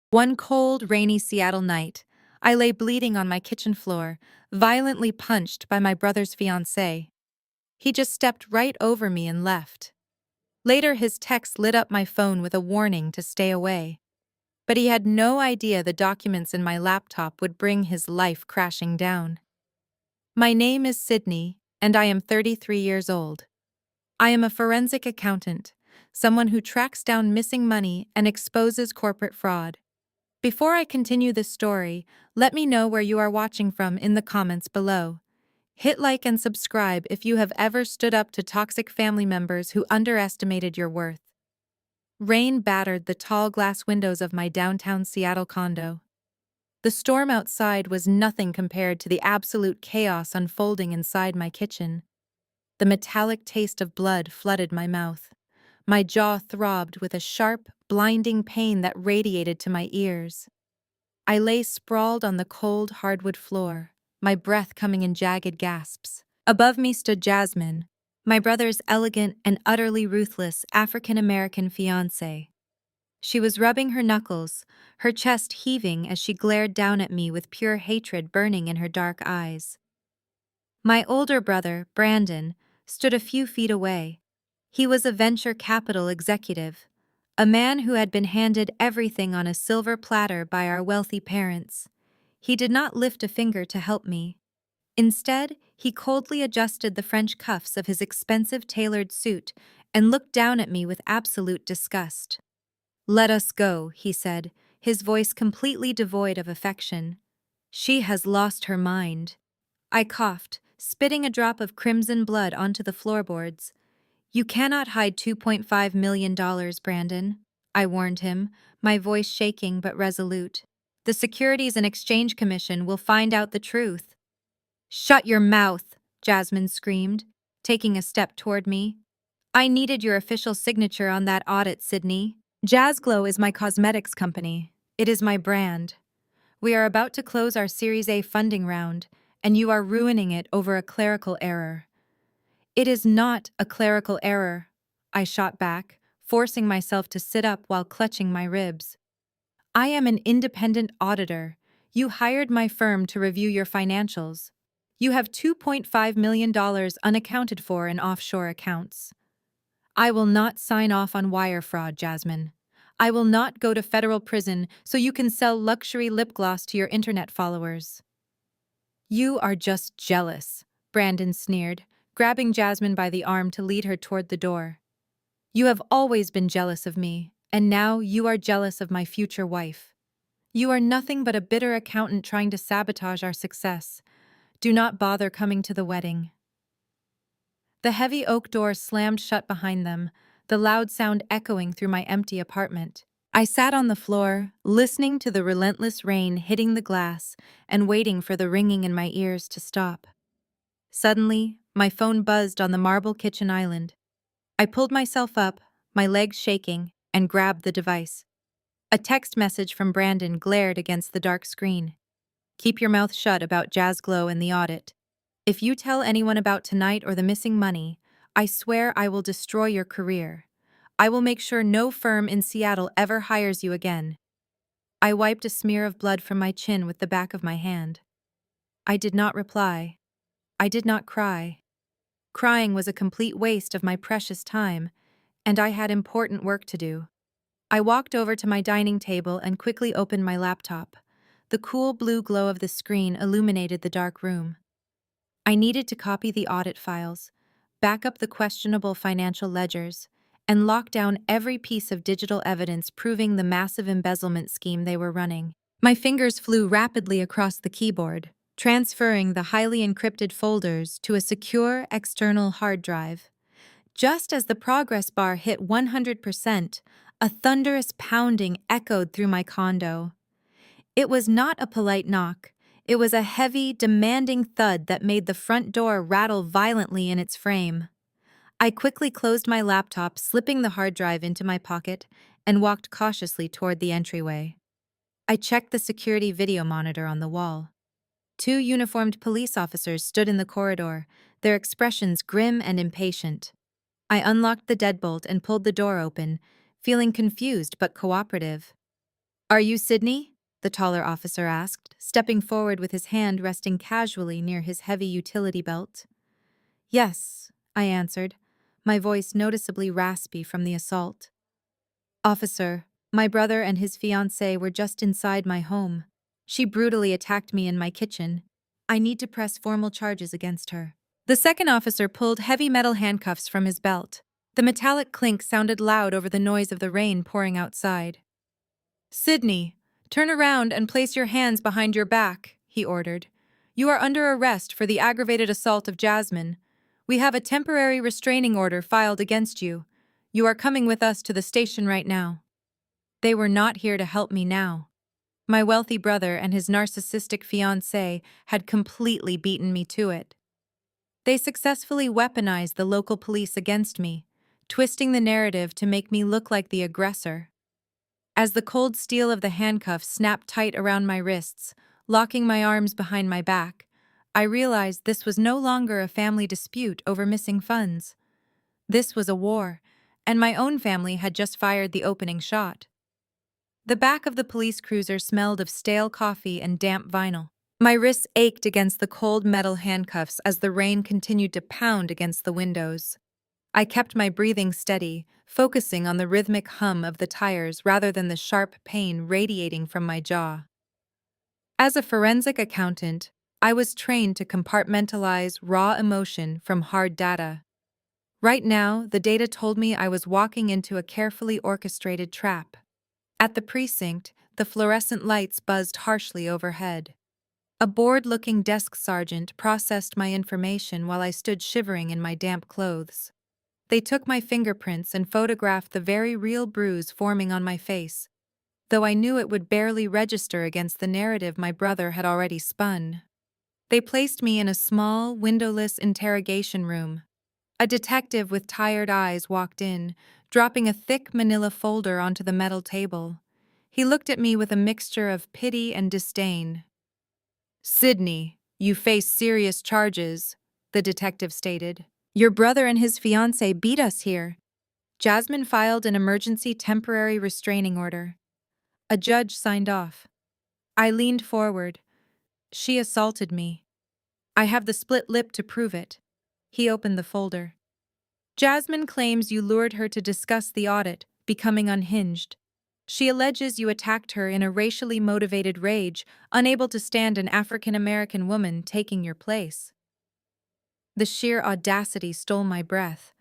One cold, rainy Seattle night, I lay bleeding on my kitchen floor, violently punched by my brother's fiancée. He just stepped right over me and left. Later, his text lit up my phone with a warning to stay away. But he had no idea the documents in my laptop would bring his life crashing down. My name is Sydney, and I am 33 years old. I am a forensic accountant, someone who tracks down missing money and exposes corporate fraud. Before I continue this story, let me know where you are watching from in the comments below. Hit like and subscribe if you have ever stood up to toxic family members who underestimated your worth. Rain battered the tall glass windows of my downtown Seattle condo. The storm outside was nothing compared to the absolute chaos unfolding inside my kitchen. The metallic taste of blood flooded my mouth. My jaw throbbed with a sharp, blinding pain that radiated to my ears. I lay sprawled on the cold hardwood floor, my breath coming in jagged gasps. Above me stood Jasmine, my brother's elegant and utterly ruthless African-American fiancée. She was rubbing her knuckles, her chest heaving as she glared down at me with pure hatred burning in her dark eyes. My older brother, Brandon, stood a few feet away. He was a venture capital executive, a man who had been handed everything on a silver platter by our wealthy parents. He did not lift a finger to help me. Instead, he coldly adjusted the French cuffs of his expensive tailored suit and looked down at me with absolute disgust. "Let us go," he said, his voice completely devoid of affection. "She has lost her mind." I coughed, spitting a drop of crimson blood onto the floorboards. "You cannot hide $2.5 million, Brandon," I warned him, my voice shaking but resolute. "The Securities and Exchange Commission will find out the truth." "Shut your mouth," Jasmine screamed, taking a step toward me. "I needed your official signature on that audit, Sydney. Jazzglow is my cosmetics company. It is my brand. We are about to close our Series A funding round, and you are ruining it over a clerical error." "It is not a clerical error," I shot back, forcing myself to sit up while clutching my ribs. "I am an independent auditor. You hired my firm to review your financials. You have $2.5 million unaccounted for in offshore accounts. I will not sign off on wire fraud, Jasmine. I will not go to federal prison so you can sell luxury lip gloss to your internet followers." "You are just jealous," Brandon sneered, grabbing Jasmine by the arm to lead her toward the door. "You have always been jealous of me, and now you are jealous of my future wife. You are nothing but a bitter accountant trying to sabotage our success. Do not bother coming to the wedding." The heavy oak door slammed shut behind them, the loud sound echoing through my empty apartment. I sat on the floor, listening to the relentless rain hitting the glass and waiting for the ringing in my ears to stop. Suddenly, my phone buzzed on the marble kitchen island. I pulled myself up, my legs shaking, and grabbed the device. A text message from Brandon glared against the dark screen. "Keep your mouth shut about Jazzglow and the audit. If you tell anyone about tonight or the missing money, I swear I will destroy your career. I will make sure no firm in Seattle ever hires you again." I wiped a smear of blood from my chin with the back of my hand. I did not reply. I did not cry. Crying was a complete waste of my precious time, and I had important work to do. I walked over to my dining table and quickly opened my laptop. The cool blue glow of the screen illuminated the dark room. I needed to copy the audit files, back up the questionable financial ledgers, and lock down every piece of digital evidence proving the massive embezzlement scheme they were running. My fingers flew rapidly across the keyboard, transferring the highly encrypted folders to a secure external hard drive. Just as the progress bar hit 100%, a thunderous pounding echoed through my condo. It was not a polite knock. It was a heavy, demanding thud that made the front door rattle violently in its frame. I quickly closed my laptop, slipping the hard drive into my pocket, and walked cautiously toward the entryway. I checked the security video monitor on the wall. Two uniformed police officers stood in the corridor, their expressions grim and impatient. I unlocked the deadbolt and pulled the door open, feeling confused but cooperative. Are you Sydney? The taller officer asked, stepping forward with his hand resting casually near his heavy utility belt. Yes, I answered, my voice noticeably raspy from the assault. Officer, my brother and his fiancée were just inside my home. She brutally attacked me in my kitchen. I need to press formal charges against her. The second officer pulled heavy metal handcuffs from his belt. The metallic clink sounded loud over the noise of the rain pouring outside. Sydney, turn around and place your hands behind your back, he ordered. You are under arrest for the aggravated assault of Jasmine. We have a temporary restraining order filed against you. You are coming with us to the station right now. They were not here to help me now. My wealthy brother and his narcissistic fiancée had completely beaten me to it. They successfully weaponized the local police against me, twisting the narrative to make me look like the aggressor. As the cold steel of the handcuffs snapped tight around my wrists, locking my arms behind my back, I realized this was no longer a family dispute over missing funds. This was a war, and my own family had just fired the opening shot. The back of the police cruiser smelled of stale coffee and damp vinyl. My wrists ached against the cold metal handcuffs as the rain continued to pound against the windows. I kept my breathing steady, focusing on the rhythmic hum of the tires rather than the sharp pain radiating from my jaw. As a forensic accountant, I was trained to compartmentalize raw emotion from hard data. Right now, the data told me I was walking into a carefully orchestrated trap. At the precinct, the fluorescent lights buzzed harshly overhead. A bored-looking desk sergeant processed my information while I stood shivering in my damp clothes. They took my fingerprints and photographed the very real bruise forming on my face, though I knew it would barely register against the narrative my brother had already spun. They placed me in a small, windowless interrogation room. A detective with tired eyes walked in, dropping a thick manila folder onto the metal table. He looked at me with a mixture of pity and disdain. Sydney, you face serious charges, the detective stated. Your brother and his fiancée beat us here. Jasmine filed an emergency temporary restraining order. A judge signed off. I leaned forward. She assaulted me. I have the split lip to prove it. He opened the folder. Jasmine claims you lured her to discuss the audit, becoming unhinged. She alleges you attacked her in a racially motivated rage, unable to stand an African-American woman taking your place. The sheer audacity stole my breath.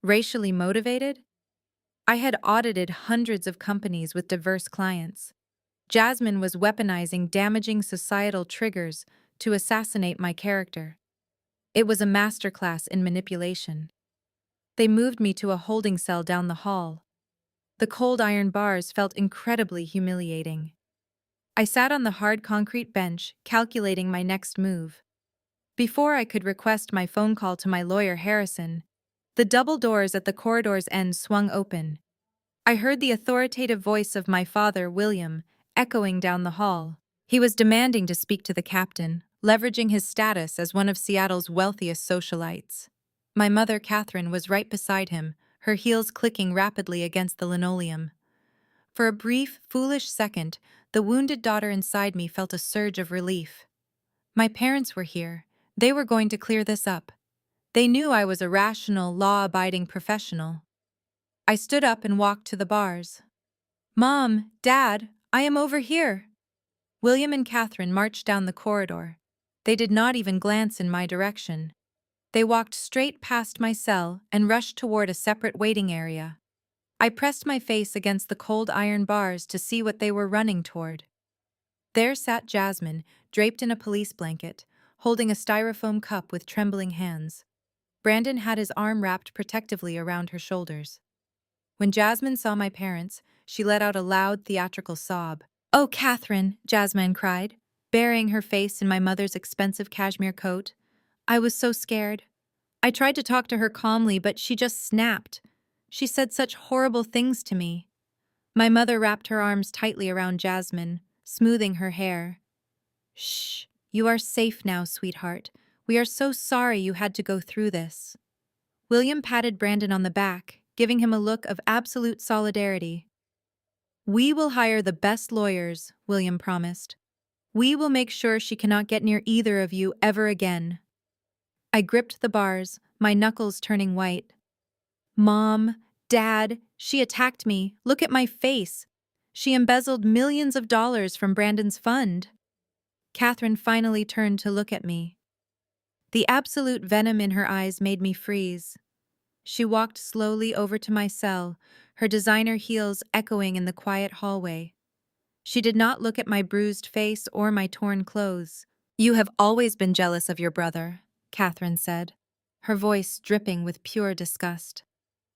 Racially motivated? I had audited hundreds of companies with diverse clients. Jasmine was weaponizing damaging societal triggers to assassinate my character. It was a masterclass in manipulation. They moved me to a holding cell down the hall. The cold iron bars felt incredibly humiliating. I sat on the hard concrete bench, calculating my next move. Before I could request my phone call to my lawyer Harrison, the double doors at the corridor's end swung open. I heard the authoritative voice of my father, William, echoing down the hall. He was demanding to speak to the captain, leveraging his status as one of Seattle's wealthiest socialites. My mother, Catherine, was right beside him, her heels clicking rapidly against the linoleum. For a brief, foolish second, the wounded daughter inside me felt a surge of relief. My parents were here. They were going to clear this up. They knew I was a rational, law-abiding professional. I stood up and walked to the bars. Mom, Dad, I am over here. William and Catherine marched down the corridor. They did not even glance in my direction. They walked straight past my cell and rushed toward a separate waiting area. I pressed my face against the cold iron bars to see what they were running toward. There sat Jasmine, draped in a police blanket, holding a styrofoam cup with trembling hands. Brandon had his arm wrapped protectively around her shoulders. When Jasmine saw my parents, she let out a loud, theatrical sob. "Oh, Catherine," Jasmine cried, burying her face in my mother's expensive cashmere coat. I was so scared. I tried to talk to her calmly, but she just snapped. She said such horrible things to me. My mother wrapped her arms tightly around Jasmine, smoothing her hair. "Shh, you are safe now, sweetheart. We are so sorry you had to go through this." William patted Brandon on the back, giving him a look of absolute solidarity. We will hire the best lawyers, William promised. We will make sure she cannot get near either of you ever again. I gripped the bars, my knuckles turning white. Mom, Dad, she attacked me. Look at my face. She embezzled millions of dollars from Brandon's fund. Catherine finally turned to look at me. The absolute venom in her eyes made me freeze. She walked slowly over to my cell, her designer heels echoing in the quiet hallway. She did not look at my bruised face or my torn clothes. You have always been jealous of your brother, Catherine said, her voice dripping with pure disgust.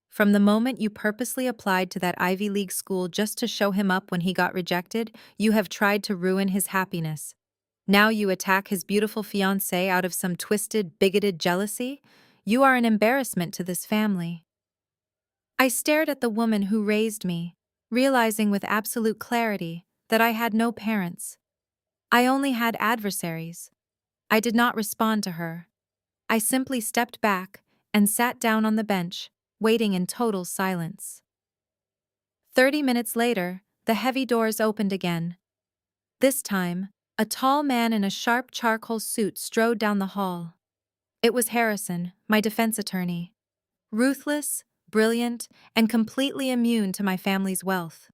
From the moment you purposely applied to that Ivy League school just to show him up when he got rejected, you have tried to ruin his happiness. Now you attack his beautiful fiancée out of some twisted, bigoted jealousy? You are an embarrassment to this family. I stared at the woman who raised me, realizing with absolute clarity that I had no parents. I only had adversaries. I did not respond to her. I simply stepped back and sat down on the bench, waiting in total silence. 30 minutes later, the heavy doors opened again. This time, a tall man in a sharp charcoal suit strode down the hall. It was Harrison, my defense attorney. Ruthless, brilliant, and completely immune to my family's wealth.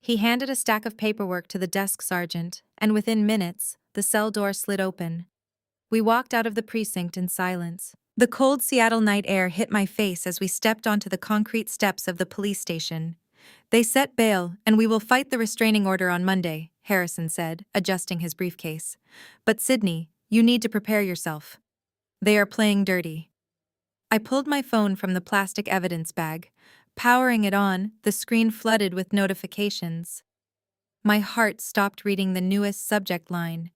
He handed a stack of paperwork to the desk sergeant, and within minutes, the cell door slid open. We walked out of the precinct in silence. The cold Seattle night air hit my face as we stepped onto the concrete steps of the police station. They set bail, and we will fight the restraining order on Monday, Harrison said, adjusting his briefcase. But Sydney, you need to prepare yourself. They are playing dirty. I pulled my phone from the plastic evidence bag. Powering it on, the screen flooded with notifications. My heart stopped reading the newest subject line.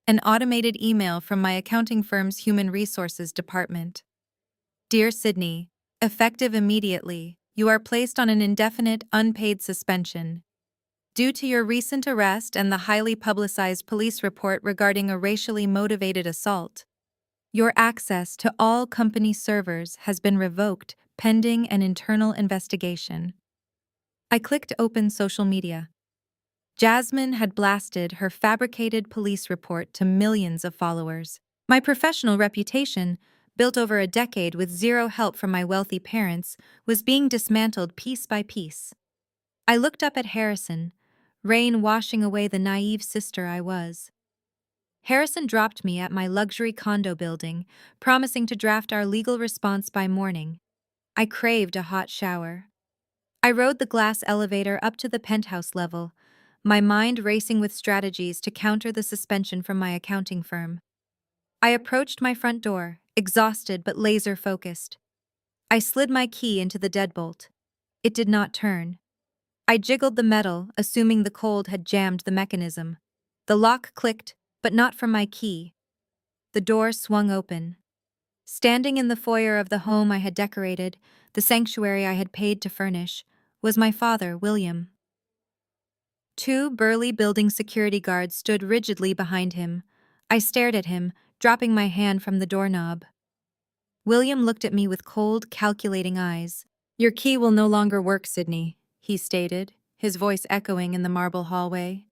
An automated email from my accounting firm's human resources department. Dear Sydney, effective immediately, you are placed on an indefinite, unpaid suspension. Due to your recent arrest and the highly publicized police report regarding a racially motivated assault, your access to all company servers has been revoked pending an internal investigation. I clicked open social media. Jasmine had blasted her fabricated police report to millions of followers. My professional reputation, built over a decade with zero help from my wealthy parents, was being dismantled piece by piece. I looked up at Harrison, rain washing away the naive sister I was. Harrison dropped me at my luxury condo building, promising to draft our legal response by morning. I craved a hot shower. I rode the glass elevator up to the penthouse level, my mind racing with strategies to counter the suspension from my accounting firm. I approached my front door, exhausted but laser-focused. I slid my key into the deadbolt. It did not turn. I jiggled the metal, assuming the cold had jammed the mechanism. The lock clicked, but not from my key. The door swung open. Standing in the foyer of the home I had decorated, the sanctuary I had paid to furnish, was my father, William. Two burly building security guards stood rigidly behind him. I stared at him, dropping my hand from the doorknob. William looked at me with cold, calculating eyes. Your key will no longer work, Sydney, he stated, his voice echoing in the marble hallway.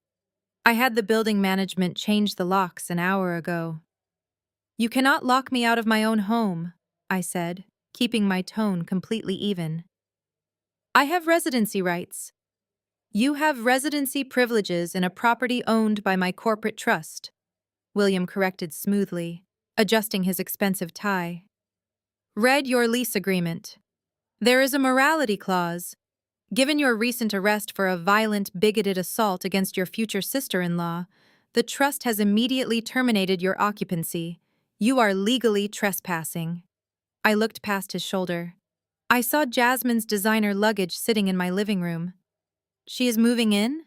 I had the building management change the locks an hour ago. You cannot lock me out of my own home, I said, keeping my tone completely even. I have residency rights. You have residency privileges in a property owned by my corporate trust, William corrected smoothly, adjusting his expensive tie. Read your lease agreement. There is a morality clause. Given your recent arrest for a violent, bigoted assault against your future sister-in-law, the trust has immediately terminated your occupancy. You are legally trespassing. I looked past his shoulder. I saw Jasmine's designer luggage sitting in my living room. She is moving in?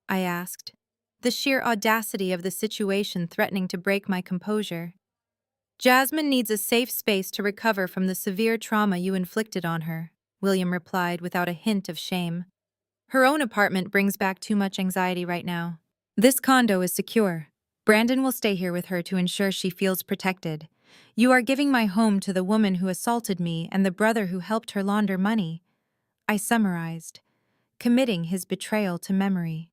I asked, the sheer audacity of the situation threatening to break my composure. Jasmine needs a safe space to recover from the severe trauma you inflicted on her, William replied without a hint of shame. Her own apartment brings back too much anxiety right now. This condo is secure. Brandon will stay here with her to ensure she feels protected. You are giving my home to the woman who assaulted me and the brother who helped her launder money. I summarized. committing his betrayal to memory.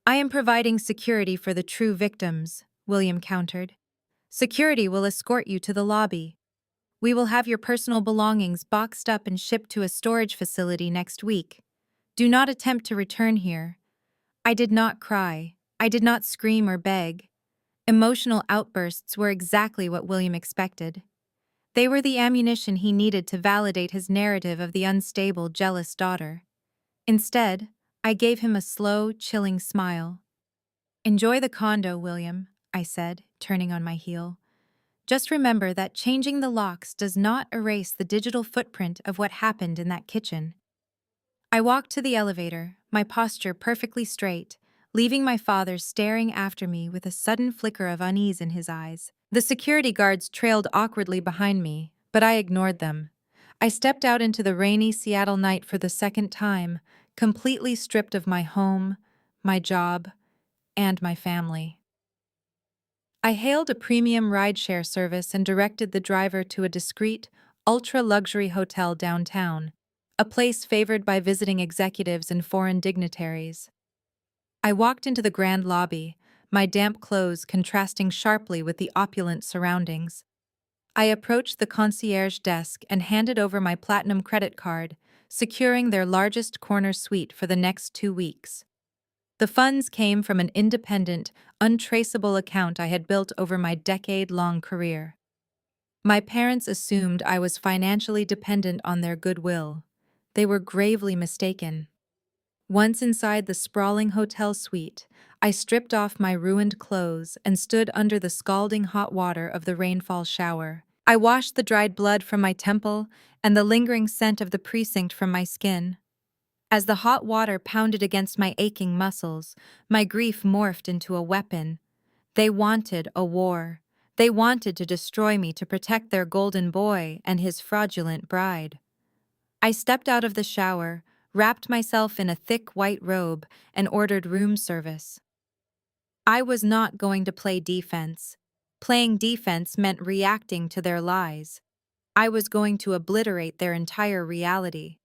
I am providing security for the true victims, William countered. Security will escort you to the lobby. We will have your personal belongings boxed up and shipped to a storage facility next week. Do not attempt to return here. I did not cry. I did not scream or beg. Emotional outbursts were exactly what William expected. They were the ammunition he needed to validate his narrative of the unstable, jealous daughter. Instead, I gave him a slow, chilling smile. "Enjoy the condo, William," I said, turning on my heel. "Just remember that changing the locks does not erase the digital footprint of what happened in that kitchen." I walked to the elevator, my posture perfectly straight, leaving my father staring after me with a sudden flicker of unease in his eyes. The security guards trailed awkwardly behind me, but I ignored them. I stepped out into the rainy Seattle night for the second time, completely stripped of my home, my job, and my family. I hailed a premium rideshare service and directed the driver to a discreet, ultra-luxury hotel downtown, a place favored by visiting executives and foreign dignitaries. I walked into the grand lobby, my damp clothes contrasting sharply with the opulent surroundings. I approached the concierge desk and handed over my platinum credit card, securing their largest corner suite for the next 2 weeks. The funds came from an independent, untraceable account I had built over my decade-long career. My parents assumed I was financially dependent on their goodwill. They were gravely mistaken. Once inside the sprawling hotel suite, I stripped off my ruined clothes and stood under the scalding hot water of the rainfall shower. I washed the dried blood from my temple and the lingering scent of the precinct from my skin. As the hot water pounded against my aching muscles, my grief morphed into a weapon. They wanted a war. They wanted to destroy me to protect their golden boy and his fraudulent bride. I stepped out of the shower, wrapped myself in a thick white robe, and ordered room service. I was not going to play defense. Playing defense meant reacting to their lies. I was going to obliterate their entire reality.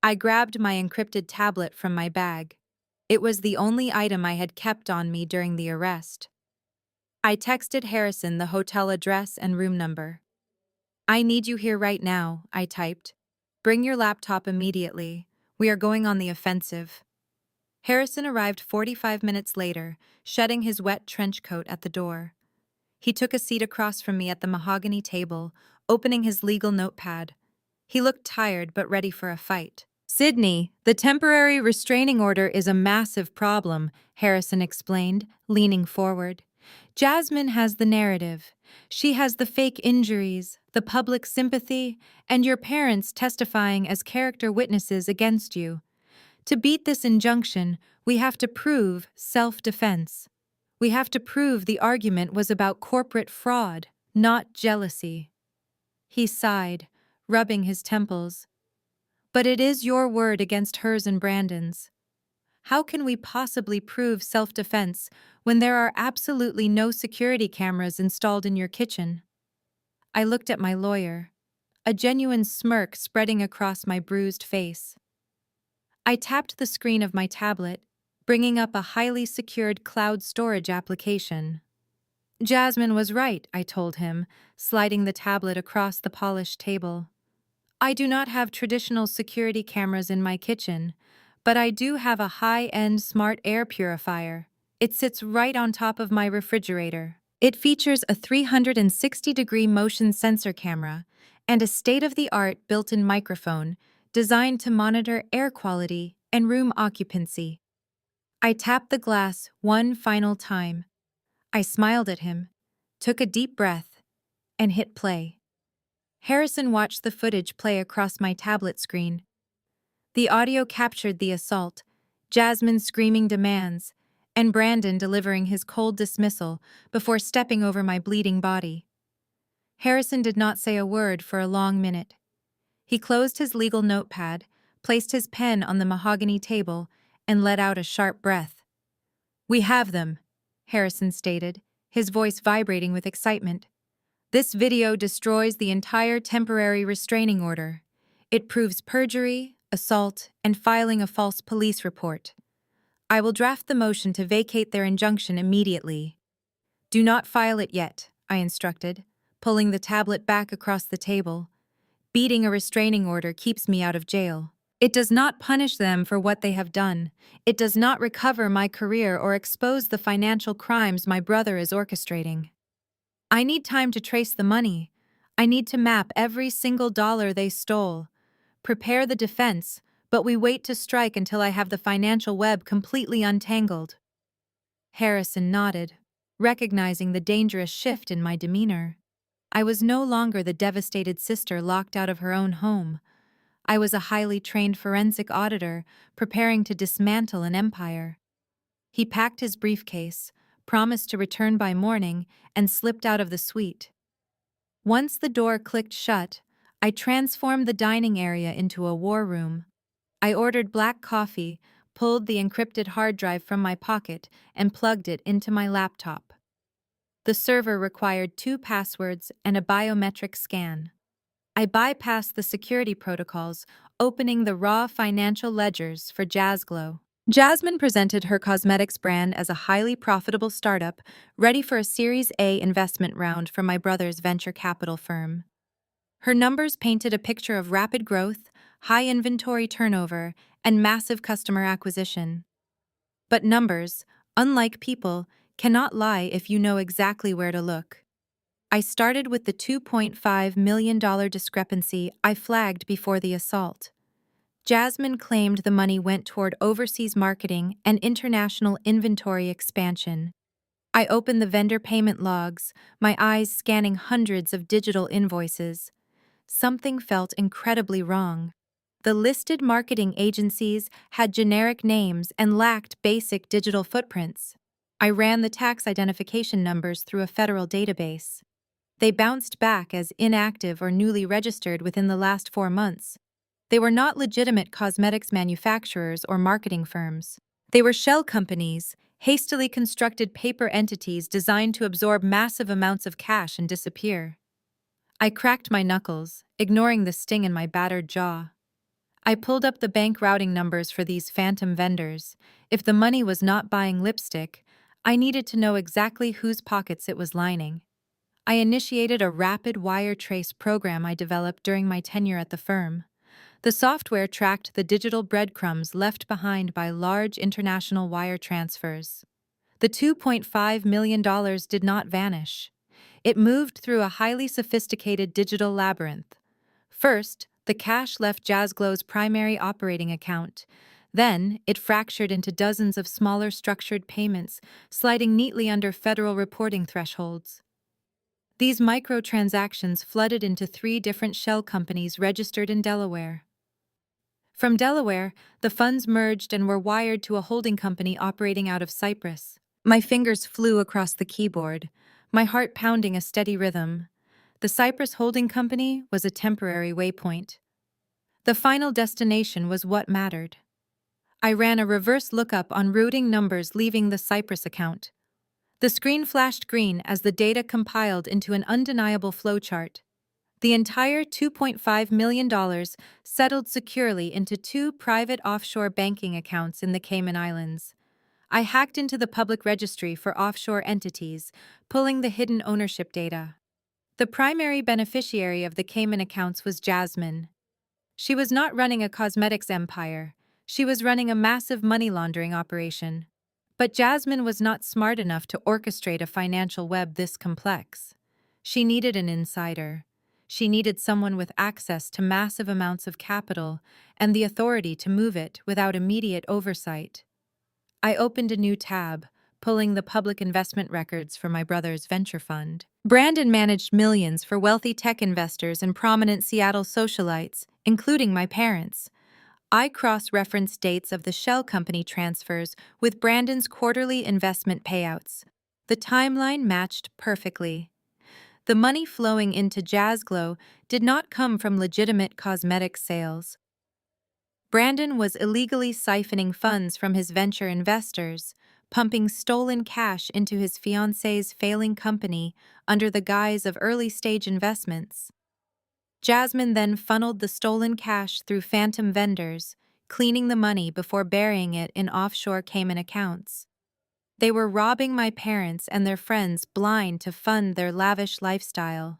I grabbed my encrypted tablet from my bag. It was the only item I had kept on me during the arrest. I texted Harrison the hotel address and room number. "I need you here right now," I typed. "Bring your laptop immediately. We are going on the offensive." Harrison arrived 45 minutes later, shedding his wet trench coat at the door. He took a seat across from me at the mahogany table, opening his legal notepad. He looked tired but ready for a fight. "Sydney, the temporary restraining order is a massive problem," Harrison explained, leaning forward. "Jasmine has the narrative. She has the fake injuries, the public sympathy, and your parents testifying as character witnesses against you. To beat this injunction, we have to prove self-defense. We have to prove the argument was about corporate fraud, not jealousy." He sighed, rubbing his temples. "But it is your word against hers and Brandon's. How can we possibly prove self-defense when there are absolutely no security cameras installed in your kitchen?" I looked at my lawyer, a genuine smirk spreading across my bruised face. I tapped the screen of my tablet, bringing up a highly secured cloud storage application. "Jasmine was right," I told him, sliding the tablet across the polished table. "I do not have traditional security cameras in my kitchen, but I do have a high-end smart air purifier. It sits right on top of my refrigerator. It features a 360-degree motion sensor camera and a state-of-the-art built-in microphone designed to monitor air quality and room occupancy." I tapped the glass one final time. I smiled at him, took a deep breath, and hit play. Harrison watched the footage play across my tablet screen. The audio captured the assault, Jasmine screaming demands, and Brandon delivering his cold dismissal before stepping over my bleeding body. Harrison did not say a word for a long minute. He closed his legal notepad, placed his pen on the mahogany table, and let out a sharp breath. "We have them," Harrison stated, his voice vibrating with excitement. "This video destroys the entire temporary restraining order. It proves perjury, assault, and filing a false police report. I will draft the motion to vacate their injunction immediately. Do not file it yet, I instructed, pulling the tablet back across the table. Beating a restraining order keeps me out of jail. It does not punish them for what they have done. It does not recover my career or expose the financial crimes my brother is orchestrating. I need time to trace the money. I need to map every single dollar they stole. Prepare the defense, but we wait to strike until I have the financial web completely untangled. Harrison nodded, recognizing the dangerous shift in my demeanor. I was no longer the devastated sister locked out of her own home. I was a highly trained forensic auditor preparing to dismantle an empire. He packed his briefcase, promised to return by morning, and slipped out of the suite. Once the door clicked shut, I transformed the dining area into a war room. I ordered black coffee, pulled the encrypted hard drive from my pocket, and plugged it into my laptop. The server required 2 passwords and a biometric scan. I bypassed the security protocols, opening the raw financial ledgers for Jazzglow. Jasmine presented her cosmetics brand as a highly profitable startup, ready for a Series A investment round from my brother's venture capital firm. Her numbers painted a picture of rapid growth, high inventory turnover, and massive customer acquisition. But numbers, unlike people, cannot lie if you know exactly where to look. I started with the $2.5 million discrepancy I flagged before the assault. Jasmine claimed the money went toward overseas marketing and international inventory expansion. I opened the vendor payment logs, my eyes scanning hundreds of digital invoices. Something felt incredibly wrong. The listed marketing agencies had generic names and lacked basic digital footprints. I ran the tax identification numbers through a federal database. They bounced back as inactive or newly registered within the last 4 months. They were not legitimate cosmetics manufacturers or marketing firms. They were shell companies, hastily constructed paper entities designed to absorb massive amounts of cash and disappear. I cracked my knuckles, ignoring the sting in my battered jaw. I pulled up the bank routing numbers for these phantom vendors. If the money was not buying lipstick, I needed to know exactly whose pockets it was lining. I initiated a rapid wire trace program I developed during my tenure at the firm. The software tracked the digital breadcrumbs left behind by large international wire transfers. The $2.5 million did not vanish. It moved through a highly sophisticated digital labyrinth. First, the cash left Jazzglow's primary operating account. Then, it fractured into dozens of smaller structured payments, sliding neatly under federal reporting thresholds. These microtransactions flooded into 3 different shell companies registered in Delaware. From Delaware, the funds merged and were wired to a holding company operating out of Cyprus. My fingers flew across the keyboard, my heart pounding a steady rhythm. The Cyprus holding company was a temporary waypoint. The final destination was what mattered. I ran a reverse lookup on routing numbers leaving the Cyprus account. The screen flashed green as the data compiled into an undeniable flowchart. The entire $2.5 million settled securely into 2 private offshore banking accounts in the Cayman Islands. I hacked into the public registry for offshore entities, pulling the hidden ownership data. The primary beneficiary of the Cayman accounts was Jasmine. She was not running a cosmetics empire. She was running a massive money laundering operation. But Jasmine was not smart enough to orchestrate a financial web this complex. She needed an insider. She needed someone with access to massive amounts of capital and the authority to move it without immediate oversight. I opened a new tab, pulling the public investment records for my brother's venture fund. Brandon managed millions for wealthy tech investors and prominent Seattle socialites, including my parents. I cross-referenced dates of the shell company transfers with Brandon's quarterly investment payouts. The timeline matched perfectly. The money flowing into Jazzglow did not come from legitimate cosmetic sales. Brandon was illegally siphoning funds from his venture investors, pumping stolen cash into his fiancée's failing company under the guise of early-stage investments. Jasmine then funneled the stolen cash through phantom vendors, cleaning the money before burying it in offshore Cayman accounts. They were robbing my parents and their friends blind to fund their lavish lifestyle.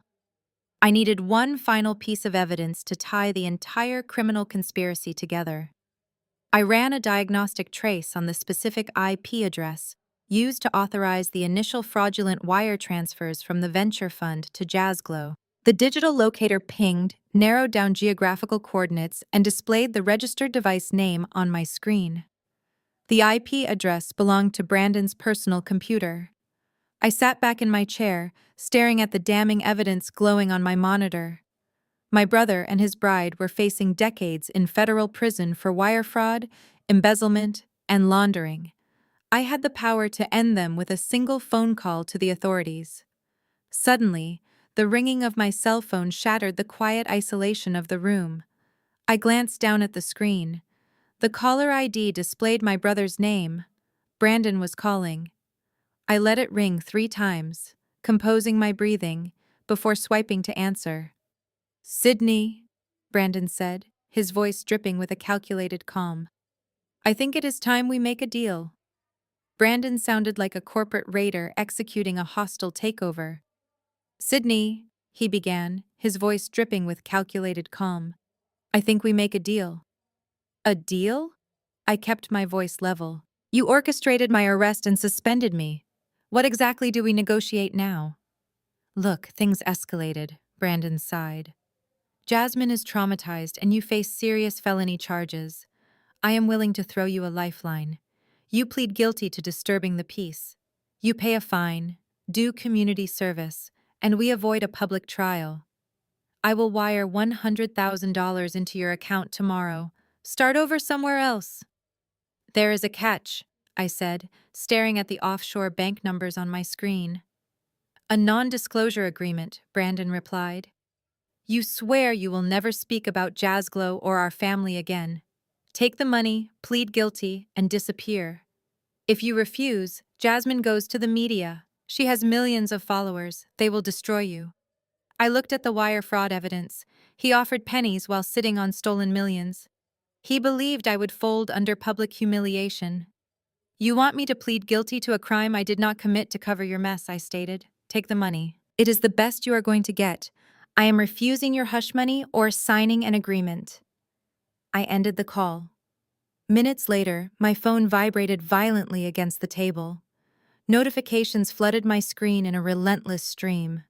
I needed one final piece of evidence to tie the entire criminal conspiracy together. I ran a diagnostic trace on the specific IP address used to authorize the initial fraudulent wire transfers from the venture fund to Jazzglow. The digital locator pinged, narrowed down geographical coordinates, and displayed the registered device name on my screen. The IP address belonged to Brandon's personal computer. I sat back in my chair, staring at the damning evidence glowing on my monitor. My brother and his bride were facing decades in federal prison for wire fraud, embezzlement, and laundering. I had the power to end them with a single phone call to the authorities. Suddenly, the ringing of my cell phone shattered the quiet isolation of the room. I glanced down at the screen. The caller ID displayed my brother's name. Brandon was calling. I let it ring 3 times, composing my breathing, before swiping to answer. "Sydney," Brandon said, his voice dripping with a calculated calm. "I think it is time we make a deal." Brandon sounded like a corporate raider executing a hostile takeover. "Sydney," he began, his voice dripping with calculated calm. "I think we make a deal." "A deal?" I kept my voice level. "You orchestrated my arrest and suspended me. What exactly do we negotiate now?" "Look, things escalated," Brandon sighed. "Jasmine is traumatized and you face serious felony charges. I am willing to throw you a lifeline. You plead guilty to disturbing the peace. You pay a fine, do community service, and we avoid a public trial. I will wire $100,000 into your account tomorrow. Start over somewhere else." "There is a catch," I said, staring at the offshore bank numbers on my screen. "A non-disclosure agreement," Brandon replied. "You swear you will never speak about Jazzglow or our family again. Take the money, plead guilty, and disappear. If you refuse, Jasmine goes to the media. She has millions of followers. They will destroy you." I looked at the wire fraud evidence. He offered pennies while sitting on stolen millions. He believed I would fold under public humiliation. "You want me to plead guilty to a crime I did not commit to cover your mess," I stated. "Take the money. It is the best you are going to get. I am refusing your hush money or signing an agreement." I ended the call. Minutes later, my phone vibrated violently against the table. Notifications flooded my screen in a relentless stream.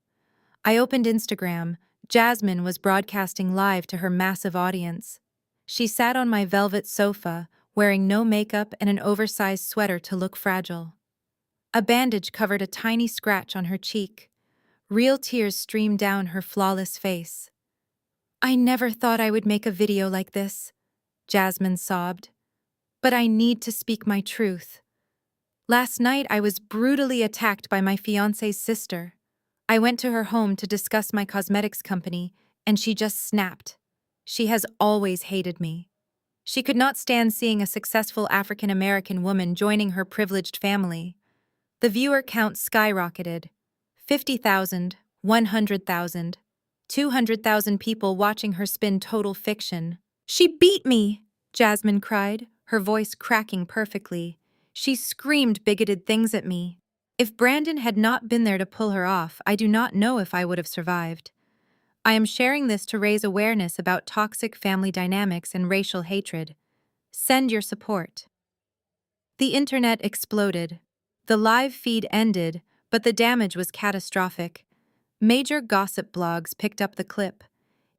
I opened Instagram. Jasmine was broadcasting live to her massive audience. She sat on my velvet sofa, wearing no makeup and an oversized sweater to look fragile. A bandage covered a tiny scratch on her cheek. Real tears streamed down her flawless face. "I never thought I would make a video like this," Jasmine sobbed. "But I need to speak my truth. Last night I was brutally attacked by my fiancé's sister. I went to her home to discuss my cosmetics company, and she just snapped. She has always hated me. She could not stand seeing a successful African-American woman joining her privileged family. The viewer count skyrocketed. 50,000, 100,000, 200,000 people watching her spin total fiction. "She beat me!" Jasmine cried, her voice cracking perfectly. "She screamed bigoted things at me. If Brandon had not been there to pull her off, I do not know if I would have survived. I am sharing this to raise awareness about toxic family dynamics and racial hatred. Send your support." The internet exploded. The live feed ended, but the damage was catastrophic. Major gossip blogs picked up the clip.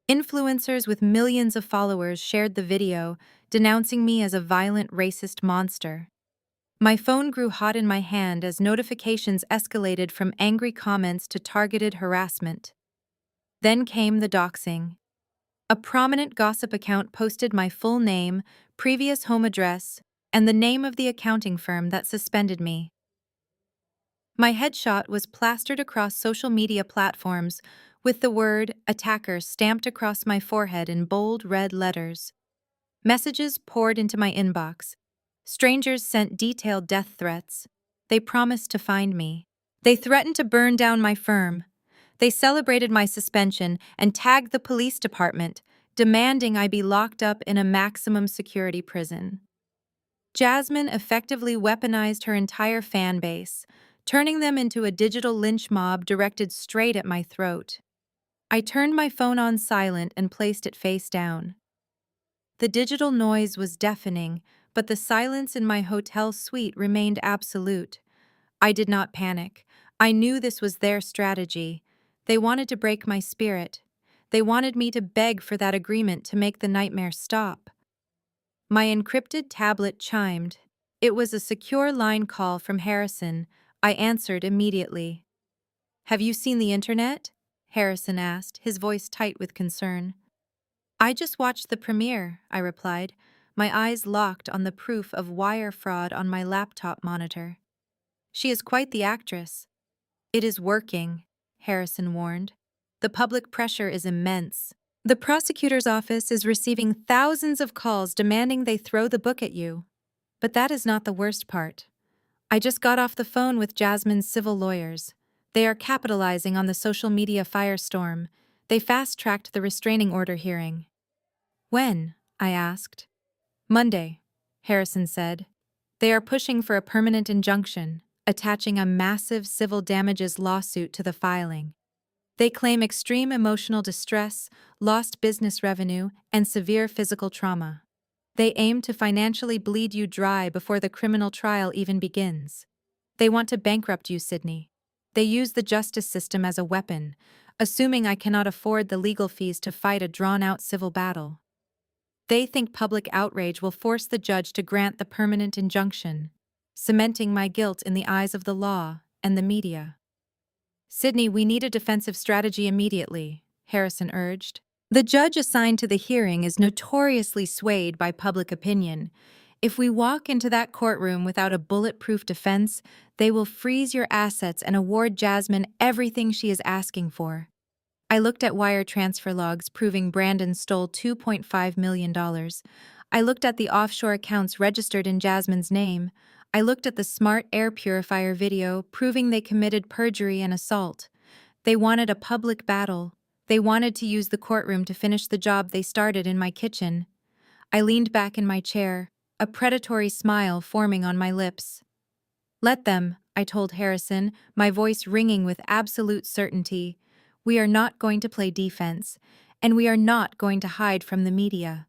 Influencers with millions of followers shared the video, denouncing me as a violent racist monster. My phone grew hot in my hand as notifications escalated from angry comments to targeted harassment. Then came the doxing. A prominent gossip account posted my full name, previous home address, and the name of the accounting firm that suspended me. My headshot was plastered across social media platforms with the word "attacker" stamped across my forehead in bold red letters. Messages poured into my inbox. Strangers sent detailed death threats. They promised to find me. They threatened to burn down my firm. They celebrated my suspension and tagged the police department, demanding I be locked up in a maximum security prison. Jasmine effectively weaponized her entire fan base, turning them into a digital lynch mob directed straight at my throat. I turned my phone on silent and placed it face down. The digital noise was deafening, but the silence in my hotel suite remained absolute. I did not panic. I knew this was their strategy. They wanted to break my spirit. They wanted me to beg for that agreement to make the nightmare stop. My encrypted tablet chimed. It was a secure line call from Harrison. I answered immediately. "Have you seen the internet?" Harrison asked, his voice tight with concern. "I just watched the premiere," I replied, my eyes locked on the proof of wire fraud on my laptop monitor. "She is quite the actress." "It is working," Harrison warned. "The public pressure is immense. The prosecutor's office is receiving thousands of calls demanding they throw the book at you. But that is not the worst part. I just got off the phone with Jasmine's civil lawyers. They are capitalizing on the social media firestorm. They fast-tracked the restraining order hearing." "When?" I asked. "Monday," Harrison said. "They are pushing for a permanent injunction, attaching a massive civil damages lawsuit to the filing. They claim extreme emotional distress, lost business revenue, and severe physical trauma. They aim to financially bleed you dry before the criminal trial even begins. They want to bankrupt you, Sydney. They use the justice system as a weapon, assuming I cannot afford the legal fees to fight a drawn-out civil battle. They think public outrage will force the judge to grant the permanent injunction, cementing my guilt in the eyes of the law and the media." "Sydney, we need a defensive strategy immediately," Harrison urged. "The judge assigned to the hearing is notoriously swayed by public opinion. If we walk into that courtroom without a bulletproof defense, they will freeze your assets and award Jasmine everything she is asking for." I looked at wire transfer logs proving Brandon stole $2.5 million. I looked at the offshore accounts registered in Jasmine's name. I looked at the smart air purifier video proving they committed perjury and assault. They wanted a public battle. They wanted to use the courtroom to finish the job they started in my kitchen. I leaned back in my chair, a predatory smile forming on my lips. "Let them," I told Harrison, my voice ringing with absolute certainty. "We are not going to play defense, and we are not going to hide from the media.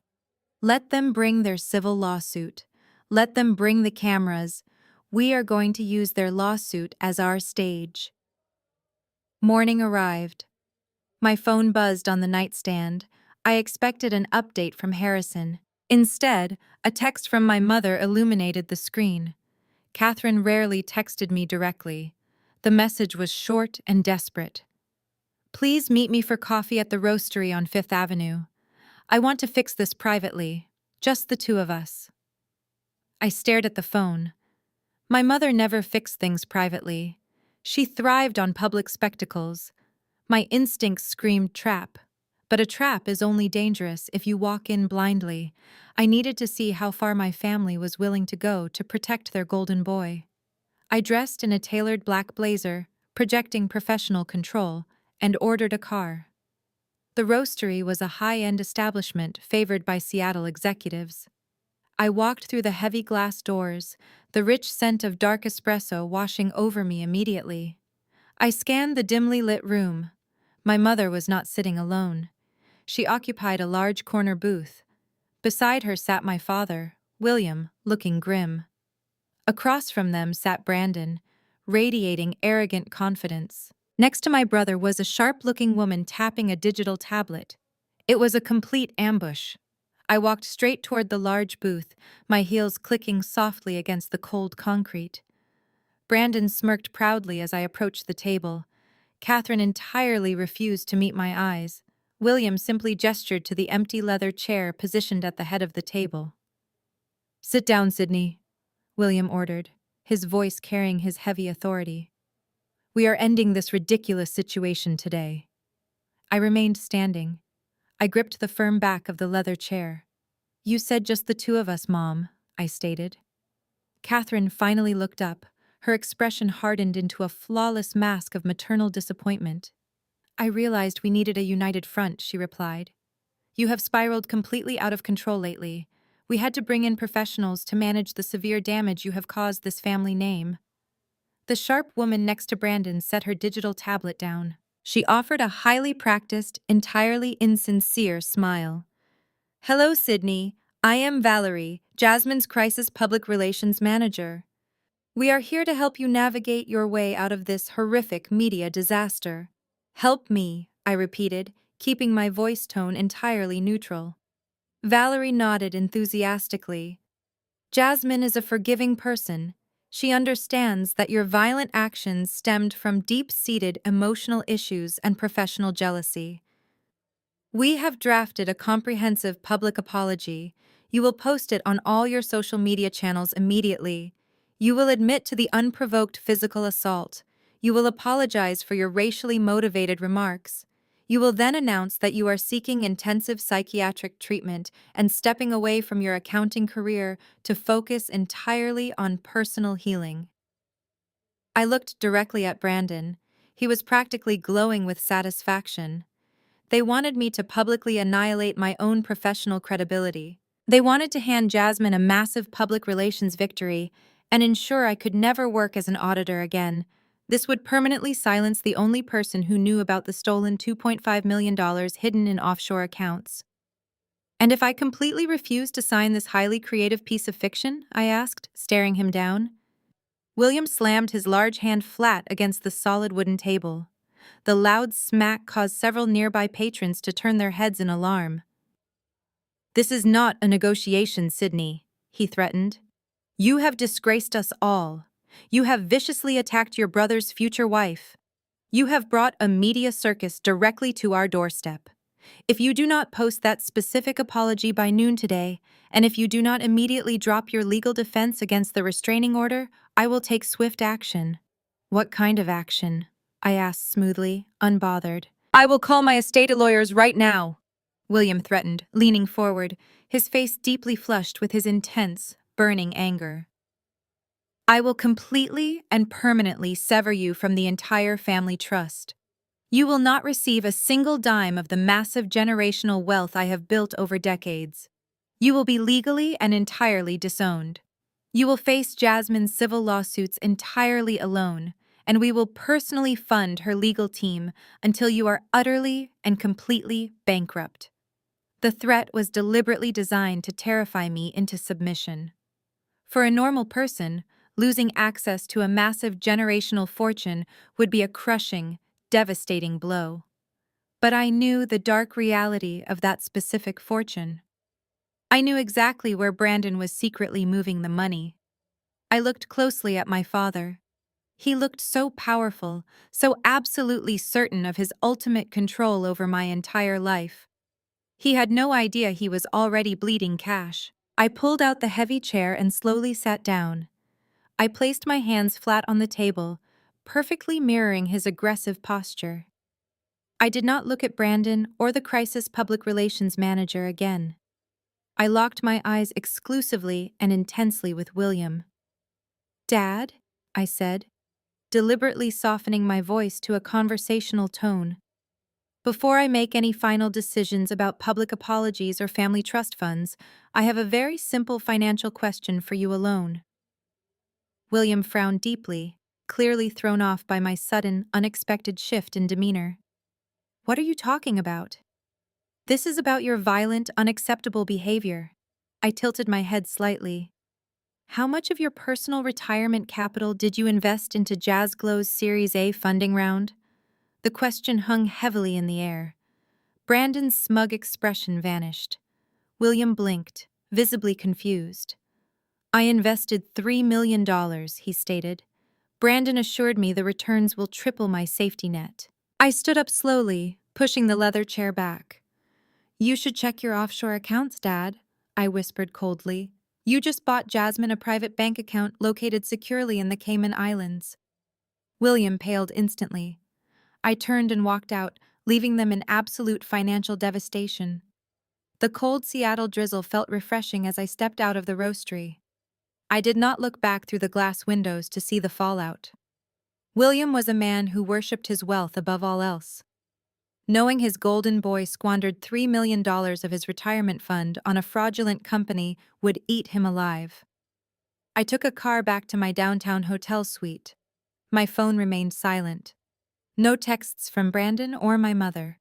Let them bring their civil lawsuit. Let them bring the cameras. We are going to use their lawsuit as our stage." Morning arrived. My phone buzzed on the nightstand. I expected an update from Harrison. Instead, a text from my mother illuminated the screen. Catherine rarely texted me directly. The message was short and desperate. "Please meet me for coffee at the roastery on Fifth Avenue. I want to fix this privately, just the two of us." I stared at the phone. My mother never fixed things privately. She thrived on public spectacles. My instincts screamed trap. But a trap is only dangerous if you walk in blindly. I needed to see how far my family was willing to go to protect their golden boy. I dressed in a tailored black blazer, projecting professional control, and ordered a car. The roastery was a high-end establishment favored by Seattle executives. I walked through the heavy glass doors, the rich scent of dark espresso washing over me immediately. I scanned the dimly lit room. My mother was not sitting alone. She occupied a large corner booth. Beside her sat my father, William, looking grim. Across from them sat Brandon, radiating arrogant confidence. Next to my brother was a sharp-looking woman tapping a digital tablet. It was a complete ambush. I walked straight toward the large booth, my heels clicking softly against the cold concrete. Brandon smirked proudly as I approached the table. Catherine entirely refused to meet my eyes. William simply gestured to the empty leather chair positioned at the head of the table. "Sit down, Sydney," William ordered, his voice carrying his heavy authority. "We are ending this ridiculous situation today." I remained standing. I gripped the firm back of the leather chair. "You said just the two of us, Mom," I stated. Catherine finally looked up, her expression hardened into a flawless mask of maternal disappointment. I realized we needed a united front, she replied. You have spiraled completely out of control lately. We had to bring in professionals to manage the severe damage you have caused this family name. The sharp woman next to Brandon set her digital tablet down. She offered a highly practiced, entirely insincere smile. Hello, Sydney. I am Valerie, Jasmine's Crisis Public Relations Manager. We are here to help you navigate your way out of this horrific media disaster. Help me, I repeated, keeping my voice tone entirely neutral. Valerie nodded enthusiastically. Jasmine is a forgiving person. She understands that your violent actions stemmed from deep-seated emotional issues and professional jealousy. We have drafted a comprehensive public apology. You will post it on all your social media channels immediately. You will admit to the unprovoked physical assault. You will apologize for your racially motivated remarks. You will then announce that you are seeking intensive psychiatric treatment and stepping away from your accounting career to focus entirely on personal healing. I looked directly at Brandon. He was practically glowing with satisfaction. They wanted me to publicly annihilate my own professional credibility. They wanted to hand Jasmine a massive public relations victory and ensure I could never work as an auditor again. This would permanently silence the only person who knew about the stolen $2.5 million hidden in offshore accounts. And if I completely refused to sign this highly creative piece of fiction? I asked, staring him down. William slammed his large hand flat against the solid wooden table. The loud smack caused several nearby patrons to turn their heads in alarm. This is not a negotiation, Sydney, he threatened. You have disgraced us all. You have viciously attacked your brother's future wife. You have brought a media circus directly to our doorstep. If you do not post that specific apology by noon today, and if you do not immediately drop your legal defense against the restraining order, I will take swift action. What kind of action? I asked smoothly, unbothered. I will call my estate lawyers right now, William threatened, leaning forward, his face deeply flushed with his intense, burning anger. I will completely and permanently sever you from the entire family trust. You will not receive a single dime of the massive generational wealth I have built over decades. You will be legally and entirely disowned. You will face Jasmine's civil lawsuits entirely alone, and we will personally fund her legal team until you are utterly and completely bankrupt. The threat was deliberately designed to terrify me into submission. For a normal person, losing access to a massive generational fortune would be a crushing, devastating blow. But I knew the dark reality of that specific fortune. I knew exactly where Brandon was secretly moving the money. I looked closely at my father. He looked so powerful, so absolutely certain of his ultimate control over my entire life. He had no idea he was already bleeding cash. I pulled out the heavy chair and slowly sat down. I placed my hands flat on the table, perfectly mirroring his aggressive posture. I did not look at Brandon or the crisis public relations manager again. I locked my eyes exclusively and intensely with William. Dad, I said, deliberately softening my voice to a conversational tone. Before I make any final decisions about public apologies or family trust funds, I have a very simple financial question for you alone. William frowned deeply, clearly thrown off by my sudden, unexpected shift in demeanor. What are you talking about? This is about your violent, unacceptable behavior. I tilted my head slightly. How much of your personal retirement capital did you invest into JazzGlow's Series A funding round? The question hung heavily in the air. Brandon's smug expression vanished. William blinked, visibly confused. I invested $3 million, he stated. Brandon assured me the returns will triple my safety net. I stood up slowly, pushing the leather chair back. You should check your offshore accounts, Dad, I whispered coldly. You just bought Jasmine a private bank account located securely in the Cayman Islands. William paled instantly. I turned and walked out, leaving them in absolute financial devastation. The cold Seattle drizzle felt refreshing as I stepped out of the roastery. I did not look back through the glass windows to see the fallout. William was a man who worshipped his wealth above all else. knowing his golden boy squandered $3 million of his retirement fund on a fraudulent company would eat him alive. I took a car back to my downtown hotel suite. My phone remained silent. No texts from Brandon or my mother.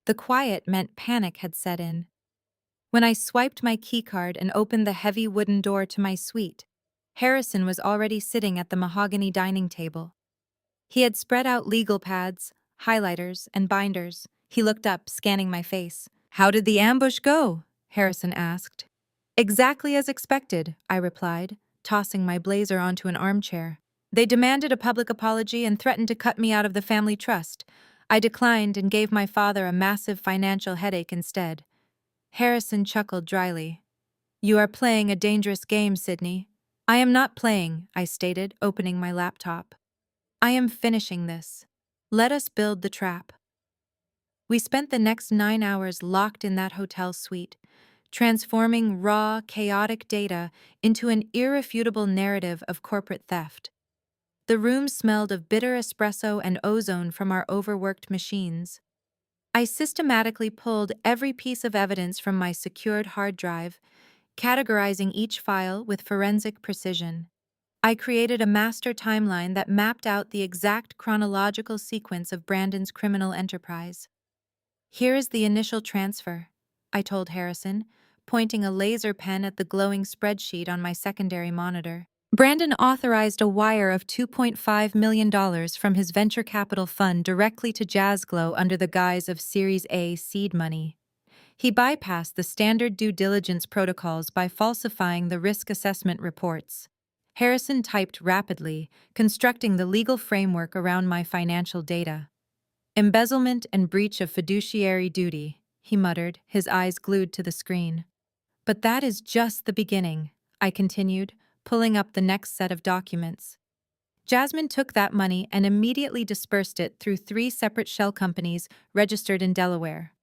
The quiet meant panic had set in. When I swiped my keycard and opened the heavy wooden door to my suite, Harrison was already sitting at the mahogany dining table. He had spread out legal pads, highlighters, and binders. He looked up, scanning my face. "How did the ambush go?" Harrison asked. "Exactly as expected," I replied, tossing my blazer onto an armchair. "They demanded a public apology and threatened to cut me out of the family trust. I declined and gave my father a massive financial headache instead." Harrison chuckled dryly. "You are playing a dangerous game, Sydney." "I am not playing," I stated, opening my laptop. "I am finishing this. Let us build the trap." We spent the next 9 hours locked in that hotel suite, transforming raw, chaotic data into an irrefutable narrative of corporate theft. The room smelled of bitter espresso and ozone from our overworked machines. I systematically pulled every piece of evidence from my secured hard drive, categorizing each file with forensic precision. I created a master timeline that mapped out the exact chronological sequence of Brandon's criminal enterprise. "Here is the initial transfer," I told Harrison, pointing a laser pen at the glowing spreadsheet on my secondary monitor. Brandon authorized a wire of $2.5 million from his venture capital fund directly to Jazzglow under the guise of Series A seed money. He bypassed the standard due diligence protocols by falsifying the risk assessment reports. Harrison typed rapidly, constructing the legal framework around my financial data. "Embezzlement and breach of fiduciary duty," he muttered, his eyes glued to the screen. "But that is just the beginning," I continued, pulling up the next set of documents. Jasmine took that money and immediately dispersed it through 3 separate shell companies registered in Delaware.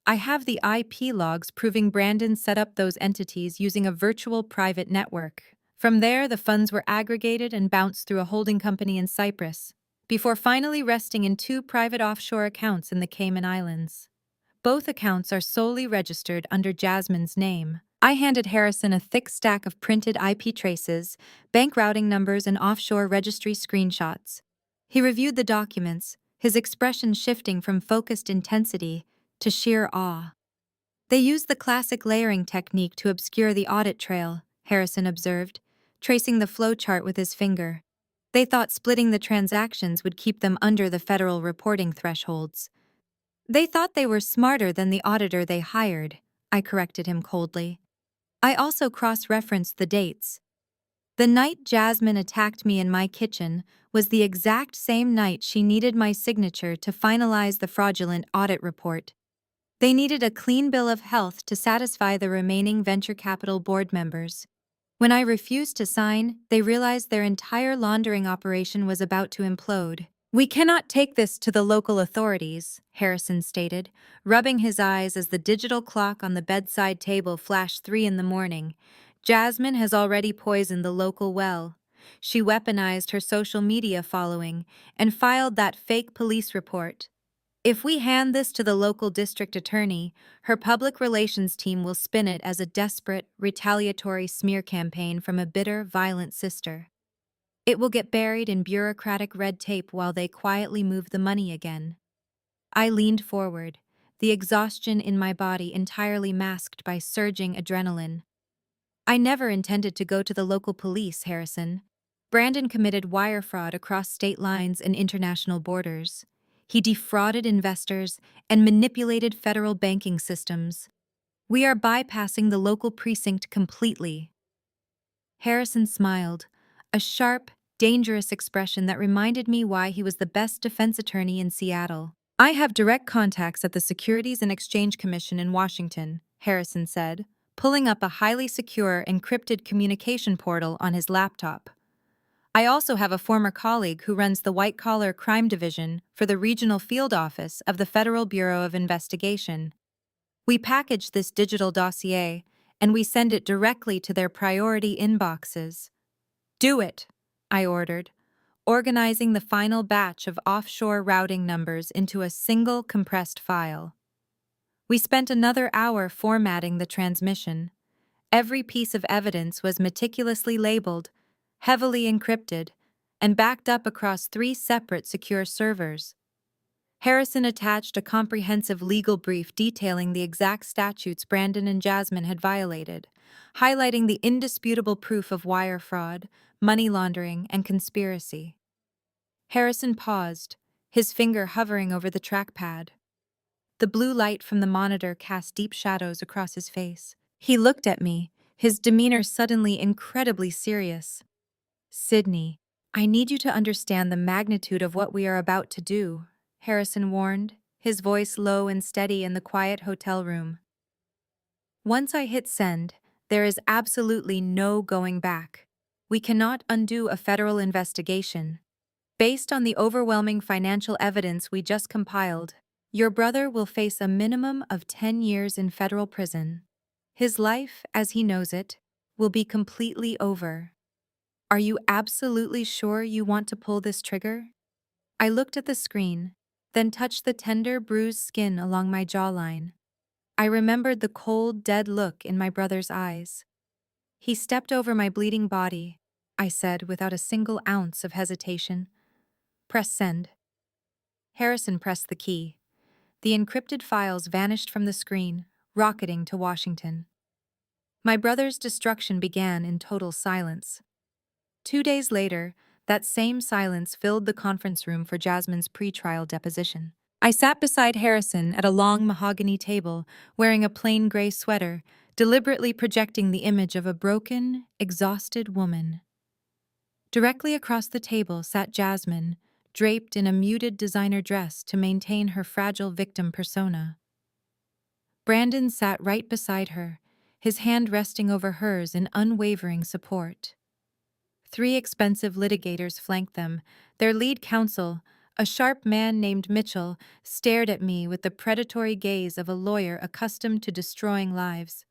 I have the IP logs proving Brandon set up those entities using a virtual private network. From there, the funds were aggregated and bounced through a holding company in Cyprus, before finally resting in 2 private offshore accounts in the Cayman Islands. Both accounts are solely registered under Jasmine's name. I handed Harrison a thick stack of printed IP traces, bank routing numbers, and offshore registry screenshots. He reviewed the documents, his expression shifting from focused intensity to sheer awe. "They used the classic layering technique to obscure the audit trail," Harrison observed, tracing the flowchart with his finger. "They thought splitting the transactions would keep them under the federal reporting thresholds." "They thought they were smarter than the auditor they hired," I corrected him coldly. I also cross-referenced the dates. The night Jasmine attacked me in my kitchen was the exact same night she needed my signature to finalize the fraudulent audit report. They needed a clean bill of health to satisfy the remaining venture capital board members. When I refused to sign, they realized their entire laundering operation was about to implode. "We cannot take this to the local authorities," Harrison stated, rubbing his eyes as the digital clock on the bedside table flashed 3 in the morning. "Jasmine has already poisoned the local well. She weaponized her social media following and filed that fake police report. If we hand this to the local district attorney, her public relations team will spin it as a desperate, retaliatory smear campaign from a bitter, violent sister. It will get buried in bureaucratic red tape while they quietly move the money again." I leaned forward, the exhaustion in my body entirely masked by surging adrenaline. "I never intended to go to the local police, Harrison. Brandon committed wire fraud across state lines and international borders. He defrauded investors and manipulated federal banking systems. We are bypassing the local precinct completely." Harrison smiled, a sharp, dangerous expression that reminded me why he was the best defense attorney in Seattle. "I have direct contacts at the Securities and Exchange Commission in Washington," Harrison said, pulling up a highly secure encrypted communication portal on his laptop. "I also have a former colleague who runs the white-collar crime division for the regional field office of the Federal Bureau of Investigation. We package this digital dossier, and we send it directly to their priority inboxes." "Do it," I ordered. organizing the final batch of offshore routing numbers into a single compressed file. We spent another hour formatting the transmission. Every piece of evidence was meticulously labeled, heavily encrypted, and backed up across 3 separate secure servers. Harrison attached a comprehensive legal brief detailing the exact statutes Brandon and Jasmine had violated, highlighting the indisputable proof of wire fraud, money laundering, and conspiracy. Harrison paused, his finger hovering over the trackpad. The blue light from the monitor cast deep shadows across his face. He looked at me, his demeanor suddenly incredibly serious. "Sydney, I need you to understand the magnitude of what we are about to do," Harrison warned, his voice low and steady in the quiet hotel room. "Once I hit send, there is absolutely no going back. We cannot undo a federal investigation. Based on the overwhelming financial evidence we just compiled, your brother will face a minimum of 10 years in federal prison. His life, as he knows it, will be completely over. Are you absolutely sure you want to pull this trigger?" I looked at the screen, then touched the tender, bruised skin along my jawline. I remembered the cold, dead look in my brother's eyes. "He stepped over my bleeding body," I said without a single ounce of hesitation. "Press send." Harrison pressed the key. The encrypted files vanished from the screen, rocketing to Washington. My brother's destruction began in total silence. 2 days later, that same silence filled the conference room for Jasmine's pretrial deposition. I sat beside Harrison at a long mahogany table, wearing a plain gray sweater, deliberately projecting the image of a broken, exhausted woman. Directly across the table sat Jasmine, draped in a muted designer dress to maintain her fragile victim persona. Brandon sat right beside her, his hand resting over hers in unwavering support. 3 expensive litigators flanked them. Their lead counsel, a sharp man named Mitchell, stared at me with the predatory gaze of a lawyer accustomed to destroying lives.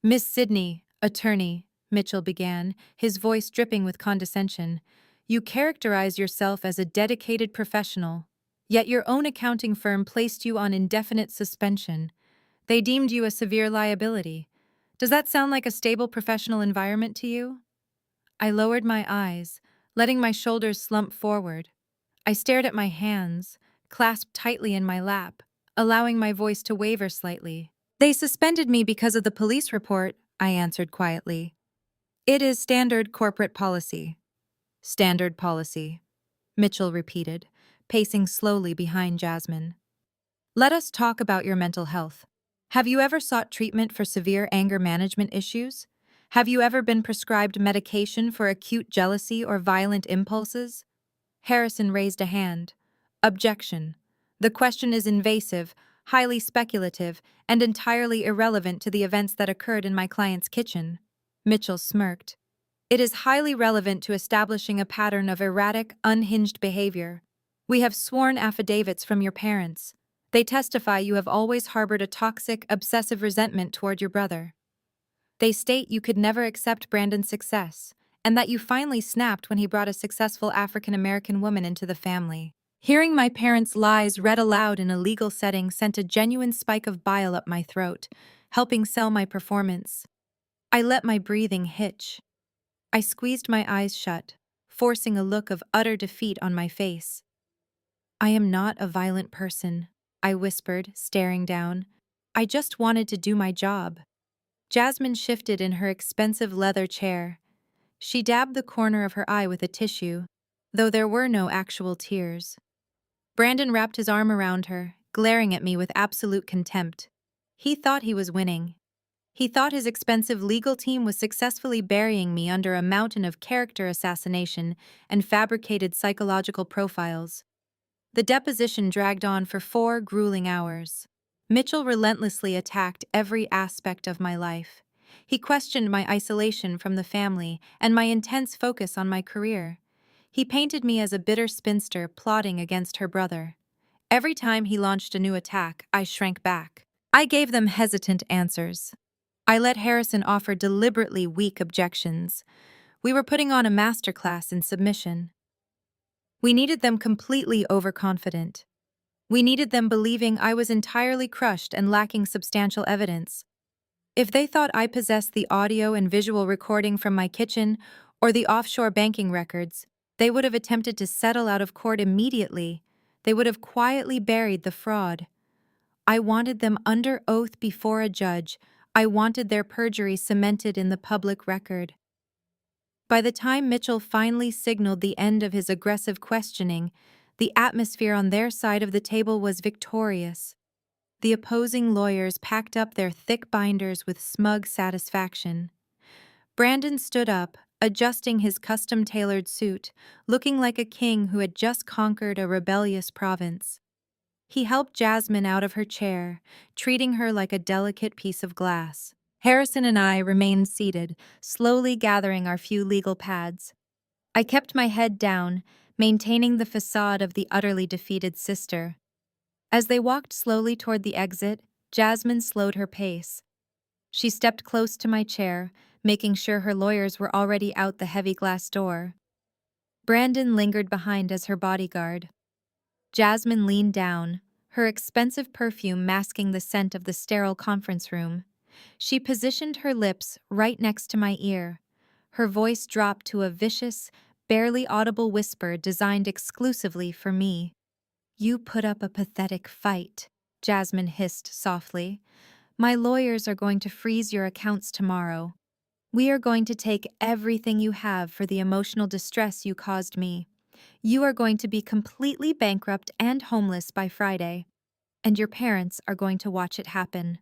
"Miss Sydney, attorney," Mitchell began, his voice dripping with condescension, "you characterize yourself as a dedicated professional, yet your own accounting firm placed you on indefinite suspension. They deemed you a severe liability. Does that sound like a stable professional environment to you?" I lowered my eyes, letting my shoulders slump forward. I stared at my hands, clasped tightly in my lap, allowing my voice to waver slightly. "They suspended me because of the police report," I answered quietly. "It is standard corporate policy." "Standard policy," Mitchell repeated, pacing slowly behind Jasmine. "Let us talk about your mental health. Have you ever sought treatment for severe anger management issues? Have you ever been prescribed medication for acute jealousy or violent impulses?" Harrison raised a hand. "Objection. The question is invasive, highly speculative, and entirely irrelevant to the events that occurred in my client's kitchen." Mitchell smirked. "It is highly relevant to establishing a pattern of erratic, unhinged behavior. We have sworn affidavits from your parents. They testify you have always harbored a toxic, obsessive resentment toward your brother. They state you could never accept Brandon's success, and that you finally snapped when he brought a successful African-American woman into the family." Hearing my parents' lies read aloud in a legal setting sent a genuine spike of bile up my throat, helping sell my performance. I let my breathing hitch. I squeezed my eyes shut, forcing a look of utter defeat on my face. "I am not a violent person," I whispered, staring down. "I just wanted to do my job." Jasmine shifted in her expensive leather chair. She dabbed the corner of her eye with a tissue, though there were no actual tears. Brandon wrapped his arm around her, glaring at me with absolute contempt. He thought he was winning. He thought his expensive legal team was successfully burying me under a mountain of character assassination and fabricated psychological profiles. The deposition dragged on for 4 grueling hours. Mitchell relentlessly attacked every aspect of my life. He questioned my isolation from the family and my intense focus on my career. He painted me as a bitter spinster plotting against her brother. Every time he launched a new attack, I shrank back. I gave them hesitant answers. I let Harrison offer deliberately weak objections. We were putting on a masterclass in submission. We needed them completely overconfident. We needed them believing I was entirely crushed and lacking substantial evidence. If they thought I possessed the audio and visual recording from my kitchen or the offshore banking records, they would have attempted to settle out of court immediately. They would have quietly buried the fraud. I wanted them under oath before a judge. I wanted their perjury cemented in the public record. By the time Mitchell finally signaled the end of his aggressive questioning, the atmosphere on their side of the table was victorious. The opposing lawyers packed up their thick binders with smug satisfaction. Brandon stood up, adjusting his custom-tailored suit, looking like a king who had just conquered a rebellious province. He helped Jasmine out of her chair, treating her like a delicate piece of glass. Harrison and I remained seated, slowly gathering our few legal pads. I kept my head down, maintaining the facade of the utterly defeated sister. As they walked slowly toward the exit, Jasmine slowed her pace. She stepped close to my chair, making sure her lawyers were already out the heavy glass door. Brandon lingered behind as her bodyguard. Jasmine leaned down, her expensive perfume masking the scent of the sterile conference room. She positioned her lips right next to my ear. Her voice dropped to a vicious, barely audible whisper designed exclusively for me. "You put up a pathetic fight," Jasmine hissed softly. "My lawyers are going to freeze your accounts tomorrow. We are going to take everything you have for the emotional distress you caused me. You are going to be completely bankrupt and homeless by Friday, and your parents are going to watch it happen."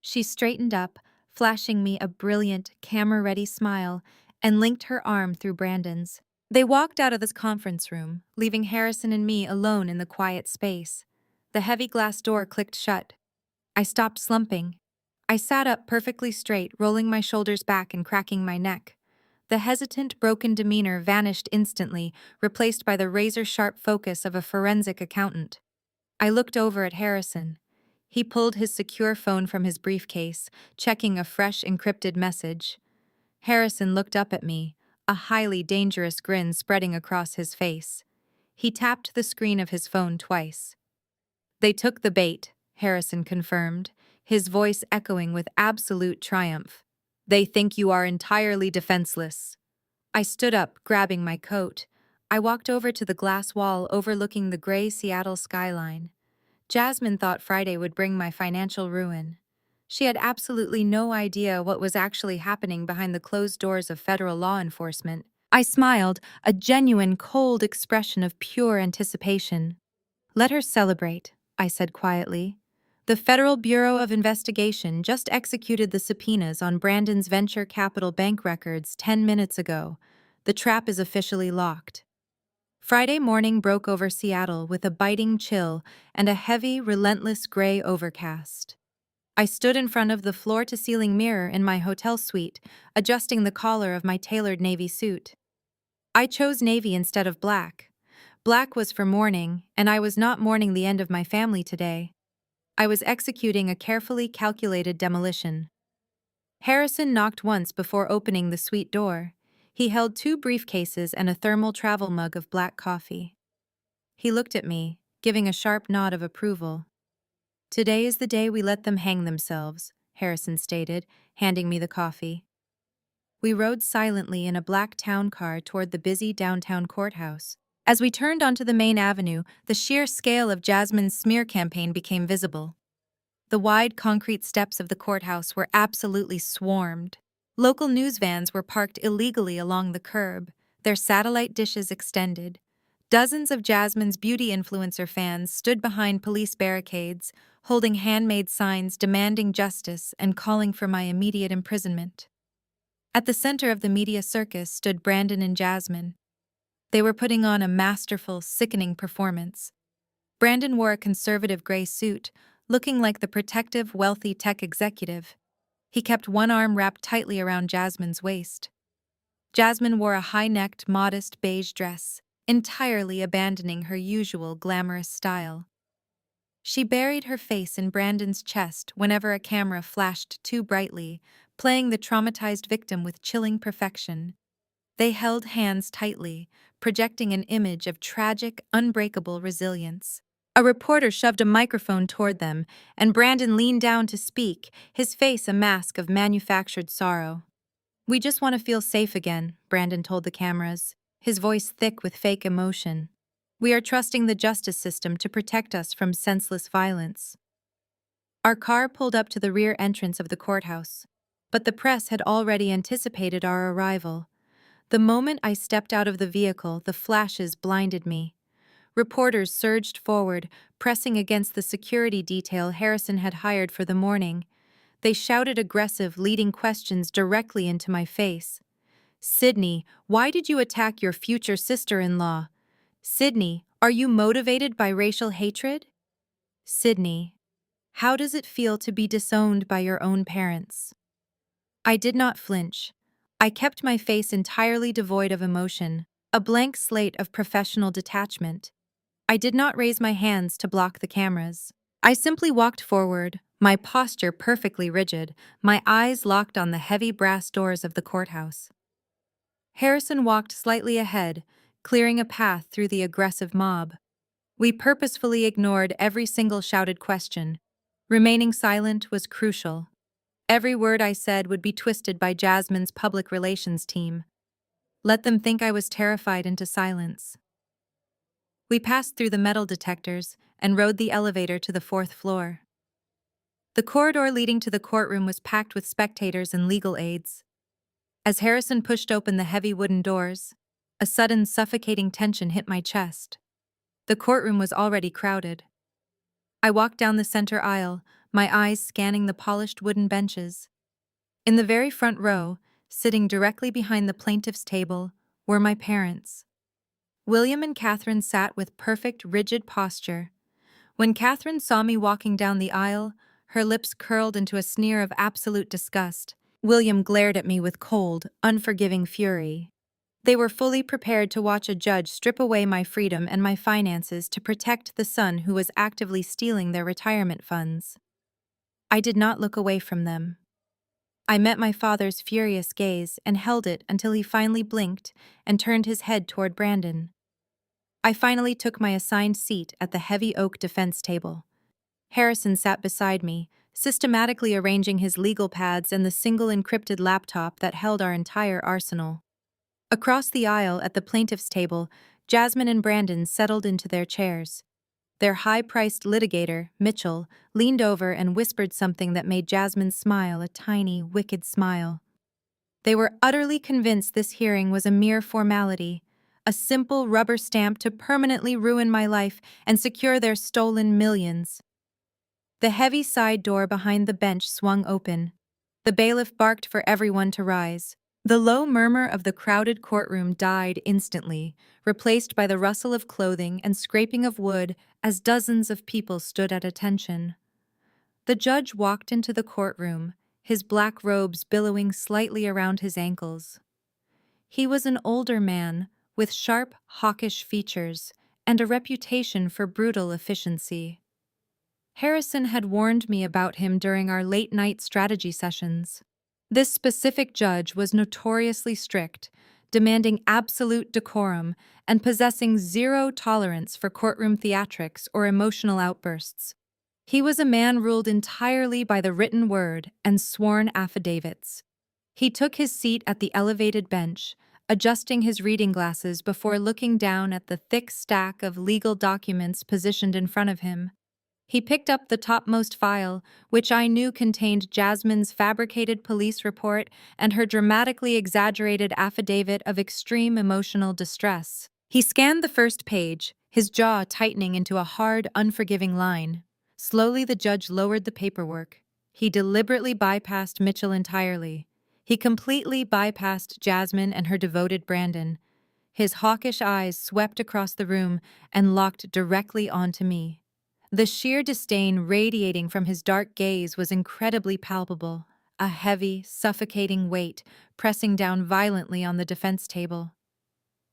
She straightened up, flashing me a brilliant, camera-ready smile, and linked her arm through Brandon's. They walked out of this conference room, leaving Harrison and me alone in the quiet space. The heavy glass door clicked shut. I stopped slumping. I sat up perfectly straight, rolling my shoulders back and cracking my neck. The hesitant, broken demeanor vanished instantly, replaced by the razor-sharp focus of a forensic accountant. I looked over at Harrison. He pulled his secure phone from his briefcase, checking a fresh encrypted message. Harrison looked up at me, a highly dangerous grin spreading across his face. He tapped the screen of his phone twice. "They took the bait," Harrison confirmed, his voice echoing with absolute triumph. "They think you are entirely defenseless." I stood up, grabbing my coat. I walked over to the glass wall overlooking the gray Seattle skyline. Jasmine thought Friday would bring my financial ruin. She had absolutely no idea what was actually happening behind the closed doors of federal law enforcement. I smiled, a genuine, cold expression of pure anticipation. "Let her celebrate," I said quietly. "The Federal Bureau of Investigation just executed the subpoenas on Brandon's venture capital bank records 10 minutes ago. The trap is officially locked." Friday morning broke over Seattle with a biting chill and a heavy, relentless gray overcast. I stood in front of the floor-to-ceiling mirror in my hotel suite, adjusting the collar of my tailored navy suit. I chose navy instead of black. Black was for mourning, and I was not mourning the end of my family today. I was executing a carefully calculated demolition. Harrison knocked once before opening the suite door. He held 2 briefcases and a thermal travel mug of black coffee. He looked at me, giving a sharp nod of approval. "Today is the day we let them hang themselves," Harrison stated, handing me the coffee. We rode silently in a black town car toward the busy downtown courthouse. As we turned onto the main avenue, the sheer scale of Jasmine's smear campaign became visible. The wide concrete steps of the courthouse were absolutely swarmed. Local news vans were parked illegally along the curb, their satellite dishes extended. Dozens of Jasmine's beauty influencer fans stood behind police barricades, holding handmade signs demanding justice and calling for my immediate imprisonment. At the center of the media circus stood Brandon and Jasmine. They were putting on a masterful, sickening performance. Brandon wore a conservative gray suit, looking like the protective, wealthy tech executive. He kept one arm wrapped tightly around Jasmine's waist. Jasmine wore a high-necked, modest beige dress, entirely abandoning her usual glamorous style. She buried her face in Brandon's chest whenever a camera flashed too brightly, playing the traumatized victim with chilling perfection. They held hands tightly, projecting an image of tragic, unbreakable resilience. A reporter shoved a microphone toward them, and Brandon leaned down to speak, his face a mask of manufactured sorrow. "We just want to feel safe again," Brandon told the cameras, his voice thick with fake emotion. "We are trusting the justice system to protect us from senseless violence." Our car pulled up to the rear entrance of the courthouse, but the press had already anticipated our arrival. The moment I stepped out of the vehicle, the flashes blinded me. Reporters surged forward, pressing against the security detail Harrison had hired for the morning. They shouted aggressive, leading questions directly into my face. "Sydney, why did you attack your future sister-in-law? Sydney, are you motivated by racial hatred? Sydney, how does it feel to be disowned by your own parents?" I did not flinch. I kept my face entirely devoid of emotion, a blank slate of professional detachment. I did not raise my hands to block the cameras. I simply walked forward, my posture perfectly rigid, my eyes locked on the heavy brass doors of the courthouse. Harrison walked slightly ahead, clearing a path through the aggressive mob. We purposefully ignored every single shouted question. Remaining silent was crucial. Every word I said would be twisted by Jasmine's public relations team. Let them think I was terrified into silence. We passed through the metal detectors and rode the elevator to the fourth floor. The corridor leading to the courtroom was packed with spectators and legal aides. As Harrison pushed open the heavy wooden doors, a sudden suffocating tension hit my chest. The courtroom was already crowded. I walked down the center aisle, my eyes scanning the polished wooden benches. In the very front row, sitting directly behind the plaintiff's table, were my parents. William and Catherine sat with perfect, rigid posture. When Catherine saw me walking down the aisle, her lips curled into a sneer of absolute disgust. William glared at me with cold, unforgiving fury. They were fully prepared to watch a judge strip away my freedom and my finances to protect the son who was actively stealing their retirement funds. I did not look away from them. I met my father's furious gaze and held it until he finally blinked and turned his head toward Brandon. I finally took my assigned seat at the heavy oak defense table. Harrison sat beside me, systematically arranging his legal pads and the single encrypted laptop that held our entire arsenal. Across the aisle at the plaintiff's table, Jasmine and Brandon settled into their chairs. Their high-priced litigator, Mitchell, leaned over and whispered something that made Jasmine smile, a tiny, wicked smile. They were utterly convinced this hearing was a mere formality, a simple rubber stamp to permanently ruin my life and secure their stolen millions. The heavy side door behind the bench swung open. The bailiff barked for everyone to rise. The low murmur of the crowded courtroom died instantly, replaced by the rustle of clothing and scraping of wood as dozens of people stood at attention. The judge walked into the courtroom, his black robes billowing slightly around his ankles. He was an older man, with sharp, hawkish features and a reputation for brutal efficiency. Harrison had warned me about him during our late-night strategy sessions. This specific judge was notoriously strict, demanding absolute decorum and possessing zero tolerance for courtroom theatrics or emotional outbursts. He was a man ruled entirely by the written word and sworn affidavits. He took his seat at the elevated bench, adjusting his reading glasses before looking down at the thick stack of legal documents positioned in front of him. He picked up the topmost file, which I knew contained Jasmine's fabricated police report and her dramatically exaggerated affidavit of extreme emotional distress. He scanned the first page, his jaw tightening into a hard, unforgiving line. Slowly, the judge lowered the paperwork. He deliberately bypassed Mitchell entirely. He completely bypassed Jasmine and her devoted Brandon. His hawkish eyes swept across the room and locked directly onto me. The sheer disdain radiating from his dark gaze was incredibly palpable, a heavy, suffocating weight pressing down violently on the defense table.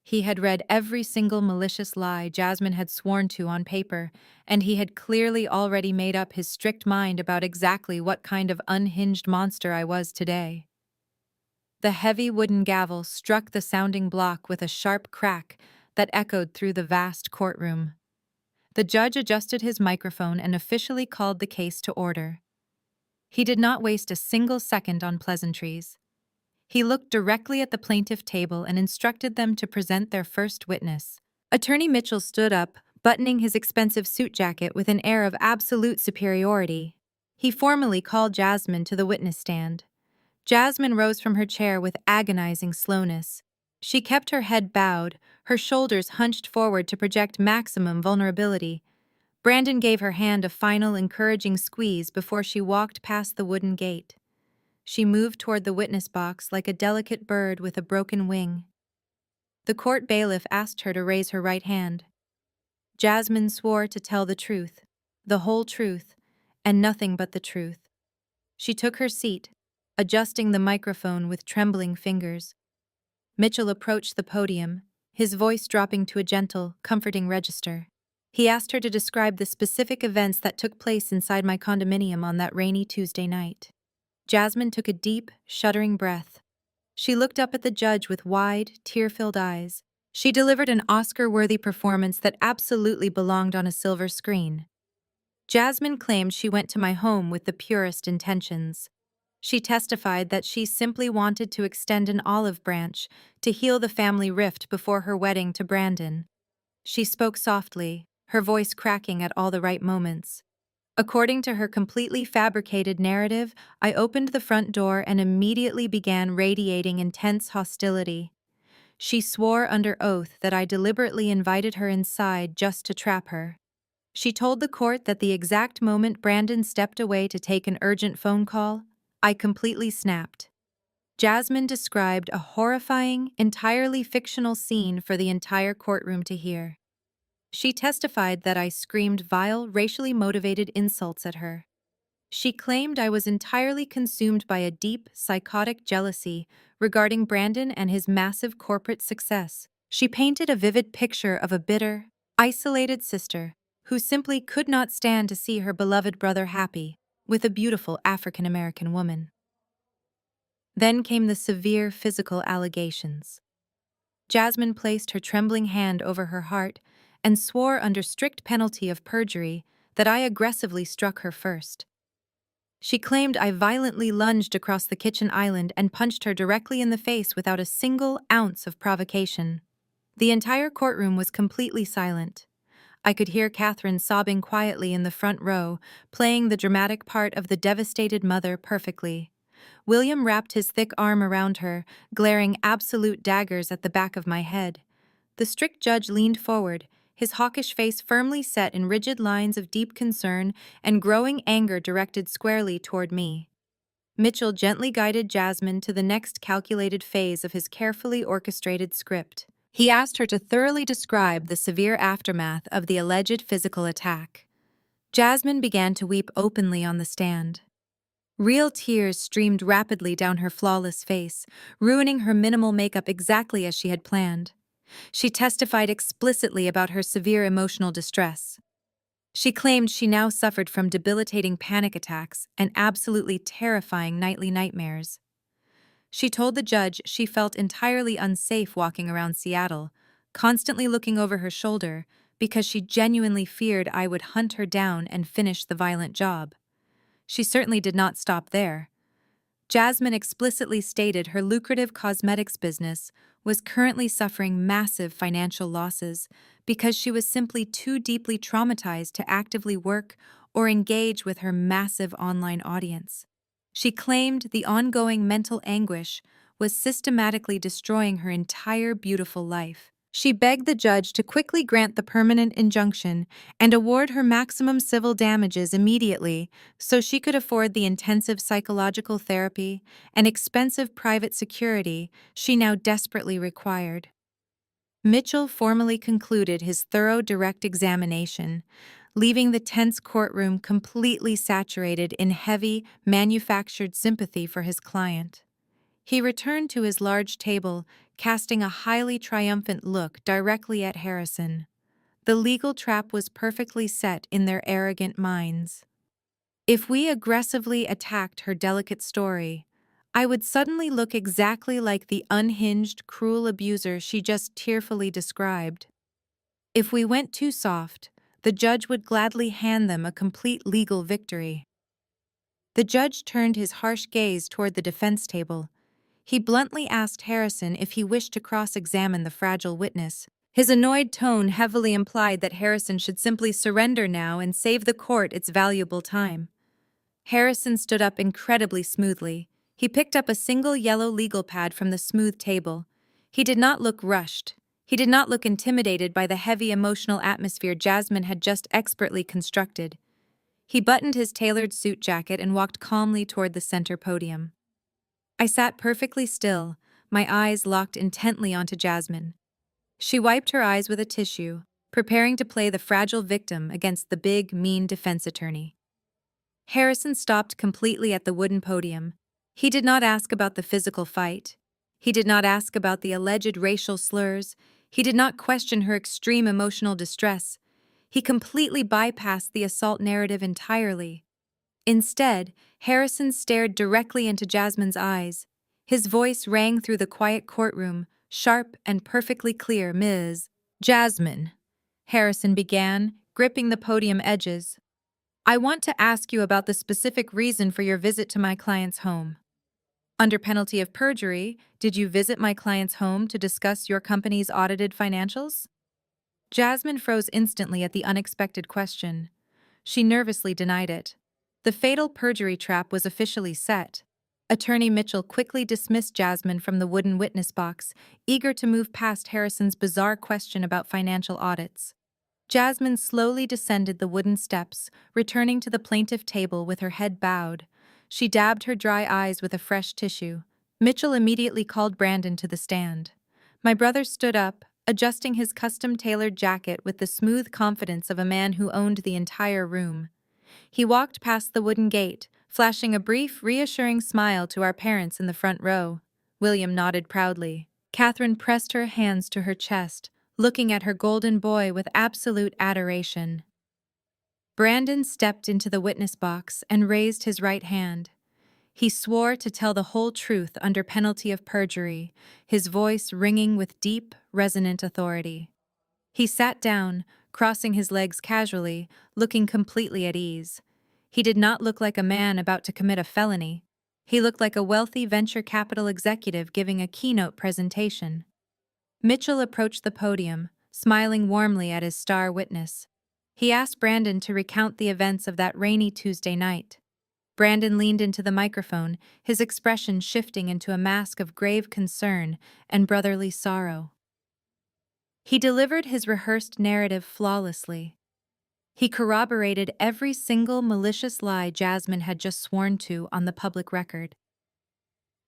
He had read every single malicious lie Jasmine had sworn to on paper, and he had clearly already made up his strict mind about exactly what kind of unhinged monster I was today. The heavy wooden gavel struck the sounding block with a sharp crack that echoed through the vast courtroom. The judge adjusted his microphone and officially called the case to order. He did not waste a single second on pleasantries. He looked directly at the plaintiff table and instructed them to present their first witness. Attorney Mitchell stood up, buttoning his expensive suit jacket with an air of absolute superiority. He formally called Jasmine to the witness stand. Jasmine rose from her chair with agonizing slowness. She kept her head bowed, her shoulders hunched forward to project maximum vulnerability. Brandon gave her hand a final encouraging squeeze before she walked past the wooden gate. She moved toward the witness box like a delicate bird with a broken wing. The court bailiff asked her to raise her right hand. Jasmine swore to tell the truth, the whole truth, and nothing but the truth. She took her seat, adjusting the microphone with trembling fingers. Mitchell approached the podium, his voice dropping to a gentle, comforting register. He asked her to describe the specific events that took place inside my condominium on that rainy Tuesday night. Jasmine took a deep, shuddering breath. She looked up at the judge with wide, tear-filled eyes. She delivered an Oscar-worthy performance that absolutely belonged on a silver screen. Jasmine claimed she went to my home with the purest intentions. She testified that she simply wanted to extend an olive branch to heal the family rift before her wedding to Brandon. She spoke softly, her voice cracking at all the right moments. According to her completely fabricated narrative, I opened the front door and immediately began radiating intense hostility. She swore under oath that I deliberately invited her inside just to trap her. She told the court that the exact moment Brandon stepped away to take an urgent phone call, I completely snapped. Jasmine described a horrifying, entirely fictional scene for the entire courtroom to hear. She testified that I screamed vile, racially motivated insults at her. She claimed I was entirely consumed by a deep, psychotic jealousy regarding Brandon and his massive corporate success. She painted a vivid picture of a bitter, isolated sister who simply could not stand to see her beloved brother happy with a beautiful African-American woman. Then came the severe physical allegations. Jasmine placed her trembling hand over her heart and swore under strict penalty of perjury that I aggressively struck her first. She claimed I violently lunged across the kitchen island and punched her directly in the face without a single ounce of provocation. The entire courtroom was completely silent. I could hear Catherine sobbing quietly in the front row, playing the dramatic part of the devastated mother perfectly. William wrapped his thick arm around her, glaring absolute daggers at the back of my head. The strict judge leaned forward, his hawkish face firmly set in rigid lines of deep concern and growing anger directed squarely toward me. Mitchell gently guided Jasmine to the next calculated phase of his carefully orchestrated script. He asked her to thoroughly describe the severe aftermath of the alleged physical attack. Jasmine began to weep openly on the stand. Real tears streamed rapidly down her flawless face, ruining her minimal makeup exactly as she had planned. She testified explicitly about her severe emotional distress. She claimed she now suffered from debilitating panic attacks and absolutely terrifying nightly nightmares. She told the judge she felt entirely unsafe walking around Seattle, constantly looking over her shoulder because she genuinely feared I would hunt her down and finish the violent job. She certainly did not stop there. Jasmine explicitly stated her lucrative cosmetics business was currently suffering massive financial losses because she was simply too deeply traumatized to actively work or engage with her massive online audience. She claimed the ongoing mental anguish was systematically destroying her entire beautiful life. She begged the judge to quickly grant the permanent injunction and award her maximum civil damages immediately so she could afford the intensive psychological therapy and expensive private security she now desperately required. Mitchell formally concluded his thorough direct examination, leaving the tense courtroom completely saturated in heavy, manufactured sympathy for his client. He returned to his large table, casting a highly triumphant look directly at Harrison. The legal trap was perfectly set in their arrogant minds. If we aggressively attacked her delicate story, I would suddenly look exactly like the unhinged, cruel abuser she just tearfully described. If we went too soft, the judge would gladly hand them a complete legal victory. The judge turned his harsh gaze toward the defense table. He bluntly asked Harrison if he wished to cross-examine the fragile witness. His annoyed tone heavily implied that Harrison should simply surrender now and save the court its valuable time. Harrison stood up incredibly smoothly. He picked up a single yellow legal pad from the smooth table. He did not look rushed. He did not look intimidated by the heavy emotional atmosphere Jasmine had just expertly constructed. He buttoned his tailored suit jacket and walked calmly toward the center podium. I sat perfectly still, my eyes locked intently onto Jasmine. She wiped her eyes with a tissue, preparing to play the fragile victim against the big, mean defense attorney. Harrison stopped completely at the wooden podium. He did not ask about the physical fight. He did not ask about the alleged racial slurs. He did not question her extreme emotional distress. He completely bypassed the assault narrative entirely. Instead, Harrison stared directly into Jasmine's eyes. His voice rang through the quiet courtroom, sharp and perfectly clear. "Ms. Jasmine," Harrison began, gripping the podium edges. "I want to ask you about the specific reason for your visit to my client's home. Under penalty of perjury, did you visit my client's home to discuss your company's audited financials?" Jasmine froze instantly at the unexpected question. She nervously denied it. The fatal perjury trap was officially set. Attorney Mitchell quickly dismissed Jasmine from the wooden witness box, eager to move past Harrison's bizarre question about financial audits. Jasmine slowly descended the wooden steps, returning to the plaintiff table with her head bowed. She dabbed her dry eyes with a fresh tissue. Mitchell immediately called Brandon to the stand. My brother stood up, adjusting his custom-tailored jacket with the smooth confidence of a man who owned the entire room. He walked past the wooden gate, flashing a brief, reassuring smile to our parents in the front row. William nodded proudly. Catherine pressed her hands to her chest, looking at her golden boy with absolute adoration. Brandon stepped into the witness box and raised his right hand. He swore to tell the whole truth under penalty of perjury, his voice ringing with deep, resonant authority. He sat down, crossing his legs casually, looking completely at ease. He did not look like a man about to commit a felony. He looked like a wealthy venture capital executive giving a keynote presentation. Mitchell approached the podium, smiling warmly at his star witness. He asked Brandon to recount the events of that rainy Tuesday night. Brandon leaned into the microphone, his expression shifting into a mask of grave concern and brotherly sorrow. He delivered his rehearsed narrative flawlessly. He corroborated every single malicious lie Jasmine had just sworn to on the public record.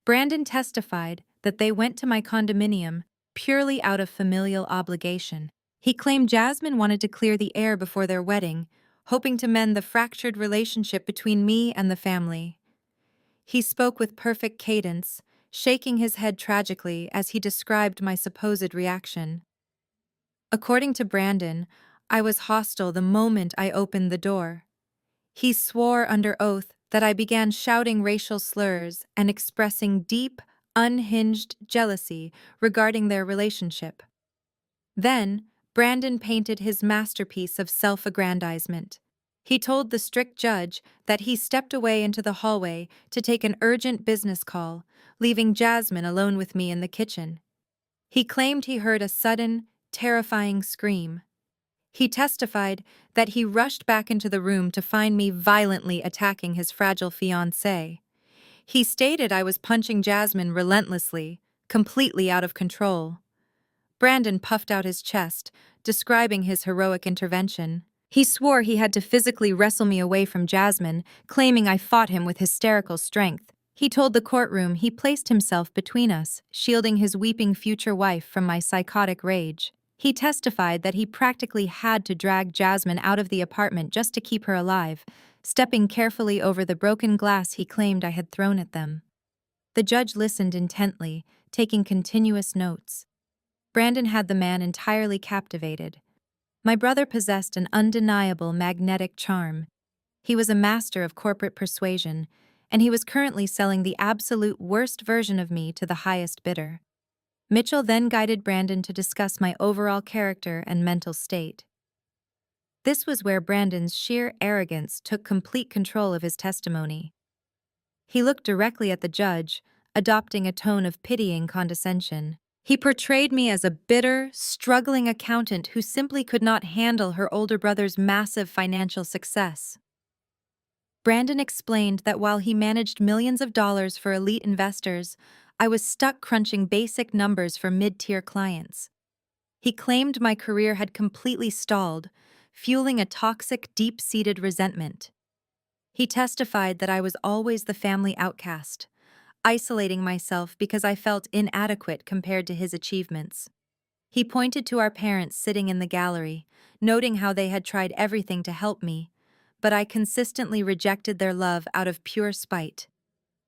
Brandon testified that they went to my condominium purely out of familial obligation. He claimed Jasmine wanted to clear the air before their wedding, hoping to mend the fractured relationship between me and the family. He spoke with perfect cadence, shaking his head tragically as he described my supposed reaction. According to Brandon, I was hostile the moment I opened the door. He swore under oath that I began shouting racial slurs and expressing deep, unhinged jealousy regarding their relationship. Then, Brandon painted his masterpiece of self-aggrandizement. He told the strict judge that he stepped away into the hallway to take an urgent business call, leaving Jasmine alone with me in the kitchen. He claimed he heard a sudden, terrifying scream. He testified that he rushed back into the room to find me violently attacking his fragile fiancée. He stated I was punching Jasmine relentlessly, completely out of control. Brandon puffed out his chest, describing his heroic intervention. He swore he had to physically wrestle me away from Jasmine, claiming I fought him with hysterical strength. He told the courtroom he placed himself between us, shielding his weeping future wife from my psychotic rage. He testified that he practically had to drag Jasmine out of the apartment just to keep her alive, stepping carefully over the broken glass he claimed I had thrown at them. The judge listened intently, taking continuous notes. Brandon had the man entirely captivated. My brother possessed an undeniable magnetic charm. He was a master of corporate persuasion, and he was currently selling the absolute worst version of me to the highest bidder. Mitchell then guided Brandon to discuss my overall character and mental state. This was where Brandon's sheer arrogance took complete control of his testimony. He looked directly at the judge, adopting a tone of pitying condescension. He portrayed me as a bitter, struggling accountant who simply could not handle her older brother's massive financial success. Brandon explained that while he managed millions of dollars for elite investors, I was stuck crunching basic numbers for mid-tier clients. He claimed my career had completely stalled, fueling a toxic, deep-seated resentment. He testified that I was always the family outcast, isolating myself because I felt inadequate compared to his achievements. He pointed to our parents sitting in the gallery, noting how they had tried everything to help me, but I consistently rejected their love out of pure spite.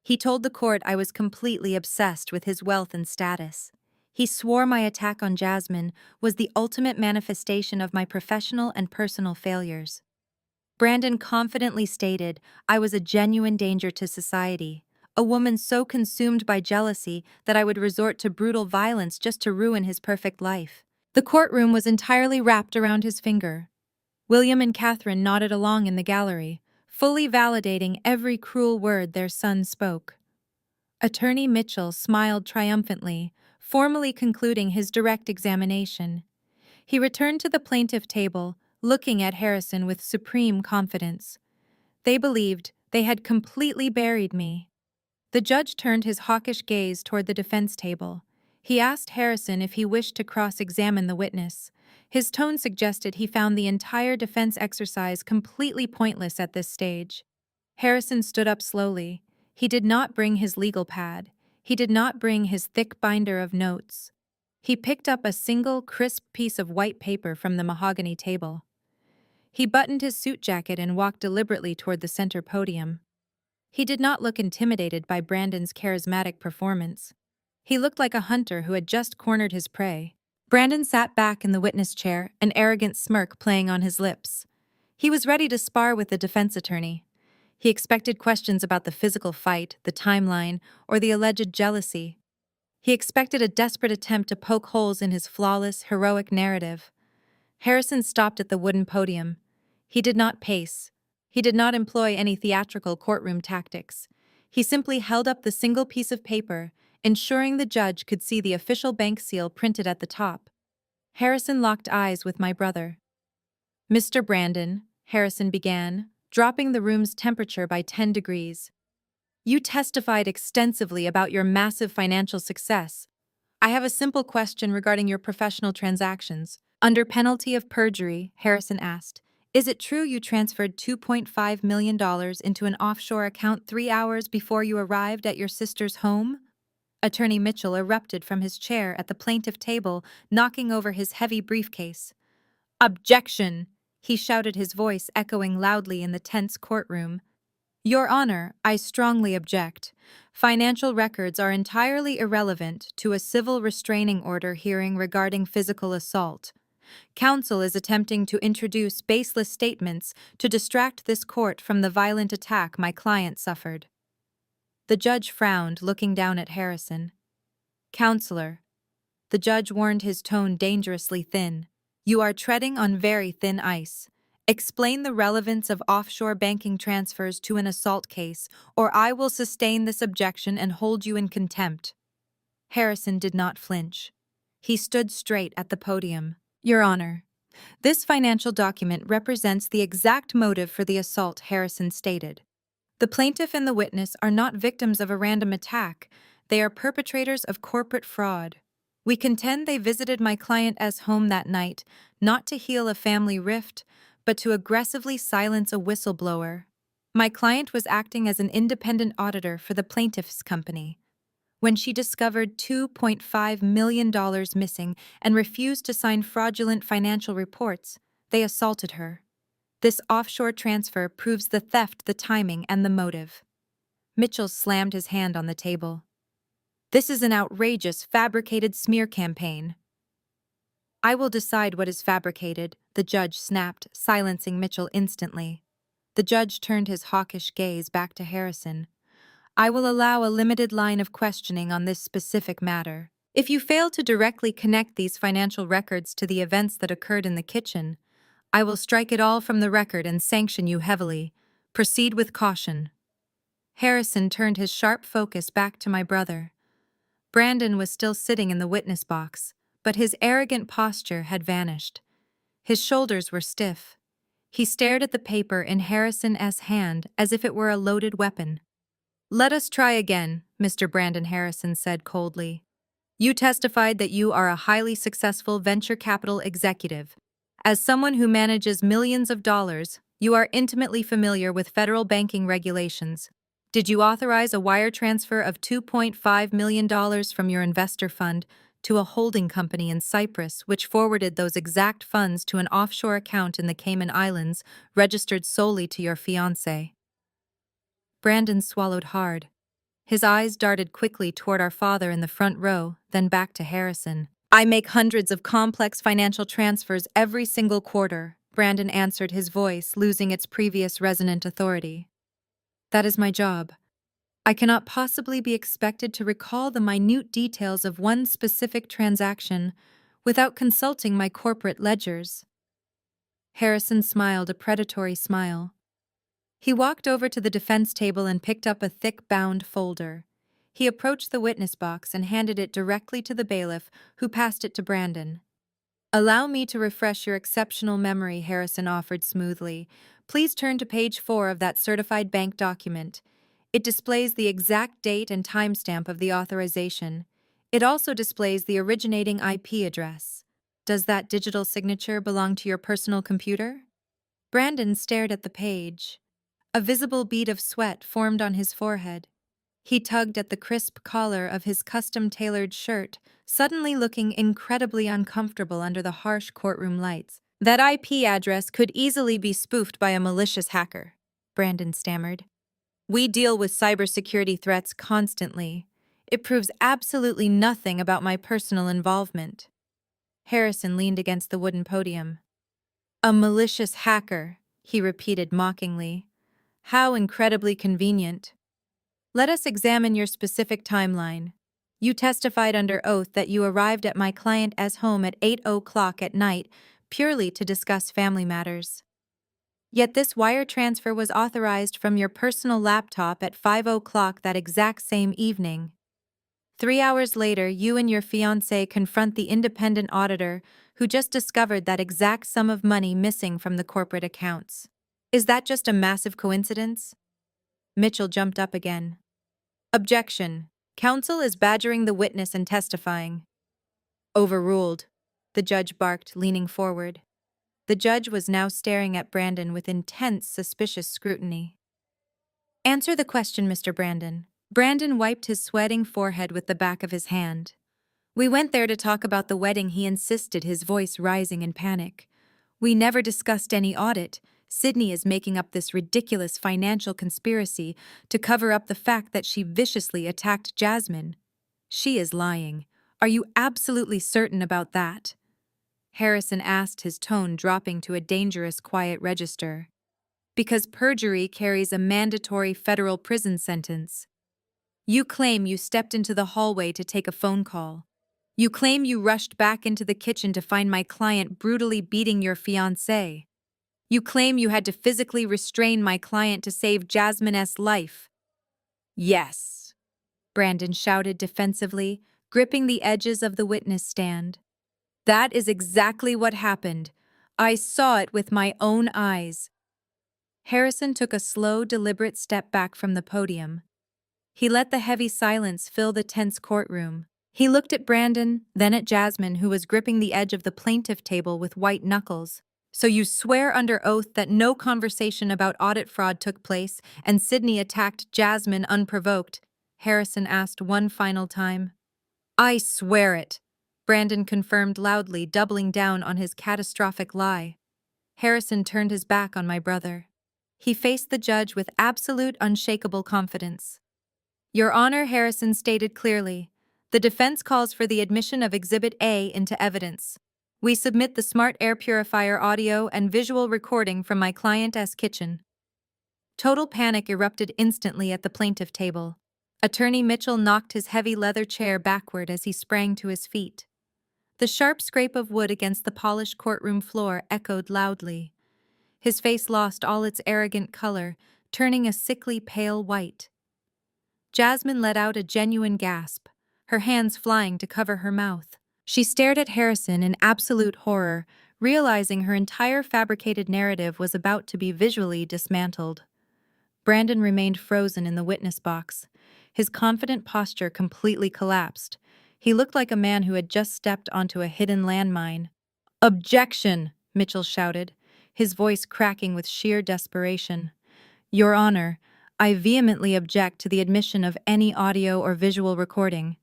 He told the court I was completely obsessed with his wealth and status. He swore my attack on Jasmine was the ultimate manifestation of my professional and personal failures. Brandon confidently stated I was a genuine danger to society, a woman so consumed by jealousy that I would resort to brutal violence just to ruin his perfect life. The courtroom was entirely wrapped around his finger. William and Catherine nodded along in the gallery, fully validating every cruel word their son spoke. Attorney Mitchell smiled triumphantly, formally concluding his direct examination. He returned to the plaintiff table, looking at Harrison with supreme confidence. They believed they had completely buried me. The judge turned his hawkish gaze toward the defense table. He asked Harrison if he wished to cross-examine the witness. His tone suggested he found the entire defense exercise completely pointless at this stage. Harrison stood up slowly. He did not bring his legal pad. He did not bring his thick binder of notes. He picked up a single, crisp piece of white paper from the mahogany table. He buttoned his suit jacket and walked deliberately toward the center podium. He did not look intimidated by Brandon's charismatic performance. He looked like a hunter who had just cornered his prey. Brandon sat back in the witness chair, an arrogant smirk playing on his lips. He was ready to spar with the defense attorney. He expected questions about the physical fight, the timeline, or the alleged jealousy. He expected a desperate attempt to poke holes in his flawless, heroic narrative. Harrison stopped at the wooden podium. He did not pace. He did not employ any theatrical courtroom tactics. He simply held up the single piece of paper, ensuring the judge could see the official bank seal printed at the top. Harrison locked eyes with my brother. "Mr. Brandon," Harrison began, dropping the room's temperature by 10 degrees. "You testified extensively about your massive financial success. I have a simple question regarding your professional transactions. Under penalty of perjury," Harrison asked, "is it true you transferred $2.5 million into an offshore account 3 hours before you arrived at your sister's home?" Attorney Mitchell erupted from his chair at the plaintiff table, knocking over his heavy briefcase. "Objection!" he shouted, his voice echoing loudly in the tense courtroom. "Your Honor, I strongly object. Financial records are entirely irrelevant to a civil restraining order hearing regarding physical assault. Counsel is attempting to introduce baseless statements to distract this court from the violent attack my client suffered." The judge frowned, looking down at Harrison. "Counselor," the judge warned, his tone dangerously thin, "you are treading on very thin ice. Explain the relevance of offshore banking transfers to an assault case, or I will sustain this objection and hold you in contempt." Harrison did not flinch. He stood straight at the podium. "Your Honor, this financial document represents the exact motive for the assault," Harrison stated. "The plaintiff and the witness are not victims of a random attack. They are perpetrators of corporate fraud. We contend they visited my client as home that night, not to heal a family rift, but to aggressively silence a whistleblower. My client was acting as an independent auditor for the plaintiff's company. When she discovered $2.5 million missing and refused to sign fraudulent financial reports, they assaulted her. This offshore transfer proves the theft, the timing, and the motive." Mitchell slammed his hand on the table. "This is an outrageous, fabricated smear campaign." "I will decide what is fabricated," the judge snapped, silencing Mitchell instantly. The judge turned his hawkish gaze back to Harrison. I will allow a limited line of questioning on this specific matter. If you fail to directly connect these financial records to the events that occurred in the kitchen, I will strike it all from the record and sanction you heavily. Proceed with caution. Harrison turned his sharp focus back to my brother. Brandon was still sitting in the witness box, but his arrogant posture had vanished. His shoulders were stiff. He stared at the paper in Harrison's hand as if it were a loaded weapon. "Let us try again," Mr. Brandon Harrison said coldly. "You testified that you are a highly successful venture capital executive. As someone who manages millions of dollars, you are intimately familiar with federal banking regulations. Did you authorize a wire transfer of $2.5 million from your investor fund to a holding company in Cyprus, which forwarded those exact funds to an offshore account in the Cayman Islands, registered solely to your fiancée?" Brandon swallowed hard. His eyes darted quickly toward our father in the front row, then back to Harrison. "I make hundreds of complex financial transfers every single quarter," Brandon answered, his voice losing its previous resonant authority. "That is my job. I cannot possibly be expected to recall the minute details of one specific transaction without consulting my corporate ledgers." Harrison smiled a predatory smile. He walked over to the defense table and picked up a thick bound folder. He approached the witness box and handed it directly to the bailiff, who passed it to Brandon. "Allow me to refresh your exceptional memory," Harrison offered smoothly. "Please turn to page 4 of that certified bank document. It displays the exact date and timestamp of the authorization. It also displays the originating IP address. Does that digital signature belong to your personal computer?" Brandon stared at the page. A visible bead of sweat formed on his forehead. He tugged at the crisp collar of his custom-tailored shirt, suddenly looking incredibly uncomfortable under the harsh courtroom lights. "That IP address could easily be spoofed by a malicious hacker," Brandon stammered. "We deal with cybersecurity threats constantly. It proves absolutely nothing about my personal involvement." Harrison leaned against the wooden podium. "A malicious hacker," he repeated mockingly. "How incredibly convenient. Let us examine your specific timeline. You testified under oath that you arrived at my client's home at 8 o'clock at night purely to discuss family matters. Yet this wire transfer was authorized from your personal laptop at 5 o'clock that exact same evening. 3 hours later, you and your fiancé confront the independent auditor who just discovered that exact sum of money missing from the corporate accounts. Is that just a massive coincidence?" Mitchell jumped up again. "Objection. Counsel is badgering the witness and testifying." "Overruled," the judge barked, leaning forward. The judge was now staring at Brandon with intense, suspicious scrutiny. "Answer the question, Mr. Brandon." Brandon wiped his sweating forehead with the back of his hand. "We went there to talk about the wedding," he insisted, his voice rising in panic. "We never discussed any audit. Sydney is making up this ridiculous financial conspiracy to cover up the fact that she viciously attacked Jasmine. She is lying. Are you absolutely certain about that?" Harrison asked, his tone dropping to a dangerous quiet register. "Because perjury carries a mandatory federal prison sentence. You claim you stepped into the hallway to take a phone call. You claim you rushed back into the kitchen to find my client brutally beating your fiancé. You claim you had to physically restrain my client to save Jasmine's life." "Yes," Brandon shouted defensively, gripping the edges of the witness stand. "That is exactly what happened. I saw it with my own eyes." Harrison took a slow, deliberate step back from the podium. He let the heavy silence fill the tense courtroom. He looked at Brandon, then at Jasmine, who was gripping the edge of the plaintiff table with white knuckles. "So you swear under oath that no conversation about audit fraud took place and Sydney attacked Jasmine unprovoked?" Harrison asked one final time. "I swear it," Brandon confirmed loudly, doubling down on his catastrophic lie. Harrison turned his back on my brother. He faced the judge with absolute, unshakable confidence. "Your Honor," Harrison stated clearly, "the defense calls for the admission of Exhibit A into evidence. We submit the smart air purifier audio and visual recording from my client's kitchen." Total panic erupted instantly at the plaintiff table. Attorney Mitchell knocked his heavy leather chair backward as he sprang to his feet. The sharp scrape of wood against the polished courtroom floor echoed loudly. His face lost all its arrogant color, turning a sickly pale white. Jasmine let out a genuine gasp, her hands flying to cover her mouth. She stared at Harrison in absolute horror, realizing her entire fabricated narrative was about to be visually dismantled. Brandon remained frozen in the witness box. His confident posture completely collapsed. He looked like a man who had just stepped onto a hidden landmine. "Objection!" Mitchell shouted, his voice cracking with sheer desperation. "Your Honor, I vehemently object to the admission of any audio or visual recording.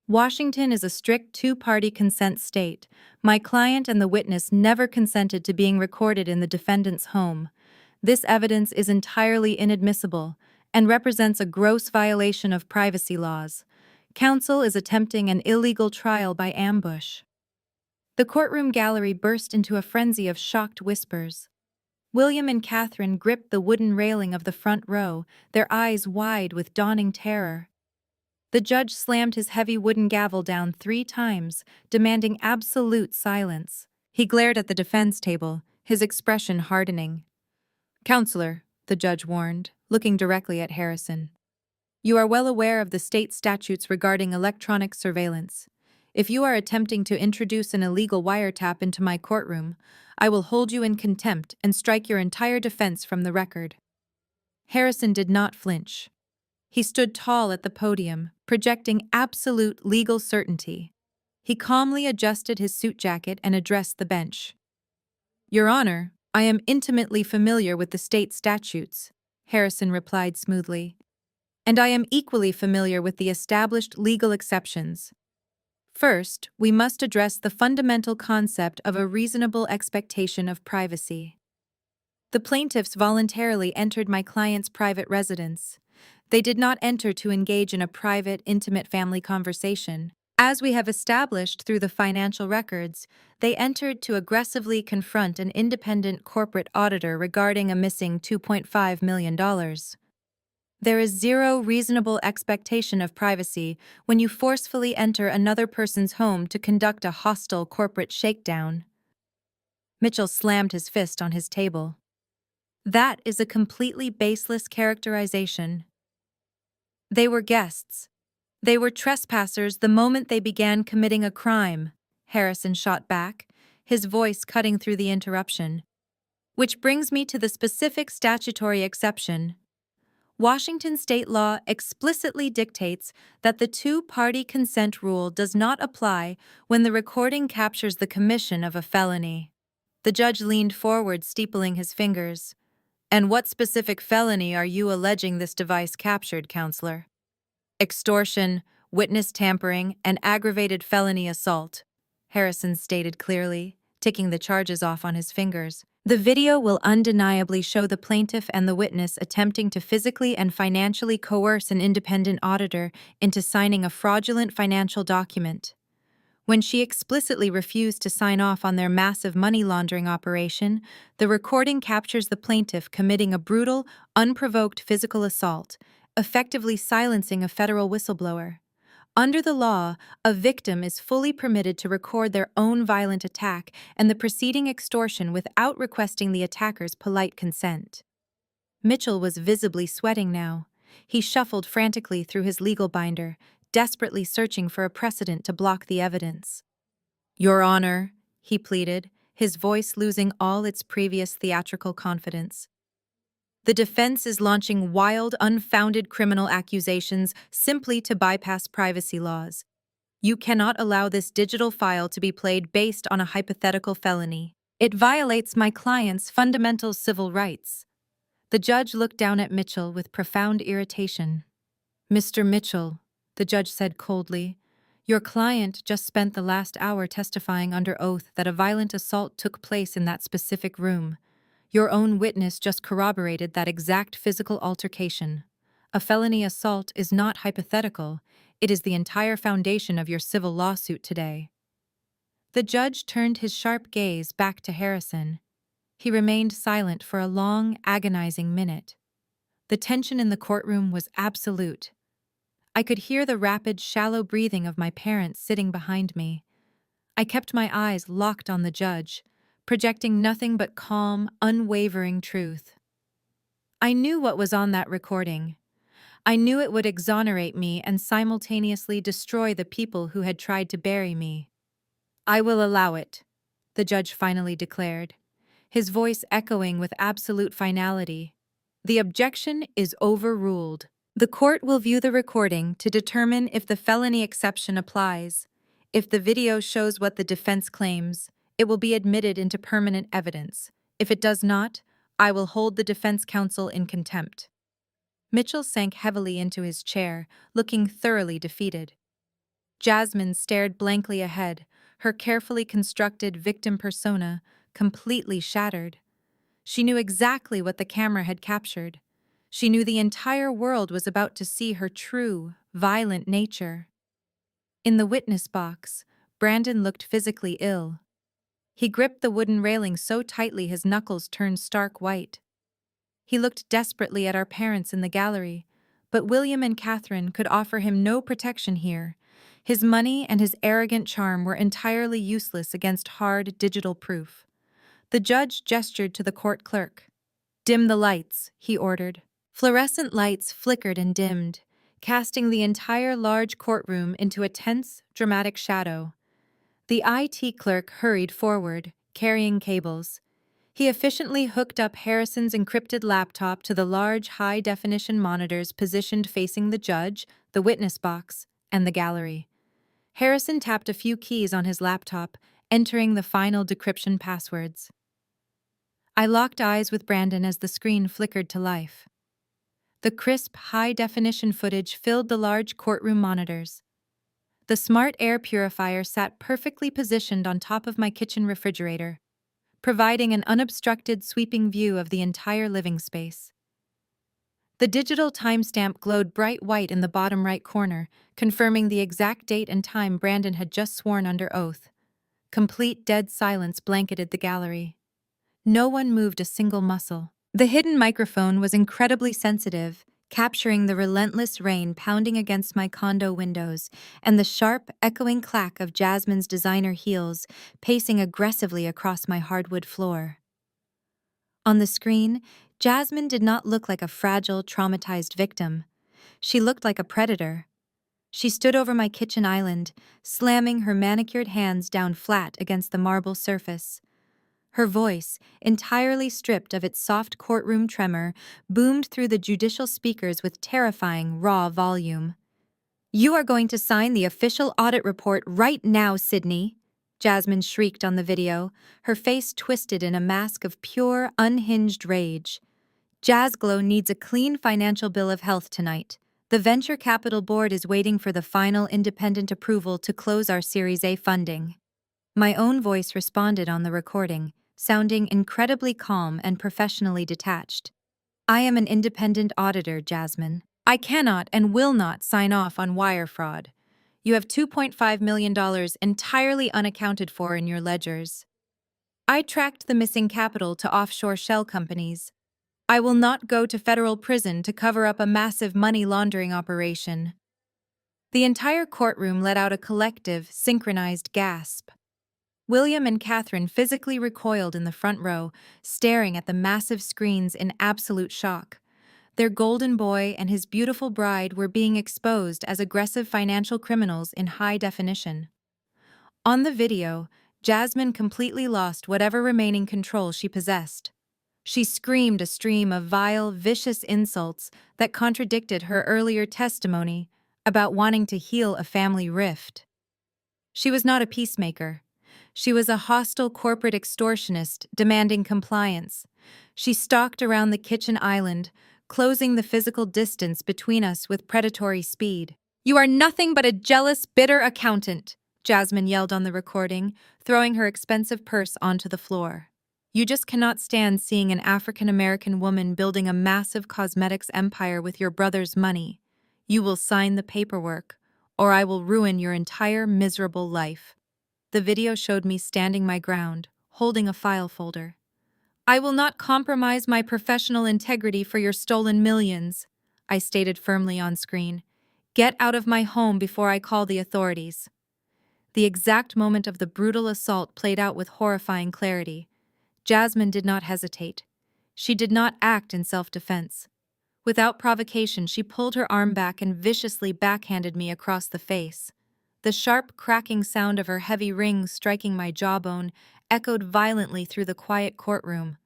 Washington is a strict two-party consent state. My client and the witness never consented to being recorded in the defendant's home. This evidence is entirely inadmissible and represents a gross violation of privacy laws. Counsel is attempting an illegal trial by ambush." The courtroom gallery burst into a frenzy of shocked whispers. William and Catherine gripped the wooden railing of the front row, their eyes wide with dawning terror. The judge slammed his heavy wooden gavel down 3 times, demanding absolute silence. He glared at the defense table, his expression hardening. "Counselor," the judge warned, looking directly at Harrison. "You are well aware of the state statutes regarding electronic surveillance. If you are attempting to introduce an illegal wiretap into my courtroom, I will hold you in contempt and strike your entire defense from the record." Harrison did not flinch. He stood tall at the podium, projecting absolute legal certainty. He calmly adjusted his suit jacket and addressed the bench. "Your Honor, I am intimately familiar with the state statutes," Harrison replied smoothly. "And I am equally familiar with the established legal exceptions. First, we must address the fundamental concept of a reasonable expectation of privacy. The plaintiffs voluntarily entered my client's private residence. They did not enter to engage in a private, intimate family conversation. As we have established through the financial records, they entered to aggressively confront an independent corporate auditor regarding a missing $2.5 million. There is zero reasonable expectation of privacy when you forcefully enter another person's home to conduct a hostile corporate shakedown." Mitchell slammed his fist on his table. "That is a completely baseless characterization. They were guests. They were trespassers the moment they began committing a crime," Harrison shot back, his voice cutting through the interruption. "Which brings me to the specific statutory exception. Washington state law explicitly dictates that the two-party consent rule does not apply when the recording captures the commission of a felony." The judge leaned forward, steepling his fingers. "And what specific felony are you alleging this device captured, counselor?" "Extortion, witness tampering, and aggravated felony assault," Harrison stated clearly, ticking the charges off on his fingers. "The video will undeniably show the plaintiff and the witness attempting to physically and financially coerce an independent auditor into signing a fraudulent financial document. When she explicitly refused to sign off on their massive money laundering operation, the recording captures the plaintiff committing a brutal, unprovoked physical assault, effectively silencing a federal whistleblower. Under the law, a victim is fully permitted to record their own violent attack and the preceding extortion without requesting the attacker's polite consent." Mitchell was visibly sweating now. He shuffled frantically through his legal binder, desperately searching for a precedent to block the evidence. "Your Honor," he pleaded, his voice losing all its previous theatrical confidence. "The defense is launching wild, unfounded criminal accusations simply to bypass privacy laws. You cannot allow this digital file to be played based on a hypothetical felony. It violates my client's fundamental civil rights." The judge looked down at Mitchell with profound irritation. "Mr. Mitchell," the judge said coldly, "your client just spent the last hour testifying under oath that a violent assault took place in that specific room. Your own witness just corroborated that exact physical altercation. A felony assault is not hypothetical. It is the entire foundation of your civil lawsuit today." The judge turned his sharp gaze back to Harrison. He remained silent for a long, agonizing minute. The tension in the courtroom was absolute. I could hear the rapid, shallow breathing of my parents sitting behind me. I kept my eyes locked on the judge, projecting nothing but calm, unwavering truth. I knew what was on that recording. I knew it would exonerate me and simultaneously destroy the people who had tried to bury me. "I will allow it," the judge finally declared, his voice echoing with absolute finality. "The objection is overruled. The court will view the recording to determine if the felony exception applies. If the video shows what the defense claims, it will be admitted into permanent evidence. If it does not, I will hold the defense counsel in contempt." Mitchell sank heavily into his chair, looking thoroughly defeated. Jasmine stared blankly ahead, her carefully constructed victim persona completely shattered. She knew exactly what the camera had captured. She knew the entire world was about to see her true, violent nature. In the witness box, Brandon looked physically ill. He gripped the wooden railing so tightly his knuckles turned stark white. He looked desperately at our parents in the gallery, but William and Catherine could offer him no protection here. His money and his arrogant charm were entirely useless against hard digital proof. The judge gestured to the court clerk. "Dim the lights," he ordered. Fluorescent lights flickered and dimmed, casting the entire large courtroom into a tense, dramatic shadow. The IT clerk hurried forward, carrying cables. He efficiently hooked up Harrison's encrypted laptop to the large high-definition monitors positioned facing the judge, the witness box, and the gallery. Harrison tapped a few keys on his laptop, entering the final decryption passwords. I locked eyes with Brandon as the screen flickered to life. The crisp, high-definition footage filled the large courtroom monitors. The smart air purifier sat perfectly positioned on top of my kitchen refrigerator, providing an unobstructed, sweeping view of the entire living space. The digital timestamp glowed bright white in the bottom right corner, confirming the exact date and time Brandon had just sworn under oath. Complete dead silence blanketed the gallery. No one moved a single muscle. The hidden microphone was incredibly sensitive, capturing the relentless rain pounding against my condo windows and the sharp, echoing clack of Jasmine's designer heels pacing aggressively across my hardwood floor. On the screen, Jasmine did not look like a fragile, traumatized victim. She looked like a predator. She stood over my kitchen island, slamming her manicured hands down flat against the marble surface. Her voice, entirely stripped of its soft courtroom tremor, boomed through the judicial speakers with terrifying, raw volume. "You are going to sign the official audit report right now, Sydney," Jasmine shrieked on the video, her face twisted in a mask of pure, unhinged rage. "Jazzglow needs a clean financial bill of health tonight. The Venture Capital Board is waiting for the final independent approval to close our Series A funding." My own voice responded on the recording, sounding incredibly calm and professionally detached. "I am an independent auditor, Jasmine. I cannot and will not sign off on wire fraud. You have $2.5 million entirely unaccounted for in your ledgers. I tracked the missing capital to offshore shell companies. I will not go to federal prison to cover up a massive money laundering operation." The entire courtroom let out a collective, synchronized gasp. William and Catherine physically recoiled in the front row, staring at the massive screens in absolute shock. Their golden boy and his beautiful bride were being exposed as aggressive financial criminals in high definition. On the video, Jasmine completely lost whatever remaining control she possessed. She screamed a stream of vile, vicious insults that contradicted her earlier testimony about wanting to heal a family rift. She was not a peacemaker. She was a hostile corporate extortionist demanding compliance. She stalked around the kitchen island, closing the physical distance between us with predatory speed. "You are nothing but a jealous, bitter accountant," Jasmine yelled on the recording, throwing her expensive purse onto the floor. "You just cannot stand seeing an African-American woman building a massive cosmetics empire with your brother's money. You will sign the paperwork, or I will ruin your entire miserable life." The video showed me standing my ground, holding a file folder. "I will not compromise my professional integrity for your stolen millions," I stated firmly on screen. Get out of my home before I call the authorities. The exact moment of the brutal assault played out with horrifying clarity. Jasmine did not hesitate. She did not act in self-defense. Without provocation, she pulled her arm back and viciously backhanded me across the face. The sharp, cracking sound of her heavy rings striking my jawbone echoed violently through the quiet courtroom.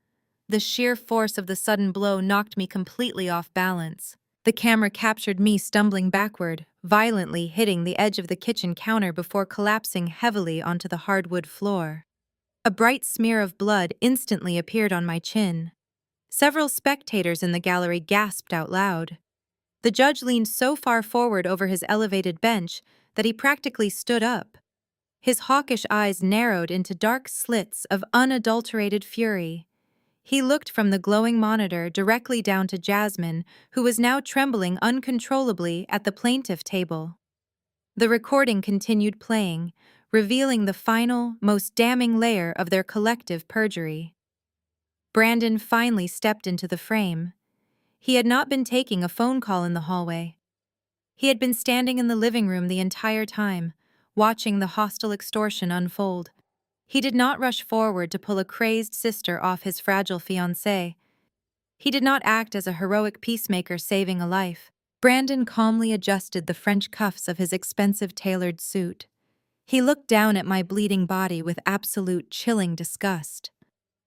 The sheer force of the sudden blow knocked me completely off balance. The camera captured me stumbling backward, violently hitting the edge of the kitchen counter before collapsing heavily onto the hardwood floor. A bright smear of blood instantly appeared on my chin. Several spectators in the gallery gasped out loud. The judge leaned so far forward over his elevated bench that he practically stood up. His hawkish eyes narrowed into dark slits of unadulterated fury. He looked from the glowing monitor directly down to Jasmine, who was now trembling uncontrollably at the plaintiff table. The recording continued playing, revealing the final, most damning layer of their collective perjury. Brandon finally stepped into the frame. He had not been taking a phone call in the hallway. He had been standing in the living room the entire time, watching the hostile extortion unfold. He did not rush forward to pull a crazed sister off his fragile fiancée. He did not act as a heroic peacemaker saving a life. Brandon calmly adjusted the French cuffs of his expensive tailored suit. He looked down at my bleeding body with absolute chilling disgust.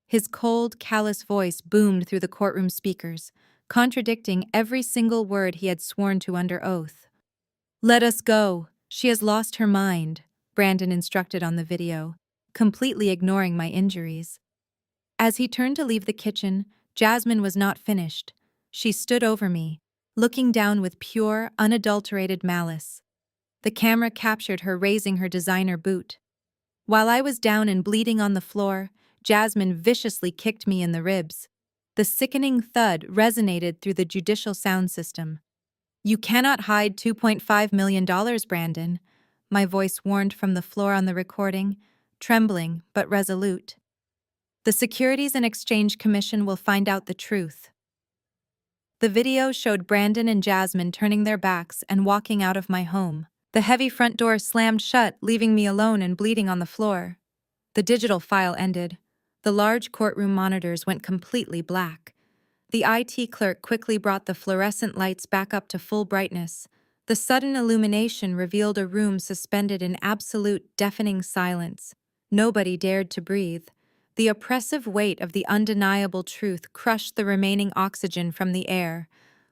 His cold, callous voice boomed through the courtroom speakers, contradicting every single word he had sworn to under oath. "Let us go. She has lost her mind," Brandon instructed on the video, completely ignoring my injuries. As he turned to leave the kitchen, Jasmine was not finished. She stood over me, looking down with pure, unadulterated malice. The camera captured her raising her designer boot. While I was down and bleeding on the floor, Jasmine viciously kicked me in the ribs. The sickening thud resonated through the judicial sound system. "You cannot hide $2.5 million, Brandon," my voice warned from the floor on the recording, trembling but resolute. "The Securities and Exchange Commission will find out the truth." The video showed Brandon and Jasmine turning their backs and walking out of my home. The heavy front door slammed shut, leaving me alone and bleeding on the floor. The digital file ended. The large courtroom monitors went completely black. The IT clerk quickly brought the fluorescent lights back up to full brightness. The sudden illumination revealed a room suspended in absolute, deafening silence. Nobody dared to breathe. The oppressive weight of the undeniable truth crushed the remaining oxygen from the air.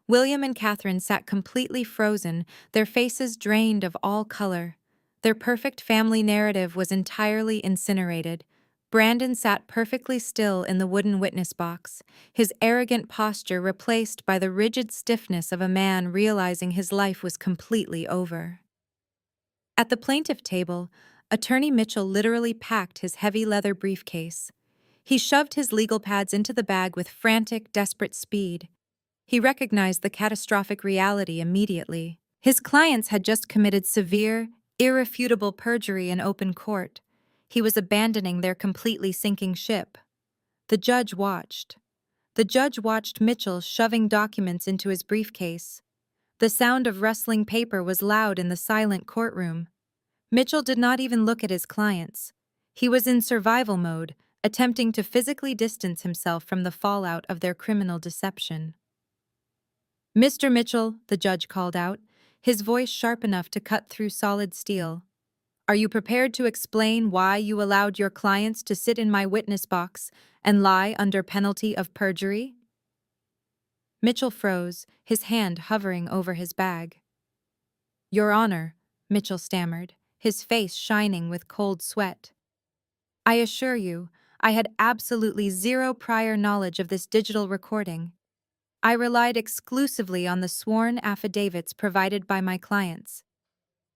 William and Catherine sat completely frozen, their faces drained of all color. Their perfect family narrative was entirely incinerated. Brandon sat perfectly still in the wooden witness box, his arrogant posture replaced by the rigid stiffness of a man realizing his life was completely over. At the plaintiff table, Attorney Mitchell literally packed his heavy leather briefcase. He shoved his legal pads into the bag with frantic, desperate speed. He recognized the catastrophic reality immediately. His clients had just committed severe, irrefutable perjury in open court. He was abandoning their completely sinking ship. The judge watched. The judge watched Mitchell shoving documents into his briefcase. The sound of rustling paper was loud in the silent courtroom. Mitchell did not even look at his clients. He was in survival mode, attempting to physically distance himself from the fallout of their criminal deception. "Mr. Mitchell," the judge called out, his voice sharp enough to cut through solid steel. "Are you prepared to explain why you allowed your clients to sit in my witness box and lie under penalty of perjury?" Mitchell froze, his hand hovering over his bag. "Your Honor," Mitchell stammered, his face shining with cold sweat. "I assure you, I had absolutely zero prior knowledge of this digital recording. I relied exclusively on the sworn affidavits provided by my clients.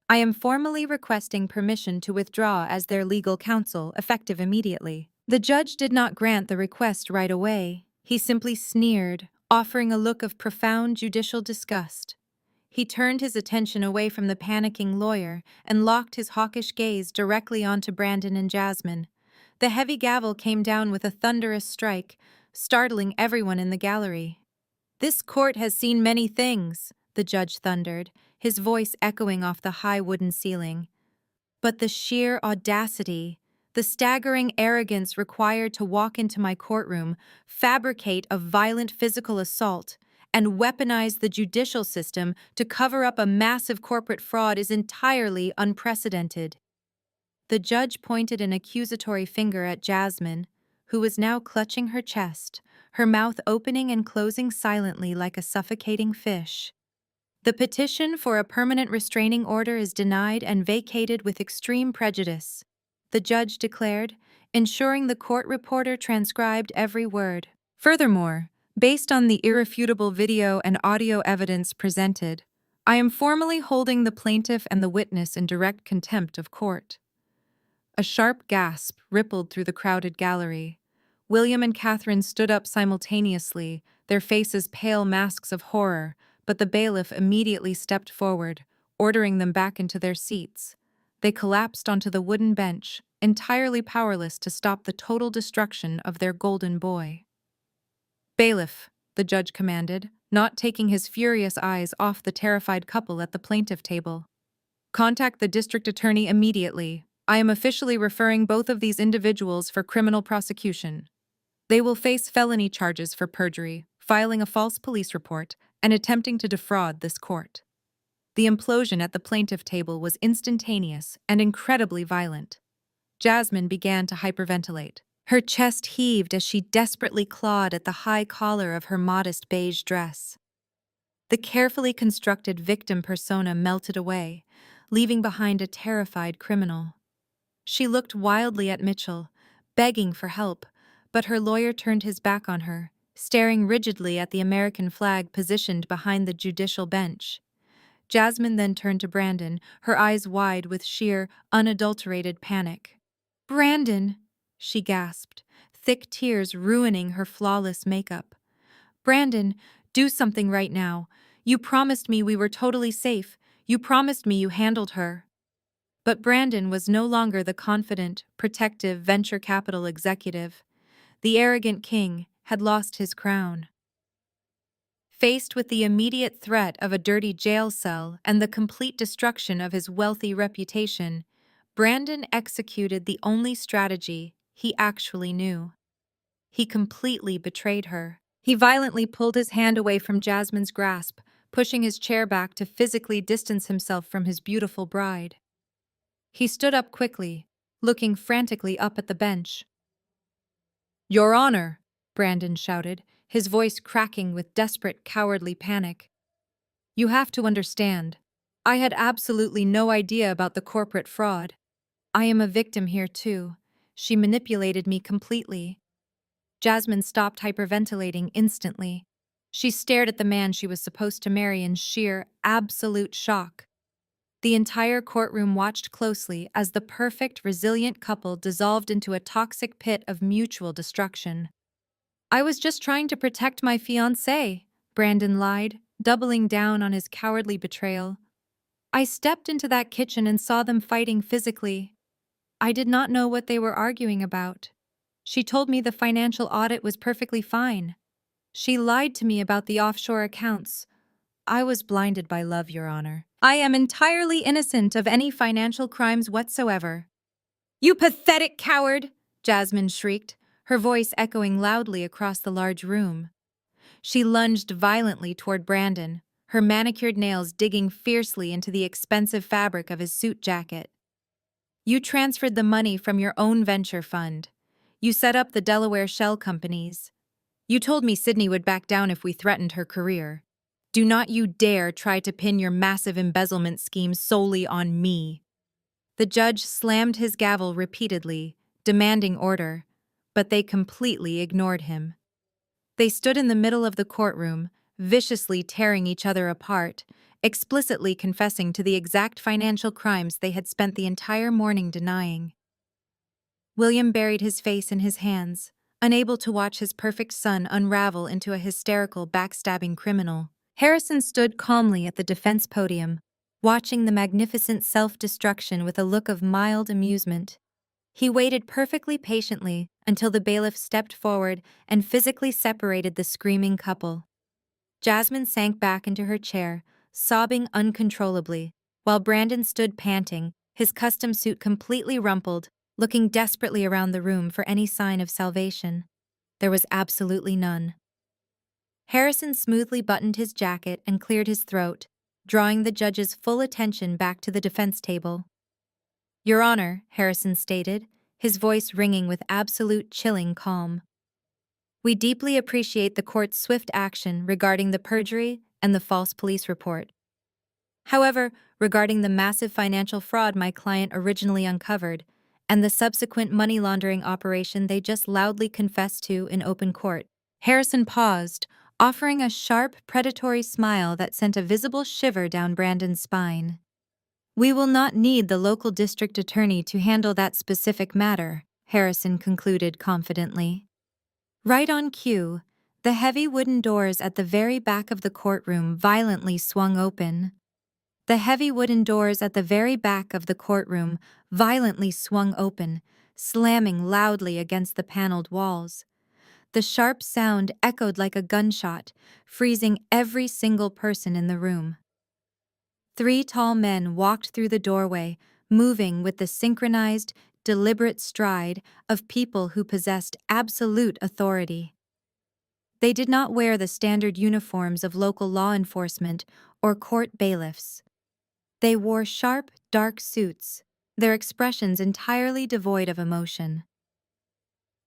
I am formally requesting permission to withdraw as their legal counsel, effective immediately." The judge did not grant the request right away. He simply sneered, offering a look of profound judicial disgust. He turned his attention away from the panicking lawyer and locked his hawkish gaze directly onto Brandon and Jasmine. The heavy gavel came down with a thunderous strike, startling everyone in the gallery. "This court has seen many things," the judge thundered, his voice echoing off the high wooden ceiling. But the sheer audacity, the staggering arrogance required to walk into my courtroom, fabricate a violent physical assault, and weaponize the judicial system to cover up a massive corporate fraud is entirely unprecedented. The judge pointed an accusatory finger at Jasmine, who was now clutching her chest, her mouth opening and closing silently like a suffocating fish. The petition for a permanent restraining order is denied and vacated with extreme prejudice, the judge declared, ensuring the court reporter transcribed every word. Furthermore, based on the irrefutable video and audio evidence presented, I am formally holding the plaintiff and the witness in direct contempt of court. A sharp gasp rippled through the crowded gallery. William and Catherine stood up simultaneously, their faces pale masks of horror, but the bailiff immediately stepped forward, ordering them back into their seats. They collapsed onto the wooden bench, entirely powerless to stop the total destruction of their golden boy. "Bailiff," the judge commanded, not taking his furious eyes off the terrified couple at the plaintiff table. "Contact the district attorney immediately. I am officially referring both of these individuals for criminal prosecution. They will face felony charges for perjury, filing a false police report, and attempting to defraud this court." The implosion at the plaintiff table was instantaneous and incredibly violent. Jasmine began to hyperventilate. Her chest heaved as she desperately clawed at the high collar of her modest beige dress. The carefully constructed victim persona melted away, leaving behind a terrified criminal. She looked wildly at Mitchell, begging for help, but her lawyer turned his back on her, staring rigidly at the American flag positioned behind the judicial bench. Jasmine then turned to Brandon, her eyes wide with sheer, unadulterated panic. "Brandon!" she gasped, thick tears ruining her flawless makeup. "Brandon, do something right now. You promised me we were totally safe. You promised me you handled her." But Brandon was no longer the confident, protective venture capital executive. The arrogant king had lost his crown. Faced with the immediate threat of a dirty jail cell and the complete destruction of his wealthy reputation, Brandon executed the only strategy he actually knew. He completely betrayed her. He violently pulled his hand away from Jasmine's grasp, pushing his chair back to physically distance himself from his beautiful bride. He stood up quickly, looking frantically up at the bench. "Your Honor," Brandon shouted, his voice cracking with desperate, cowardly panic. "You have to understand. I had absolutely no idea about the corporate fraud. I am a victim here too. She manipulated me completely." Jasmine stopped hyperventilating instantly. She stared at the man she was supposed to marry in sheer, absolute shock. The entire courtroom watched closely as the perfect, resilient couple dissolved into a toxic pit of mutual destruction. "I was just trying to protect my fiancé," Brandon lied, doubling down on his cowardly betrayal. "I stepped into that kitchen and saw them fighting physically. I did not know what they were arguing about. She told me the financial audit was perfectly fine. She lied to me about the offshore accounts. I was blinded by love, Your Honor. I am entirely innocent of any financial crimes whatsoever." "You pathetic coward!" Jasmine shrieked, her voice echoing loudly across the large room. She lunged violently toward Brandon, her manicured nails digging fiercely into the expensive fabric of his suit jacket. "You transferred the money from your own venture fund. You set up the Delaware shell companies. You told me Sydney would back down if we threatened her career. Do not you dare try to pin your massive embezzlement scheme solely on me." The judge slammed his gavel repeatedly, demanding order, but they completely ignored him. They stood in the middle of the courtroom, viciously tearing each other apart, explicitly confessing to the exact financial crimes they had spent the entire morning denying. William buried his face in his hands, unable to watch his perfect son unravel into a hysterical, backstabbing criminal. Harrison stood calmly at the defense podium, watching the magnificent self-destruction with a look of mild amusement. He waited perfectly patiently until the bailiff stepped forward and physically separated the screaming couple. Jasmine sank back into her chair, sobbing uncontrollably, while Brandon stood panting, his custom suit completely rumpled, looking desperately around the room for any sign of salvation. There was absolutely none. Harrison smoothly buttoned his jacket and cleared his throat, drawing the judge's full attention back to the defense table. "Your Honor," Harrison stated, his voice ringing with absolute chilling calm. "We deeply appreciate the court's swift action regarding the perjury and the false police report. However, regarding the massive financial fraud my client originally uncovered, and the subsequent money laundering operation they just loudly confessed to in open court." Harrison paused, offering a sharp, predatory smile that sent a visible shiver down Brandon's spine. "We will not need the local district attorney to handle that specific matter," Harrison concluded confidently. Right on cue, the heavy wooden doors at the very back of the courtroom violently swung open. The heavy wooden doors at the very back of the courtroom violently swung open, slamming loudly against the paneled walls. The sharp sound echoed like a gunshot, freezing every single person in the room. 3 tall men walked through the doorway, moving with the synchronized, deliberate stride of people who possessed absolute authority. They did not wear the standard uniforms of local law enforcement or court bailiffs. They wore sharp, dark suits, their expressions entirely devoid of emotion.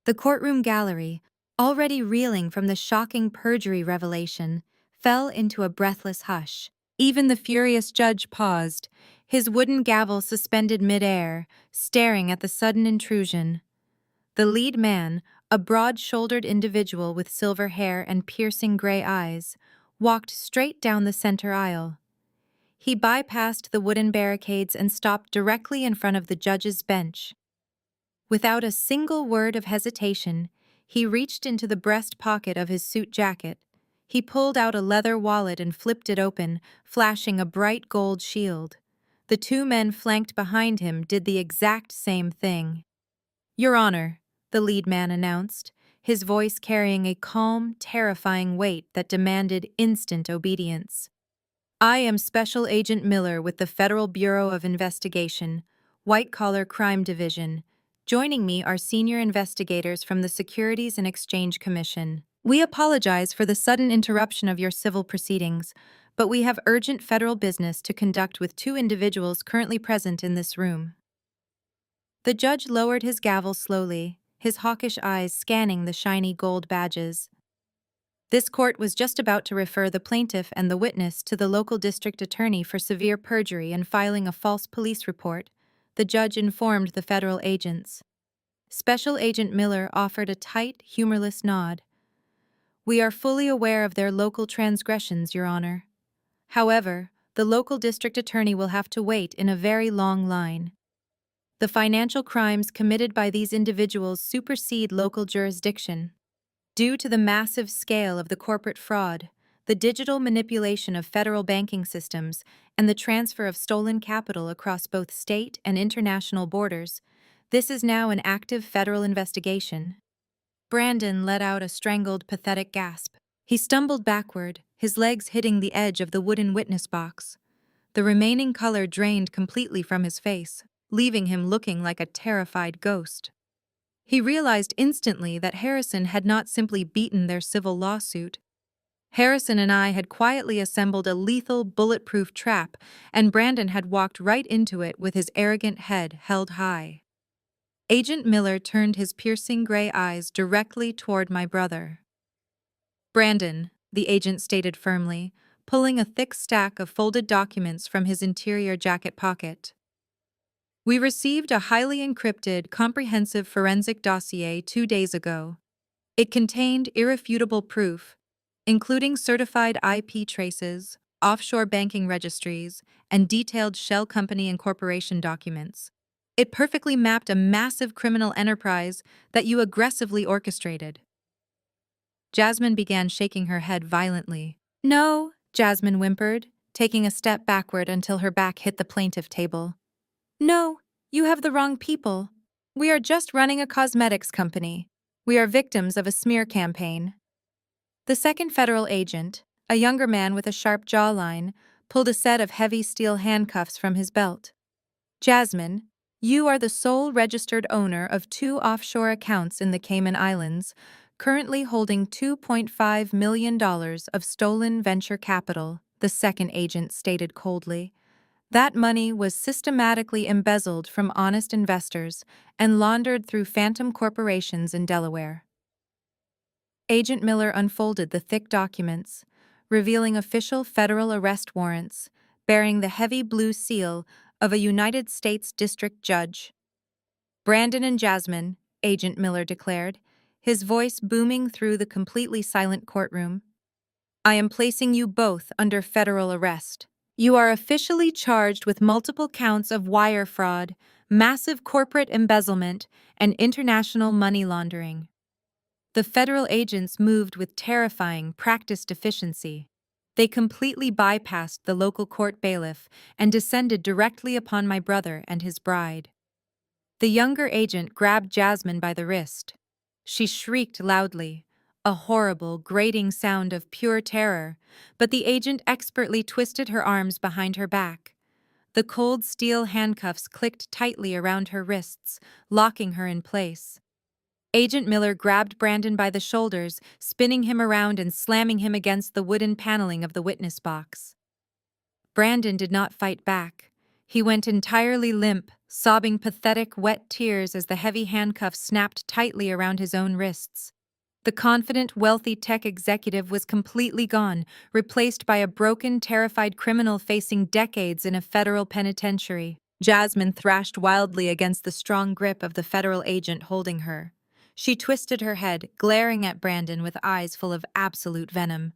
The courtroom gallery, already reeling from the shocking perjury revelation, fell into a breathless hush. Even the furious judge paused, his wooden gavel suspended mid-air, staring at the sudden intrusion. The lead man, a broad-shouldered individual with silver hair and piercing gray eyes, walked straight down the center aisle. He bypassed the wooden barricades and stopped directly in front of the judge's bench. Without a single word of hesitation, he reached into the breast pocket of his suit jacket. He pulled out a leather wallet and flipped it open, flashing a bright gold shield. The 2 men flanked behind him did the exact same thing. "Your Honor," the lead man announced, his voice carrying a calm, terrifying weight that demanded instant obedience. "I am Special Agent Miller with the Federal Bureau of Investigation, White Collar Crime Division. Joining me are senior investigators from the Securities and Exchange Commission. We apologize for the sudden interruption of your civil proceedings, but we have urgent federal business to conduct with 2 individuals currently present in this room." The judge lowered his gavel slowly, his hawkish eyes scanning the shiny gold badges. This court was just about to refer the plaintiff and the witness to the local district attorney for severe perjury and filing a false police report, the judge informed the federal agents. Special Agent Miller offered a tight, humorless nod. "We are fully aware of their local transgressions, Your Honor. However, the local district attorney will have to wait in a very long line. The financial crimes committed by these individuals supersede local jurisdiction. Due to the massive scale of the corporate fraud, the digital manipulation of federal banking systems, and the transfer of stolen capital across both state and international borders, this is now an active federal investigation." Brandon let out a strangled, pathetic gasp. He stumbled backward, his legs hitting the edge of the wooden witness box. The remaining color drained completely from his face, leaving him looking like a terrified ghost. He realized instantly that Harrison had not simply beaten their civil lawsuit. Harrison and I had quietly assembled a lethal, bulletproof trap, and Brandon had walked right into it with his arrogant head held high. Agent Miller turned his piercing gray eyes directly toward my brother. "Brandon," the agent stated firmly, pulling a thick stack of folded documents from his interior jacket pocket. "We received a highly encrypted, comprehensive forensic dossier 2 days ago. It contained irrefutable proof, including certified IP traces, offshore banking registries, and detailed shell company incorporation documents. It perfectly mapped a massive criminal enterprise that you aggressively orchestrated." Jasmine began shaking her head violently. "No," Jasmine whimpered, taking a step backward until her back hit the plaintiff table. "No, you have the wrong people. We are just running a cosmetics company. We are victims of a smear campaign." The second federal agent, a younger man with a sharp jawline, pulled a set of heavy steel handcuffs from his belt. Jasmine, you are the sole registered owner of 2 offshore accounts in the Cayman Islands, currently holding $2.5 million of stolen venture capital, the second agent stated coldly. That money was systematically embezzled from honest investors and laundered through phantom corporations in Delaware. Agent Miller unfolded the thick documents, revealing official federal arrest warrants bearing the heavy blue seal of a United States District Judge. Brandon and Jasmine, Agent Miller declared, his voice booming through the completely silent courtroom. I am placing you both under federal arrest. You are officially charged with multiple counts of wire fraud, massive corporate embezzlement, and international money laundering. The federal agents moved with terrifying, practiced efficiency. They completely bypassed the local court bailiff and descended directly upon my brother and his bride. The younger agent grabbed Jasmine by the wrist. She shrieked loudly, a horrible, grating sound of pure terror, but the agent expertly twisted her arms behind her back. The cold steel handcuffs clicked tightly around her wrists, locking her in place. Agent Miller grabbed Brandon by the shoulders, spinning him around and slamming him against the wooden paneling of the witness box. Brandon did not fight back. He went entirely limp, sobbing pathetic, wet tears as the heavy handcuffs snapped tightly around his own wrists. The confident, wealthy tech executive was completely gone, replaced by a broken, terrified criminal facing decades in a federal penitentiary. Jasmine thrashed wildly against the strong grip of the federal agent holding her. She twisted her head, glaring at Brandon with eyes full of absolute venom.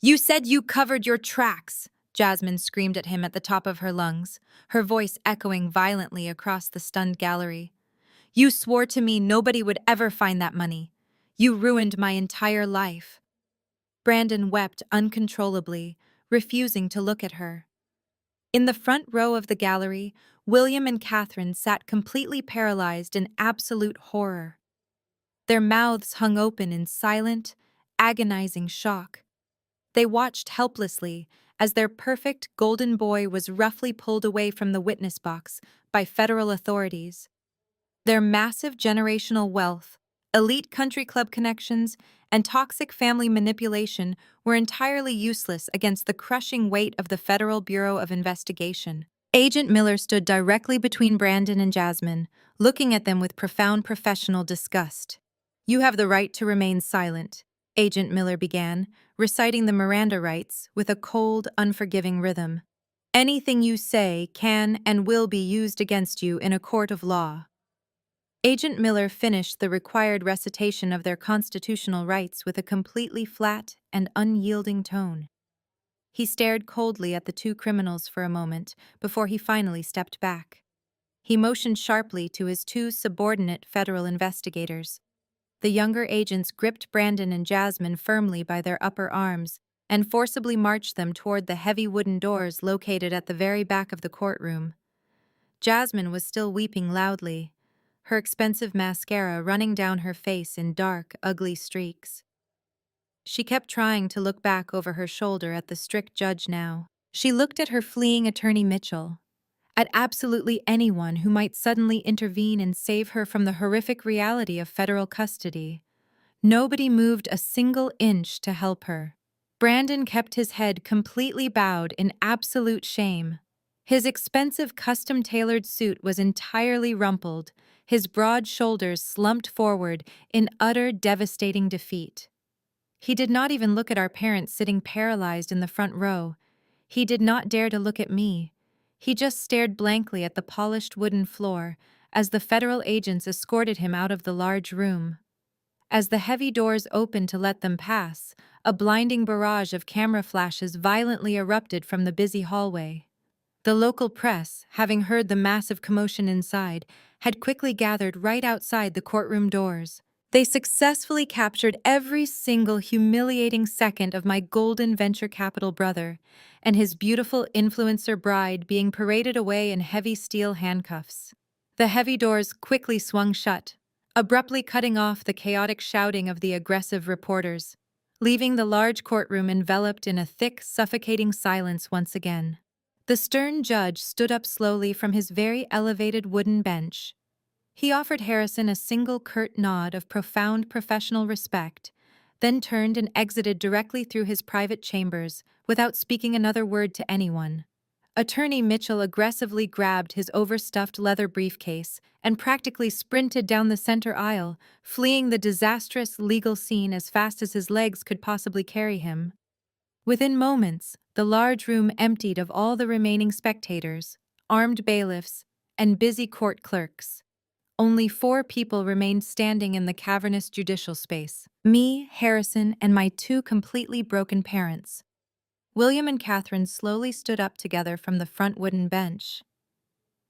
You said you covered your tracks, Jasmine screamed at him at the top of her lungs, her voice echoing violently across the stunned gallery. You swore to me nobody would ever find that money. You ruined my entire life. Brandon wept uncontrollably, refusing to look at her. In the front row of the gallery, William and Catherine sat completely paralyzed in absolute horror. Their mouths hung open in silent, agonizing shock. They watched helplessly as their perfect golden boy was roughly pulled away from the witness box by federal authorities. Their massive generational wealth, elite country club connections, and toxic family manipulation were entirely useless against the crushing weight of the Federal Bureau of Investigation. Agent Miller stood directly between Brandon and Jasmine, looking at them with profound professional disgust. You have the right to remain silent, Agent Miller began, reciting the Miranda rights with a cold, unforgiving rhythm. Anything you say can and will be used against you in a court of law. Agent Miller finished the required recitation of their constitutional rights with a completely flat and unyielding tone. He stared coldly at the two criminals for a moment before he finally stepped back. He motioned sharply to his two subordinate federal investigators. The younger agents gripped Brandon and Jasmine firmly by their upper arms and forcibly marched them toward the heavy wooden doors located at the very back of the courtroom. Jasmine was still weeping loudly, her expensive mascara running down her face in dark, ugly streaks. She kept trying to look back over her shoulder at the strict judge now. She looked at her fleeing attorney Mitchell, at absolutely anyone who might suddenly intervene and save her from the horrific reality of federal custody. Nobody moved a single inch to help her. Brandon kept his head completely bowed in absolute shame. His expensive custom-tailored suit was entirely rumpled, his broad shoulders slumped forward in utter devastating defeat. He did not even look at our parents sitting paralyzed in the front row. He did not dare to look at me. He just stared blankly at the polished wooden floor as the federal agents escorted him out of the large room. As the heavy doors opened to let them pass, a blinding barrage of camera flashes violently erupted from the busy hallway. The local press, having heard the massive commotion inside, had quickly gathered right outside the courtroom doors. They successfully captured every single humiliating second of my golden venture capital brother and his beautiful influencer bride being paraded away in heavy steel handcuffs. The heavy doors quickly swung shut, abruptly cutting off the chaotic shouting of the aggressive reporters. leaving the large courtroom enveloped in a thick, suffocating silence once again. The stern judge stood up slowly from his very elevated wooden bench. He offered Harrison a single curt nod of profound professional respect, then turned and exited directly through his private chambers without speaking another word to anyone. Attorney Mitchell aggressively grabbed his overstuffed leather briefcase and practically sprinted down the center aisle, fleeing the disastrous legal scene as fast as his legs could possibly carry him. Within moments, the large room emptied of all the remaining spectators, armed bailiffs, and busy court clerks. Only 4 people remained standing in the cavernous judicial space: me, Harrison, and my 2 completely broken parents. William and Catherine slowly stood up together from the front wooden bench.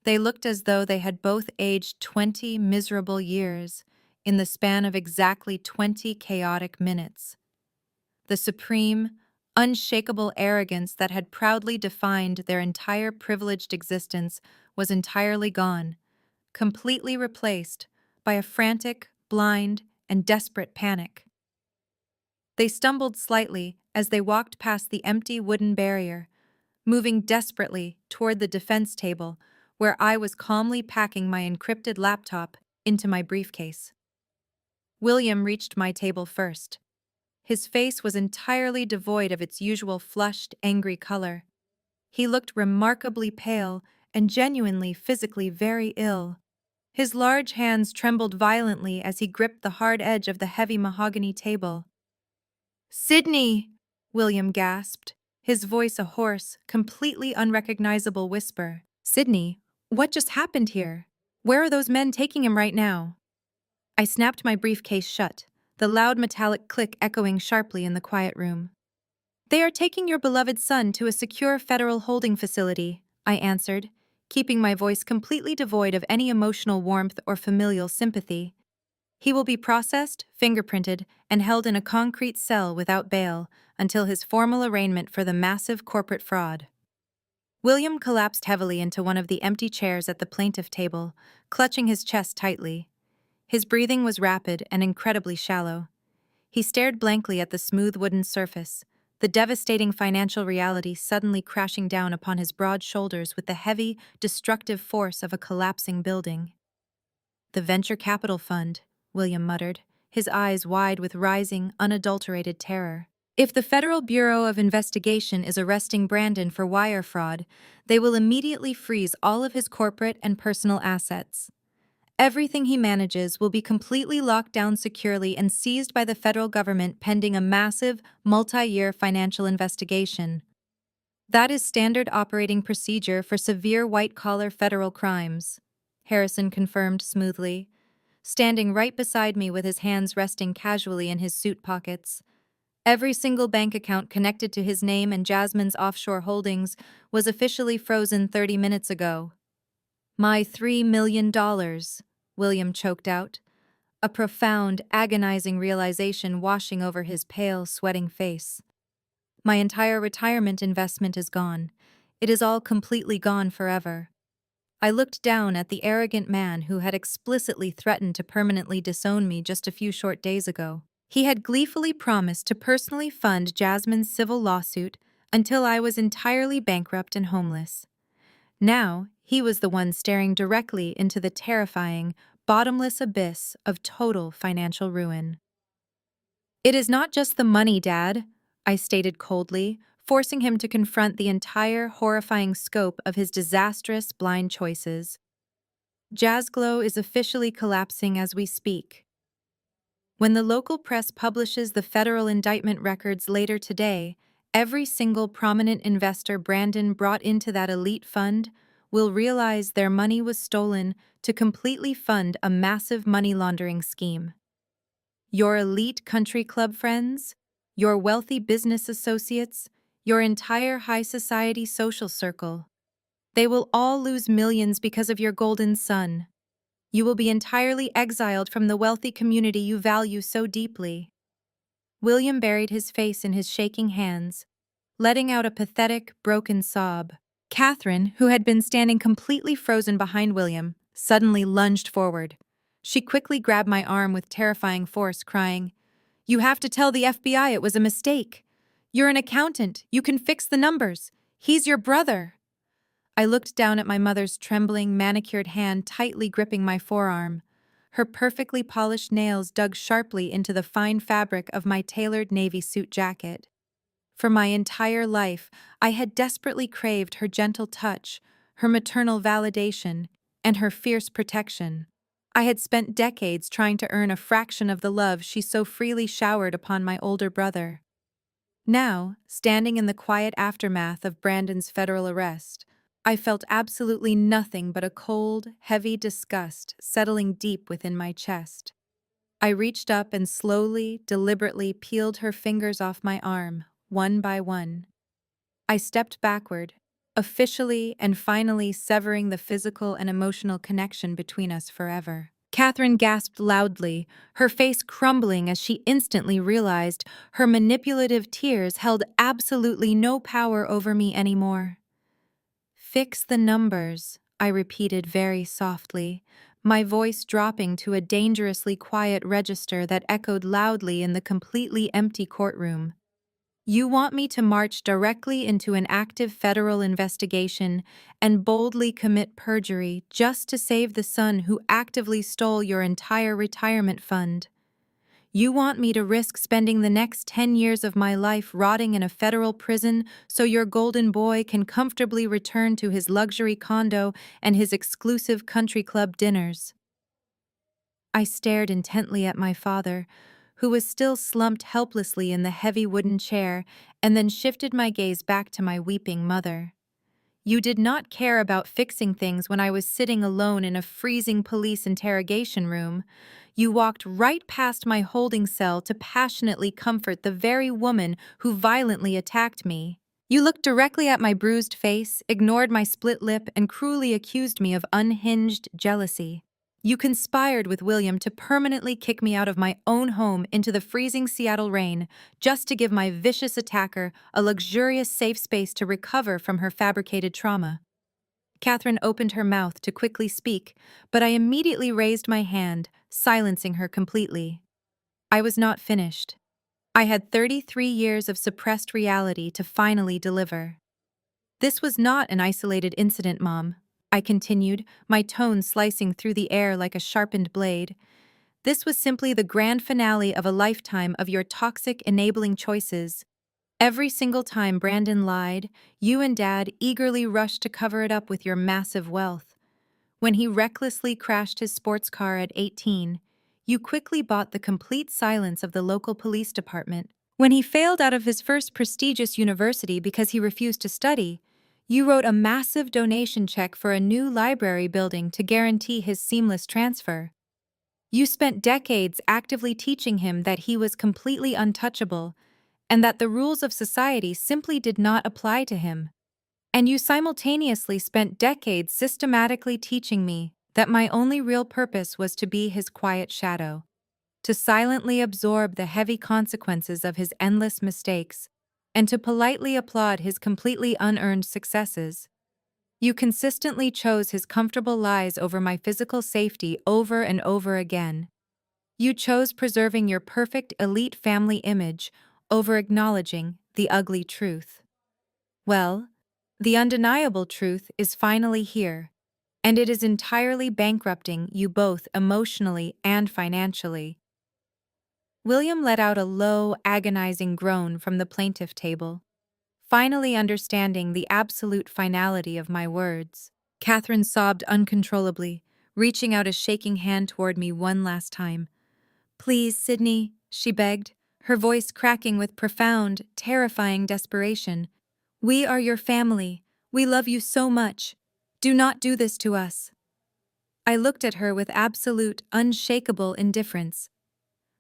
They looked as though they had both aged 20 miserable years in the span of exactly 20 chaotic minutes. The supreme, unshakable arrogance that had proudly defined their entire privileged existence was entirely gone, completely replaced by a frantic, blind, and desperate panic. They stumbled slightly as they walked past the empty wooden barrier, moving desperately toward the defense table where I was calmly packing my encrypted laptop into my briefcase. William reached my table first. His face was entirely devoid of its usual flushed, angry color. He looked remarkably pale and genuinely physically very ill. His large hands trembled violently as he gripped the hard edge of the heavy mahogany table. "Sydney!" William gasped, his voice a hoarse, completely unrecognizable whisper. "Sydney, what just happened here? Where are those men taking him right now?" I snapped my briefcase shut, the loud metallic click echoing sharply in the quiet room. "They are taking your beloved son to a secure federal holding facility," I answered, keeping my voice completely devoid of any emotional warmth or familial sympathy. "He will be processed, fingerprinted, and held in a concrete cell without bail until his formal arraignment for the massive corporate fraud." William collapsed heavily into one of the empty chairs at the plaintiff table, clutching his chest tightly. His breathing was rapid and incredibly shallow. He stared blankly at the smooth wooden surface, the devastating financial reality suddenly crashing down upon his broad shoulders with the heavy, destructive force of a collapsing building. "The venture capital fund," William muttered, his eyes wide with rising, unadulterated terror. "If the Federal Bureau of Investigation is arresting Brandon for wire fraud, they will immediately freeze all of his corporate and personal assets. Everything he manages will be completely locked down securely and seized by the federal government pending a massive, multi-year financial investigation. That is standard operating procedure for severe white-collar federal crimes," Harrison confirmed smoothly, standing right beside me with his hands resting casually in his suit pockets. Every single bank account connected to his name and Jasmine's offshore holdings was officially frozen 30 minutes ago. "My $3 million, William choked out, a profound, agonizing realization washing over his pale, sweating face. "My entire retirement investment is gone. It is all completely gone forever." I looked down at the arrogant man who had explicitly threatened to permanently disown me just a few short days ago. He had gleefully promised to personally fund Jasmine's civil lawsuit until I was entirely bankrupt and homeless. Now, he was the one staring directly into the terrifying, bottomless abyss of total financial ruin. "It is not just the money, Dad," I stated coldly, forcing him to confront the entire horrifying scope of his disastrous blind choices. "Jazzglow is officially collapsing as we speak. When the local press publishes the federal indictment records later today, every single prominent investor Brandon brought into that elite fund will realize their money was stolen to completely fund a massive money laundering scheme. Your elite country club friends, your wealthy business associates, your entire high society social circle. They will all lose millions because of your golden son. You will be entirely exiled from the wealthy community you value so deeply." William buried his face in his shaking hands, letting out a pathetic, broken sob. Catherine, who had been standing completely frozen behind William, suddenly lunged forward. She quickly grabbed my arm with terrifying force, crying, You have to tell the FBI it was a mistake. You're an accountant. You can fix the numbers. He's your brother. I looked down at my mother's trembling, manicured hand tightly gripping my forearm. Her perfectly polished nails dug sharply into the fine fabric of my tailored navy suit jacket. For my entire life, I had desperately craved her gentle touch, her maternal validation, and her fierce protection. I had spent decades trying to earn a fraction of the love she so freely showered upon my older brother. Now, standing in the quiet aftermath of Brandon's federal arrest, I felt absolutely nothing but a cold, heavy disgust settling deep within my chest. I reached up and slowly, deliberately peeled her fingers off my arm, one by one. I stepped backward, officially and finally severing the physical and emotional connection between us forever. Catherine gasped loudly, her face crumbling as she instantly realized her manipulative tears held absolutely no power over me anymore. "Fix the numbers," I repeated very softly, my voice dropping to a dangerously quiet register that echoed loudly in the completely empty courtroom. "You want me to march directly into an active federal investigation and boldly commit perjury just to save the son who actively stole your entire retirement fund. You want me to risk spending the next 10 years of my life rotting in a federal prison so your golden boy can comfortably return to his luxury condo and his exclusive country club dinners." I stared intently at my father, who was still slumped helplessly in the heavy wooden chair, and then shifted my gaze back to my weeping mother. "You did not care about fixing things when I was sitting alone in a freezing police interrogation room. You walked right past my holding cell to passionately comfort the very woman who violently attacked me. You looked directly at my bruised face, ignored my split lip, and cruelly accused me of unhinged jealousy. You conspired with William to permanently kick me out of my own home into the freezing Seattle rain, just to give my vicious attacker a luxurious safe space to recover from her fabricated trauma." Catherine opened her mouth to quickly speak, but I immediately raised my hand, silencing her completely. I was not finished. I had 33 years of suppressed reality to finally deliver. "This was not an isolated incident, Mom," I continued, my tone slicing through the air like a sharpened blade. "This was simply the grand finale of a lifetime of your toxic, enabling choices. Every single time Brandon lied, you and Dad eagerly rushed to cover it up with your massive wealth. When he recklessly crashed his sports car at 18, you quickly bought the complete silence of the local police department. When he failed out of his first prestigious university because he refused to study, you wrote a massive donation check for a new library building to guarantee his seamless transfer. You spent decades actively teaching him that he was completely untouchable and that the rules of society simply did not apply to him. And you simultaneously spent decades systematically teaching me that my only real purpose was to be his quiet shadow, to silently absorb the heavy consequences of his endless mistakes, and to politely applaud his completely unearned successes. You consistently chose his comfortable lies over my physical safety over and over again. You chose preserving your perfect elite family image over acknowledging the ugly truth. Well, the undeniable truth is finally here, and it is entirely bankrupting you both emotionally and financially." William let out a low, agonizing groan from the plaintiff table, finally understanding the absolute finality of my words. Catherine sobbed uncontrollably, reaching out a shaking hand toward me one last time. "Please, Sydney," she begged, her voice cracking with profound, terrifying desperation. "We are your family. We love you so much. Do not do this to us." I looked at her with absolute, unshakable indifference.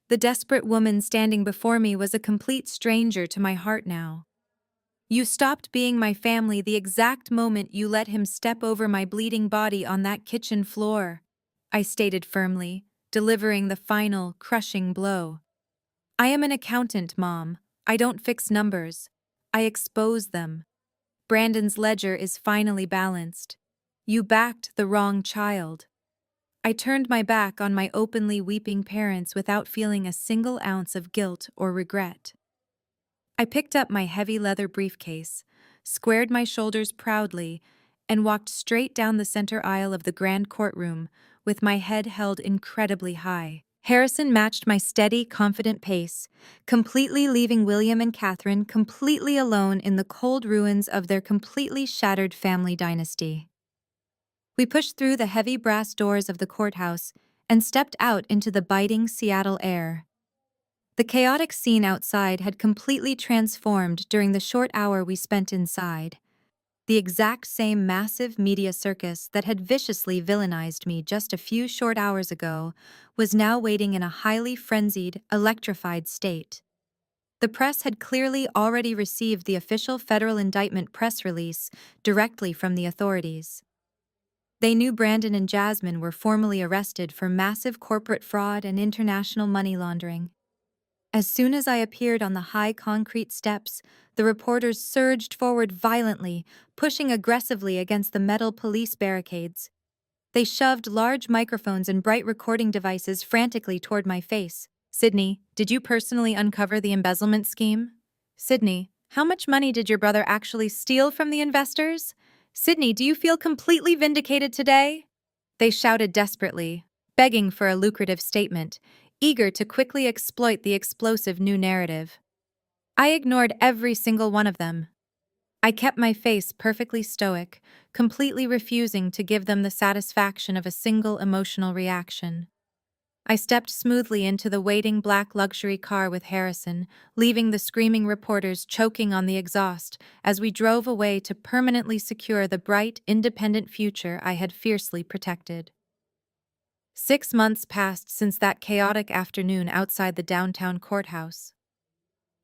The desperate woman standing before me was a complete stranger to my heart now. "You stopped being my family the exact moment you let him step over my bleeding body on that kitchen floor," I stated firmly, delivering the final, crushing blow. "I am an accountant, Mom. I don't fix numbers. I expose them. Brandon's ledger is finally balanced. You backed the wrong child." I turned my back on my openly weeping parents without feeling a single ounce of guilt or regret. I picked up my heavy leather briefcase, squared my shoulders proudly, and walked straight down the center aisle of the grand courtroom, with my head held incredibly high. Harrison matched my steady, confident pace, completely leaving William and Catherine completely alone in the cold ruins of their completely shattered family dynasty. We pushed through the heavy brass doors of the courthouse and stepped out into the biting Seattle air. The chaotic scene outside had completely transformed during the short hour we spent inside. The exact same massive media circus that had viciously villainized me just a few short hours ago was now waiting in a highly frenzied, electrified state. The press had clearly already received the official federal indictment press release directly from the authorities. They knew Brandon and Jasmine were formally arrested for massive corporate fraud and international money laundering. As soon as I appeared on the high concrete steps, the reporters surged forward violently, pushing aggressively against the metal police barricades. They shoved large microphones and bright recording devices frantically toward my face. "Sydney, did you personally uncover the embezzlement scheme? Sydney, how much money did your brother actually steal from the investors? Sydney, do you feel completely vindicated today?" They shouted desperately, begging for a lucrative statement, eager to quickly exploit the explosive new narrative. I ignored every single one of them. I kept my face perfectly stoic, completely refusing to give them the satisfaction of a single emotional reaction. I stepped smoothly into the waiting black luxury car with Harrison, leaving the screaming reporters choking on the exhaust as we drove away to permanently secure the bright, independent future I had fiercely protected. 6 months passed since that chaotic afternoon outside the downtown courthouse.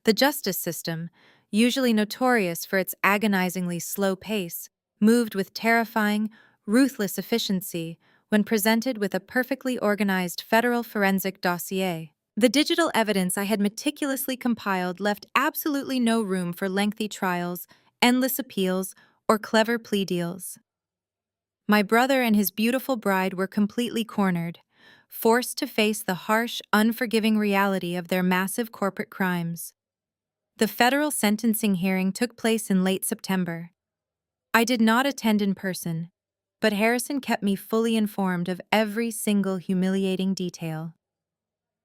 The justice system, usually notorious for its agonizingly slow pace, moved with terrifying, ruthless efficiency when presented with a perfectly organized federal forensic dossier. The digital evidence I had meticulously compiled left absolutely no room for lengthy trials, endless appeals, or clever plea deals. My brother and his beautiful bride were completely cornered, forced to face the harsh, unforgiving reality of their massive corporate crimes. The federal sentencing hearing took place in late September. I did not attend in person, but Harrison kept me fully informed of every single humiliating detail.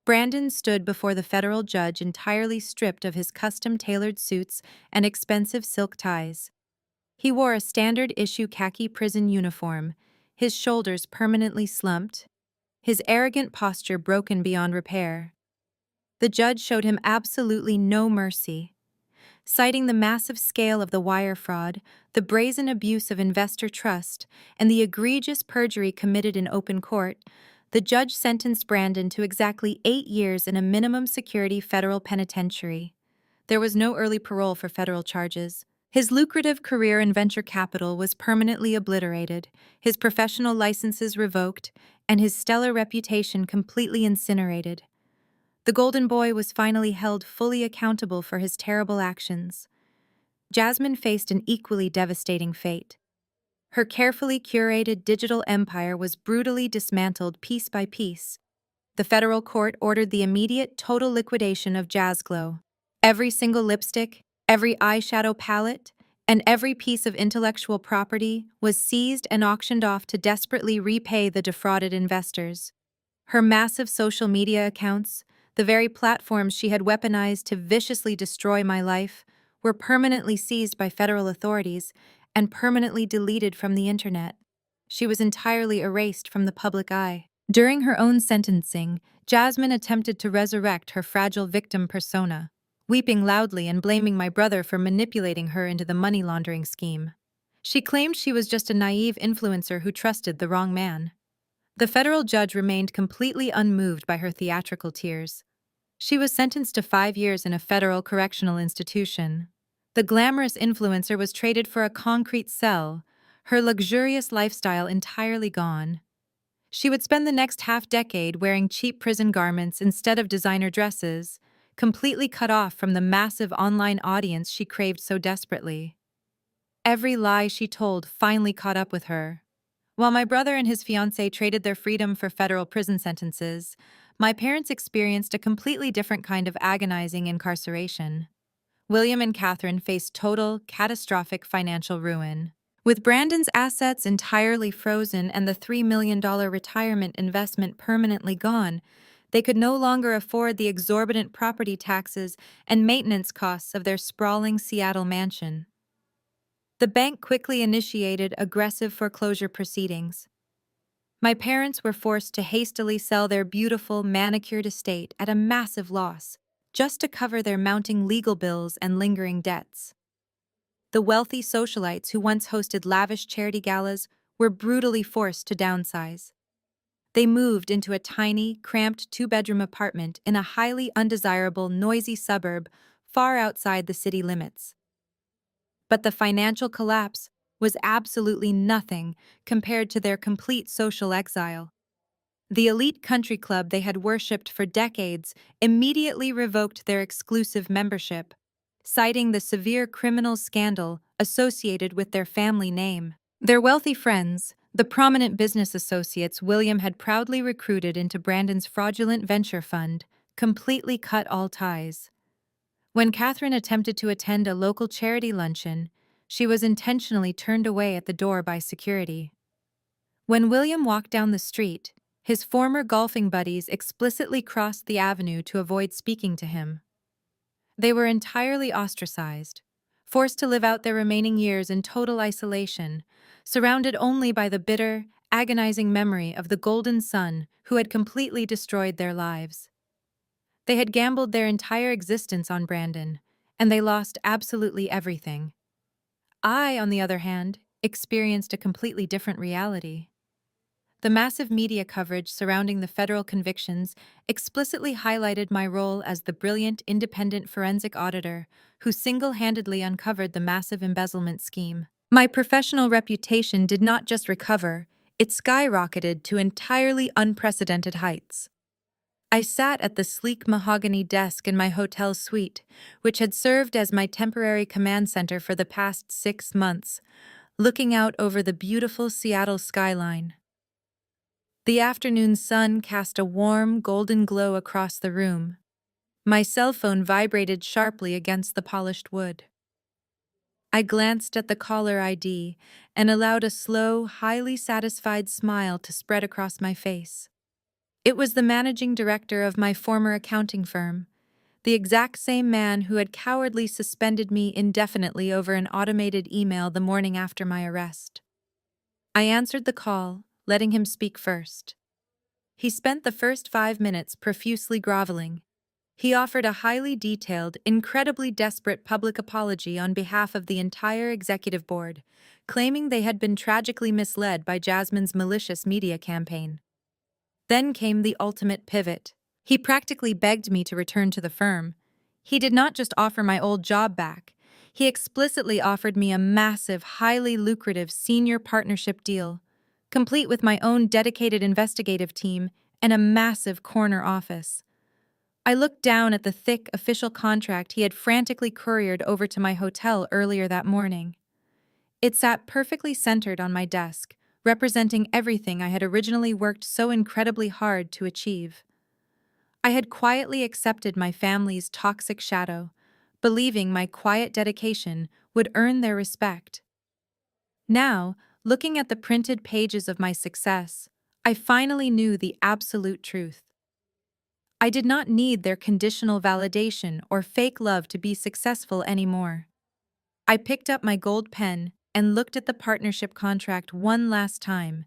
Brandon stood before the federal judge entirely stripped of his custom-tailored suits and expensive silk ties. He wore a standard-issue khaki prison uniform, his shoulders permanently slumped, his arrogant posture broken beyond repair. The judge showed him absolutely no mercy. Citing the massive scale of the wire fraud, the brazen abuse of investor trust, and the egregious perjury committed in open court, the judge sentenced Brandon to exactly 8 years in a minimum security federal penitentiary. There was no early parole for federal charges. His lucrative career in venture capital was permanently obliterated, his professional licenses revoked, and his stellar reputation completely incinerated. The Golden Boy was finally held fully accountable for his terrible actions. Jasmine faced an equally devastating fate. Her carefully curated digital empire was brutally dismantled piece by piece. The federal court ordered the immediate total liquidation of Jazzglow. Every single lipstick, every eyeshadow palette, and every piece of intellectual property was seized and auctioned off to desperately repay the defrauded investors. Her massive social media accounts, the very platforms she had weaponized to viciously destroy my life, were permanently seized by federal authorities and permanently deleted from the internet. She was entirely erased from the public eye. During her own sentencing, Jasmine attempted to resurrect her fragile victim persona, weeping loudly and blaming my brother for manipulating her into the money laundering scheme. She claimed she was just a naive influencer who trusted the wrong man. The federal judge remained completely unmoved by her theatrical tears. She was sentenced to 5 years in a federal correctional institution. The glamorous influencer was traded for a concrete cell, her luxurious lifestyle entirely gone. She would spend the next half-decade wearing cheap prison garments instead of designer dresses, completely cut off from the massive online audience she craved so desperately. Every lie she told finally caught up with her. While my brother and his fiancée traded their freedom for federal prison sentences, my parents experienced a completely different kind of agonizing incarceration. William and Catherine faced total, catastrophic financial ruin. With Brandon's assets entirely frozen and the $3 million retirement investment permanently gone, they could no longer afford the exorbitant property taxes and maintenance costs of their sprawling Seattle mansion. The bank quickly initiated aggressive foreclosure proceedings. My parents were forced to hastily sell their beautiful, manicured estate at a massive loss, just to cover their mounting legal bills and lingering debts. The wealthy socialites who once hosted lavish charity galas were brutally forced to downsize. They moved into a tiny, cramped two-bedroom apartment in a highly undesirable, noisy suburb far outside the city limits. But the financial collapse was absolutely nothing compared to their complete social exile. The elite country club they had worshipped for decades immediately revoked their exclusive membership, citing the severe criminal scandal associated with their family name. Their wealthy friends, the prominent business associates William had proudly recruited into Brandon's fraudulent venture fund, completely cut all ties. When Catherine attempted to attend a local charity luncheon, she was intentionally turned away at the door by security. When William walked down the street, his former golfing buddies explicitly crossed the avenue to avoid speaking to him. They were entirely ostracized, forced to live out their remaining years in total isolation, surrounded only by the bitter, agonizing memory of the golden son who had completely destroyed their lives. They had gambled their entire existence on Brandon, and they lost absolutely everything. I, on the other hand, experienced a completely different reality. The massive media coverage surrounding the federal convictions explicitly highlighted my role as the brilliant independent forensic auditor who single-handedly uncovered the massive embezzlement scheme. My professional reputation did not just recover, it skyrocketed to entirely unprecedented heights. I sat at the sleek mahogany desk in my hotel suite, which had served as my temporary command center for the past 6 months, looking out over the beautiful Seattle skyline. The afternoon sun cast a warm, golden glow across the room. My cell phone vibrated sharply against the polished wood. I glanced at the caller ID and allowed a slow, highly satisfied smile to spread across my face. It was the managing director of my former accounting firm, the exact same man who had cowardly suspended me indefinitely over an automated email the morning after my arrest. I answered the call, letting him speak first. He spent the first 5 minutes profusely groveling. He offered a highly detailed, incredibly desperate public apology on behalf of the entire executive board, claiming they had been tragically misled by Jasmine's malicious media campaign. Then came the ultimate pivot. He practically begged me to return to the firm. He did not just offer my old job back. He explicitly offered me a massive, highly lucrative senior partnership deal, complete with my own dedicated investigative team and a massive corner office. I looked down at the thick official contract he had frantically couriered over to my hotel earlier that morning. It sat perfectly centered on my desk, representing everything I had originally worked so incredibly hard to achieve. I had quietly accepted my family's toxic shadow, believing my quiet dedication would earn their respect. Now, looking at the printed pages of my success, I finally knew the absolute truth. I did not need their conditional validation or fake love to be successful anymore. I picked up my gold pen and looked at the partnership contract one last time.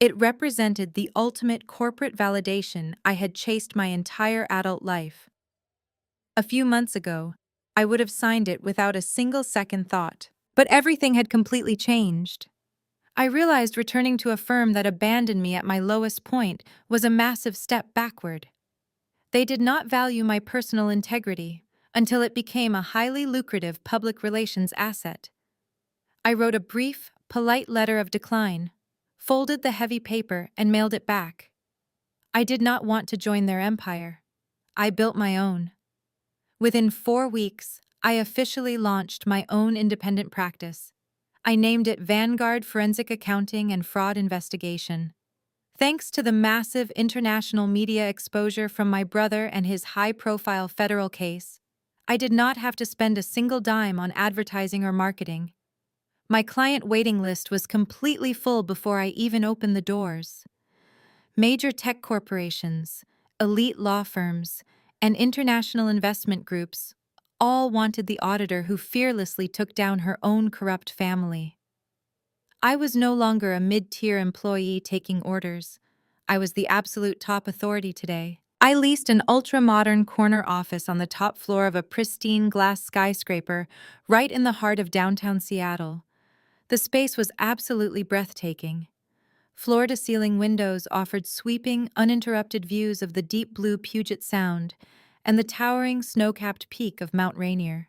It represented the ultimate corporate validation I had chased my entire adult life. A few months ago, I would have signed it without a single second thought, but everything had completely changed. I realized returning to a firm that abandoned me at my lowest point was a massive step backward. They did not value my personal integrity until it became a highly lucrative public relations asset. I wrote a brief, polite letter of decline, folded the heavy paper, and mailed it back. I did not want to join their empire. I built my own. Within 4 weeks, I officially launched my own independent practice. I named it Vanguard Forensic Accounting and Fraud Investigation. Thanks to the massive international media exposure from my brother and his high-profile federal case, I did not have to spend a single dime on advertising or marketing. My client waiting list was completely full before I even opened the doors. Major tech corporations, elite law firms, and international investment groups all wanted the auditor who fearlessly took down her own corrupt family. I was no longer a mid-tier employee taking orders. I was the absolute top authority today. I leased an ultra-modern corner office on the top floor of a pristine glass skyscraper right in the heart of downtown Seattle. The space was absolutely breathtaking. Floor-to-ceiling windows offered sweeping, uninterrupted views of the deep blue Puget Sound and the towering snow-capped peak of Mount Rainier.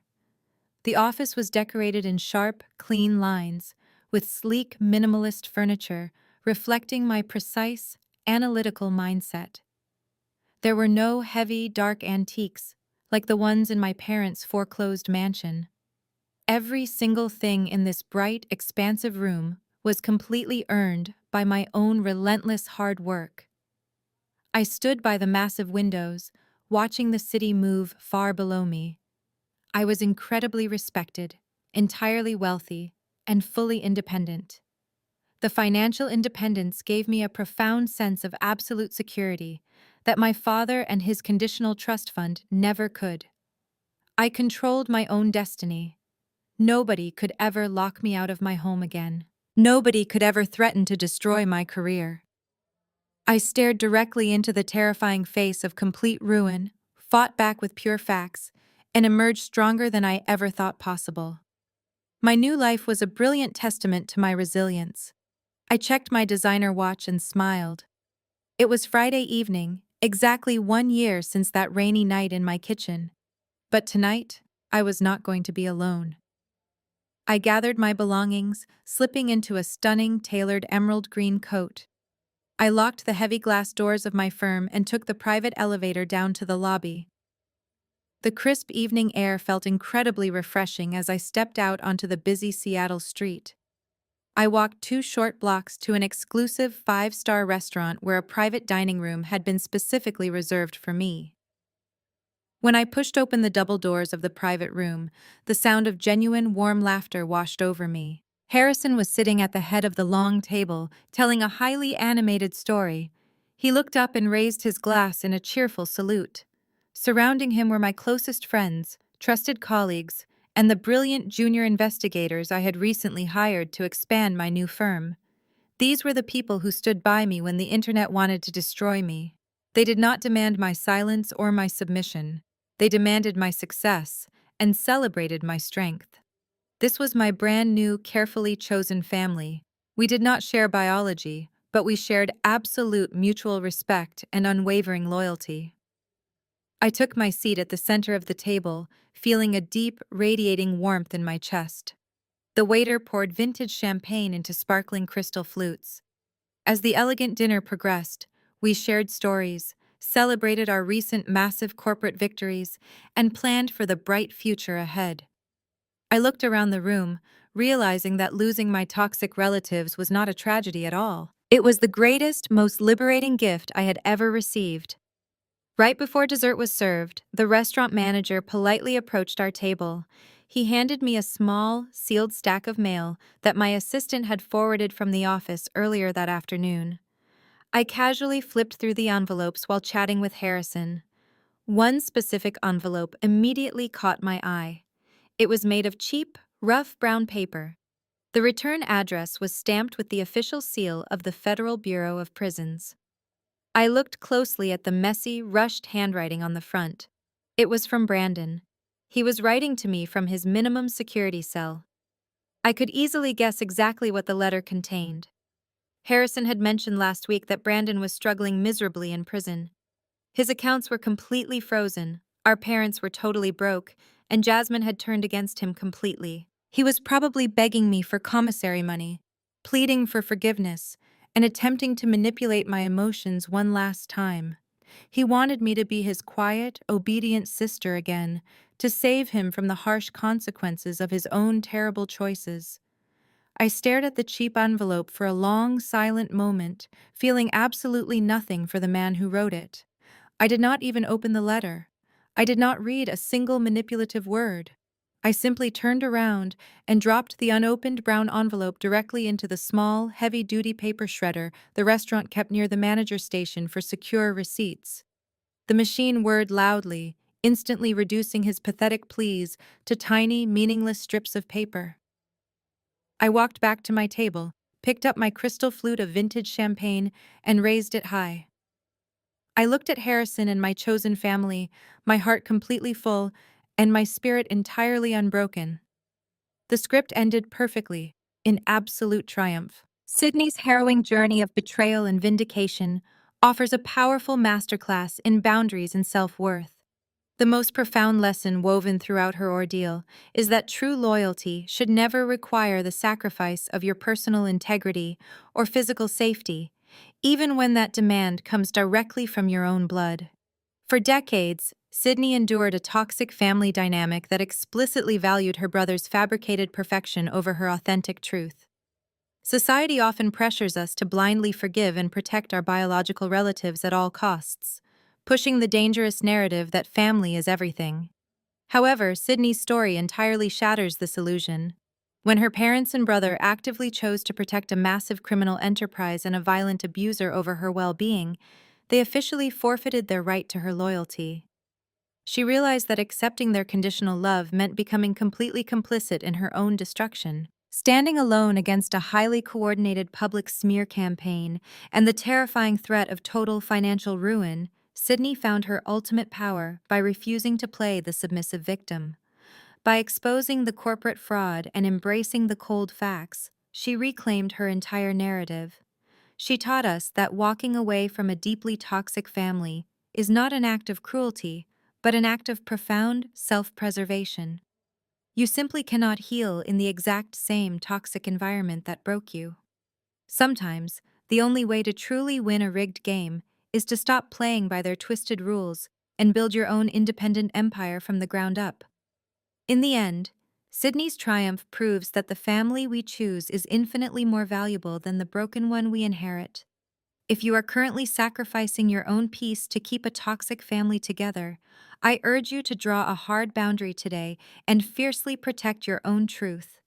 The office was decorated in sharp, clean lines, with sleek, minimalist furniture reflecting my precise, analytical mindset. There were no heavy, dark antiques like the ones in my parents' foreclosed mansion. Every single thing in this bright, expansive room was completely earned by my own relentless hard work. I stood by the massive windows, watching the city move far below me. I was incredibly respected, entirely wealthy, and fully independent. The financial independence gave me a profound sense of absolute security that my father and his conditional trust fund never could. I controlled my own destiny. Nobody could ever lock me out of my home again. Nobody could ever threaten to destroy my career. I stared directly into the terrifying face of complete ruin, fought back with pure facts, and emerged stronger than I ever thought possible. My new life was a brilliant testament to my resilience. I checked my designer watch and smiled. It was Friday evening, exactly 1 year since that rainy night in my kitchen. But tonight, I was not going to be alone. I gathered my belongings, slipping into a stunning, tailored emerald green coat. I locked the heavy glass doors of my firm and took the private elevator down to the lobby. The crisp evening air felt incredibly refreshing as I stepped out onto the busy Seattle street. I walked 2 short blocks to an exclusive 5-star restaurant where a private dining room had been specifically reserved for me. When I pushed open the double doors of the private room, the sound of genuine, warm laughter washed over me. Harrison was sitting at the head of the long table, telling a highly animated story. He looked up and raised his glass in a cheerful salute. Surrounding him were my closest friends, trusted colleagues, and the brilliant junior investigators I had recently hired to expand my new firm. These were the people who stood by me when the internet wanted to destroy me. They did not demand my silence or my submission. They demanded my success and celebrated my strength. This was my brand new, carefully chosen family. We did not share biology, but we shared absolute mutual respect and unwavering loyalty. I took my seat at the center of the table, feeling a deep, radiating warmth in my chest. The waiter poured vintage champagne into sparkling crystal flutes. As the elegant dinner progressed, we shared stories, celebrated our recent massive corporate victories, and planned for the bright future ahead. I looked around the room, realizing that losing my toxic relatives was not a tragedy at all. It was the greatest, most liberating gift I had ever received. Right before dessert was served, the restaurant manager politely approached our table. He handed me a small, sealed stack of mail that my assistant had forwarded from the office earlier that afternoon. I casually flipped through the envelopes while chatting with Harrison. One specific envelope immediately caught my eye. It was made of cheap, rough brown paper. The return address was stamped with the official seal of the Federal Bureau of Prisons. I looked closely at the messy, rushed handwriting on the front. It was from Brandon. He was writing to me from his minimum security cell. I could easily guess exactly what the letter contained. Harrison had mentioned last week that Brandon was struggling miserably in prison. His accounts were completely frozen, our parents were totally broke, and Jasmine had turned against him completely. He was probably begging me for commissary money, pleading for forgiveness, and attempting to manipulate my emotions one last time. He wanted me to be his quiet, obedient sister again, to save him from the harsh consequences of his own terrible choices. I stared at the cheap envelope for a long, silent moment, feeling absolutely nothing for the man who wrote it. I did not even open the letter. I did not read a single manipulative word. I simply turned around and dropped the unopened brown envelope directly into the small, heavy-duty paper shredder the restaurant kept near the manager's station for secure receipts. The machine whirred loudly, instantly reducing his pathetic pleas to tiny, meaningless strips of paper. I walked back to my table, picked up my crystal flute of vintage champagne, and raised it high. I looked at Harrison and my chosen family, my heart completely full, and my spirit entirely unbroken. The script ended perfectly, in absolute triumph. Sydney's harrowing journey of betrayal and vindication offers a powerful masterclass in boundaries and self-worth. The most profound lesson woven throughout her ordeal is that true loyalty should never require the sacrifice of your personal integrity or physical safety, even when that demand comes directly from your own blood. For decades, Sydney endured a toxic family dynamic that explicitly valued her brother's fabricated perfection over her authentic truth. Society often pressures us to blindly forgive and protect our biological relatives at all costs, pushing the dangerous narrative that family is everything. However, Sydney's story entirely shatters this illusion. When her parents and brother actively chose to protect a massive criminal enterprise and a violent abuser over her well-being, they officially forfeited their right to her loyalty. She realized that accepting their conditional love meant becoming completely complicit in her own destruction. Standing alone against a highly coordinated public smear campaign and the terrifying threat of total financial ruin, Sydney found her ultimate power by refusing to play the submissive victim. By exposing the corporate fraud and embracing the cold facts, she reclaimed her entire narrative. She taught us that walking away from a deeply toxic family is not an act of cruelty, but an act of profound self-preservation. You simply cannot heal in the exact same toxic environment that broke you. Sometimes, the only way to truly win a rigged game is to stop playing by their twisted rules and build your own independent empire from the ground up. In the end, Sydney's triumph proves that the family we choose is infinitely more valuable than the broken one we inherit. If you are currently sacrificing your own peace to keep a toxic family together, I urge you to draw a hard boundary today and fiercely protect your own truth.